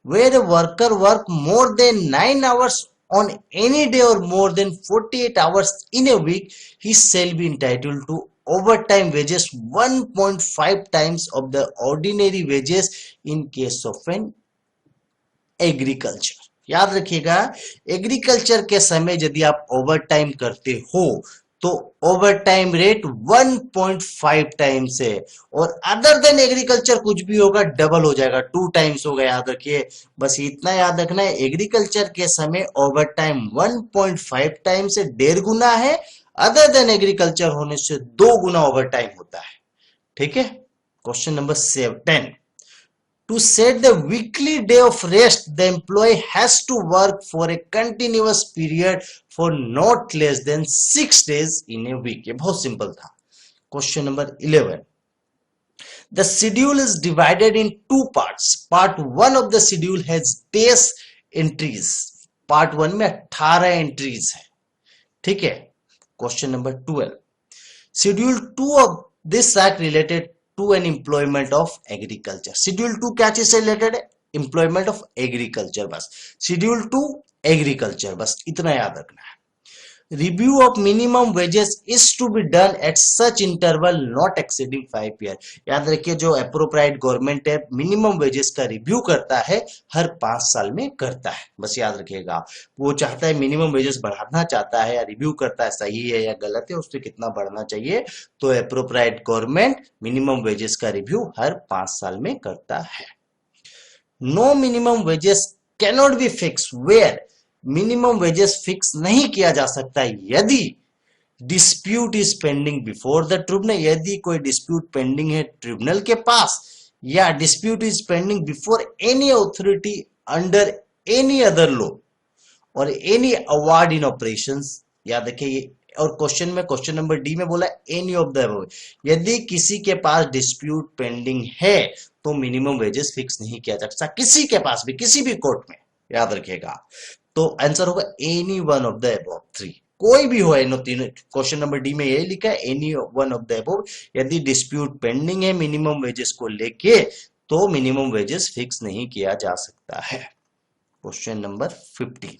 where a worker work more than 9 hours on any day or more than 48 hours in a week, he shall be entitled to overtime wages 1.5 times of the ordinary wages in case of an agriculture। याद रखिएगा, agriculture के समय यदि आप overtime करते हो तो over time rate 1.5 times है, और अदर देन एग्रीकल्चर कुछ भी होगा डबल हो जाएगा, 2 टाइम्स होगा। याद रखिए, बस इतना याद रखना है, एग्रीकल्चर के समय ओवर टाइम 1.5 टाइम से 1.5 गुना है, अदर देन एग्रीकल्चर होने से 2 गुना ओवर टाइम होता है। ठीक है। Question number 10, to set the weekly day of rest, the employee has to work for a continuous period for not less than 6 days in a week। ये बहुत simple था। Question number 11, the schedule is divided in 2 parts। part 1 of the schedule has days entries। part 1 में 18 entries है। ठीक है। Question number 12, schedule 2 of this act related to an employment of agriculture. Schedule 2 क्या चीज से related है? Employment of agriculture, बस schedule 2 agriculture, बस इतना याद रखना है। Review of minimum wages is to be done at such interval not exceeding 5 year. याद रखिए, जो अप्रोप्रिएट गवर्नमेंट है मिनिमम वेजेस का रिव्यू करता है, हर 5 साल में करता है, बस याद रखिएगा। वो चाहता है मिनिमम वेजेस बढ़ाना चाहता है, या रिव्यू करता है सही है या गलत है, उससे कितना बढ़ना चाहिए, तो अप्रोप्रिएट गवर्नमेंट मिनिमम वेजेस का रिव्यू हर 5 साल में करता है। No minimum wages cannot be fix where, minimum wages fix नहीं किया जा सकता यदि dispute is pending before the tribunal, यदि कोई डिस्प्यूट पेंडिंग है ट्रिब्यूनल के पास, या dispute is pending before any authority under any other law और एनी अवार्ड इन ऑपरेशंस। याद रखिए ये, और क्वेश्चन में, क्वेश्चन नंबर डी में बोला एनी ऑफ द अबव, यदि किसी के पास डिस्प्यूट पेंडिंग है तो मिनिमम वेजेस फिक्स नहीं किया जा सकता, किसी के पास भी, किसी भी कोर्ट में। याद रखिएगा, तो आंसर होगा any one of the above 3, कोई भी हो इन तीनों। क्वेश्चन नंबर डी में यही लिखा है, any one of the above. यदि डिस्प्यूट पेंडिंग है मिनिमम वेजेस को लेके तो मिनिमम वेजेस फिक्स नहीं किया जा सकता है। Question number 15,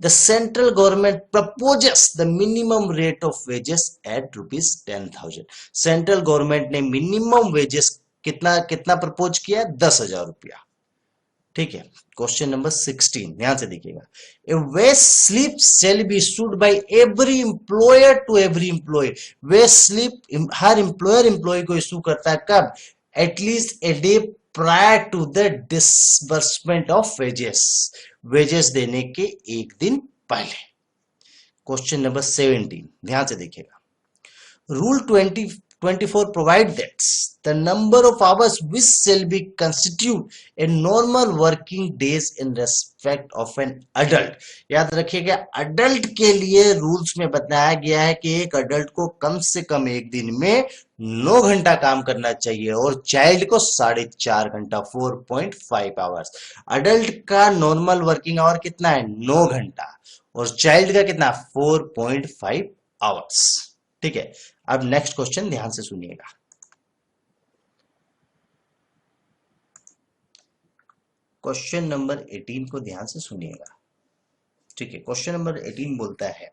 the central government proposes the minimum rate of wages at ₹10,000। Central government ने मिनिमम वेजेस कितना कितना प्रपोज किया? 10,000 रुपया। ठीक है। क्वेश्चन नंबर 16, ध्यान से देखिएगा, a wage slip shall be issued by every employer to every employee. Wage slip हर एम्प्लॉयर एम्प्लॉय को इशू करता है, कब? At least a day prior to the disbursement of wages, wages देने के एक दिन पहले। क्वेश्चन नंबर 17, ध्यान से देखिएगा, rule 24 provide that the number of hours which shall be constitute a normal working days in respect of an adult। याद रखिएगा, अडल्ट के लिए रूल्स में बताया गया है कि एक अडल्ट को कम से कम एक दिन में 9 घंटा काम करना चाहिए, और चाइल्ड को 4.5 घंटा, 4.5 आवर्स। अडल्ट का नॉर्मल वर्किंग आवर कितना है? 9 घंटा, और चाइल्ड का कितना? 4.5 आवर्स। ठीक है। अब नेक्स्ट क्वेश्चन ध्यान से सुनिएगा, क्वेश्चन नंबर 18 को ध्यान से सुनिएगा, ठीक है। क्वेश्चन नंबर 18 बोलता है,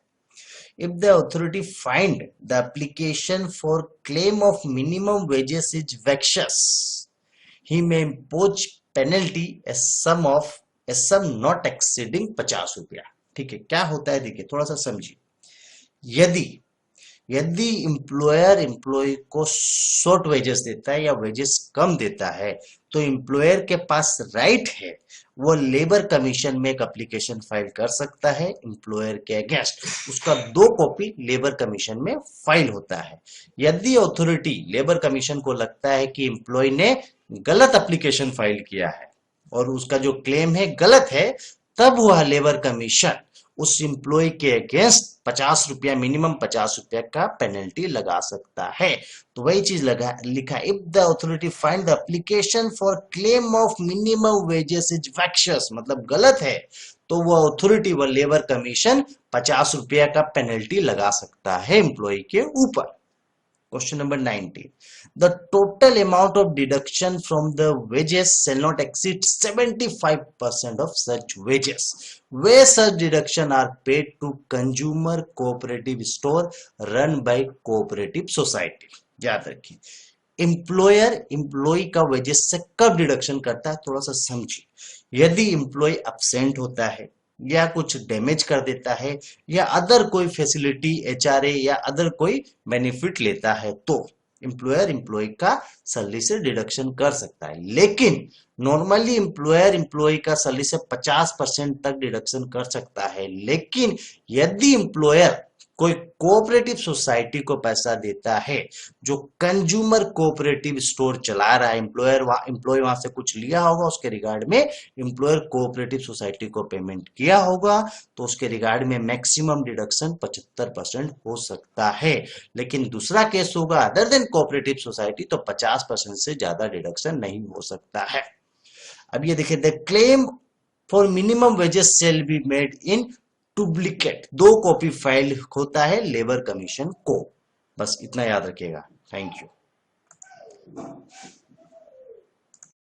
if the authority find the application for claim of minimum wages is vexatious, he may impose penalty a sum not exceeding 50 रुपया। ठीक है, क्या होता है देखिए, थोड़ा सा समझिए। यदि एम्प्लॉयर एम्प्लॉय को शॉर्ट वेजेस देता है या वेजेस कम देता है, तो एम्प्लॉयर के पास राइट है वो लेबर कमीशन में एक एप्लीकेशन फाइल कर सकता है एम्प्लॉयर के अगेंस्ट। उसका 2 कॉपी लेबर कमीशन में फाइल होता है। यदि अथॉरिटी लेबर कमीशन को लगता है कि एम्प्लॉय ने गलत एप्लीकेशन फाइल किया है और उसका जो क्लेम है गलत है, तब वह लेबर कमीशन उस एम्प्लॉय के अगेंस्ट 50 रुपया, मिनिमम 50 रुपया का पेनल्टी लगा सकता है। तो वही चीज लिखा, if the authority find the application for claim of minimum wages is vexatious, मतलब गलत है, तो वह अथॉरिटी व लेबर कमीशन 50 रुपया का पेनल्टी लगा सकता है एम्प्लॉय के ऊपर। Question number 19. The total amount of deduction from the wages shall not exceed 75% of such wages, where such deduction are paid to consumer cooperative store run by cooperative society. याद रखिए, employer employ का wages से कब deduction करता है, थोड़ा सा समझिए। यदि एम्प्लॉय एब्सेंट होता है या कुछ डैमेज कर देता है या अदर कोई फैसिलिटी एचआरए या अदर कोई बेनिफिट लेता है, तो एम्प्लॉयर एम्प्लॉय का सैलरी से डिडक्शन कर सकता है। लेकिन नॉर्मली एम्प्लॉयर एम्प्लॉय का सैलरी से 50% तक डिडक्शन कर सकता है। लेकिन यदि एम्प्लॉयर कोई कोऑपरेटिव सोसाइटी को पैसा देता है, जो कंज्यूमर कोऑपरेटिव स्टोर चला रहा है, एम्प्लॉय वहां से कुछ लिया होगा, उसके रिगार्ड में एम्प्लॉयर कोऑपरेटिव सोसाइटी को पेमेंट किया होगा, तो उसके रिगार्ड में मैक्सिमम डिडक्शन 75% हो सकता है। लेकिन दूसरा केस होगा अदर देन कोऑपरेटिव सोसाइटी, तो 50% से ज्यादा डिडक्शन नहीं हो सकता है। अब ये देखिए, the claim for minimum wages shall be made in duplicate, 2 copy file होता है लेबर कमीशन को। बस इतना याद रखिएगा। Thank you.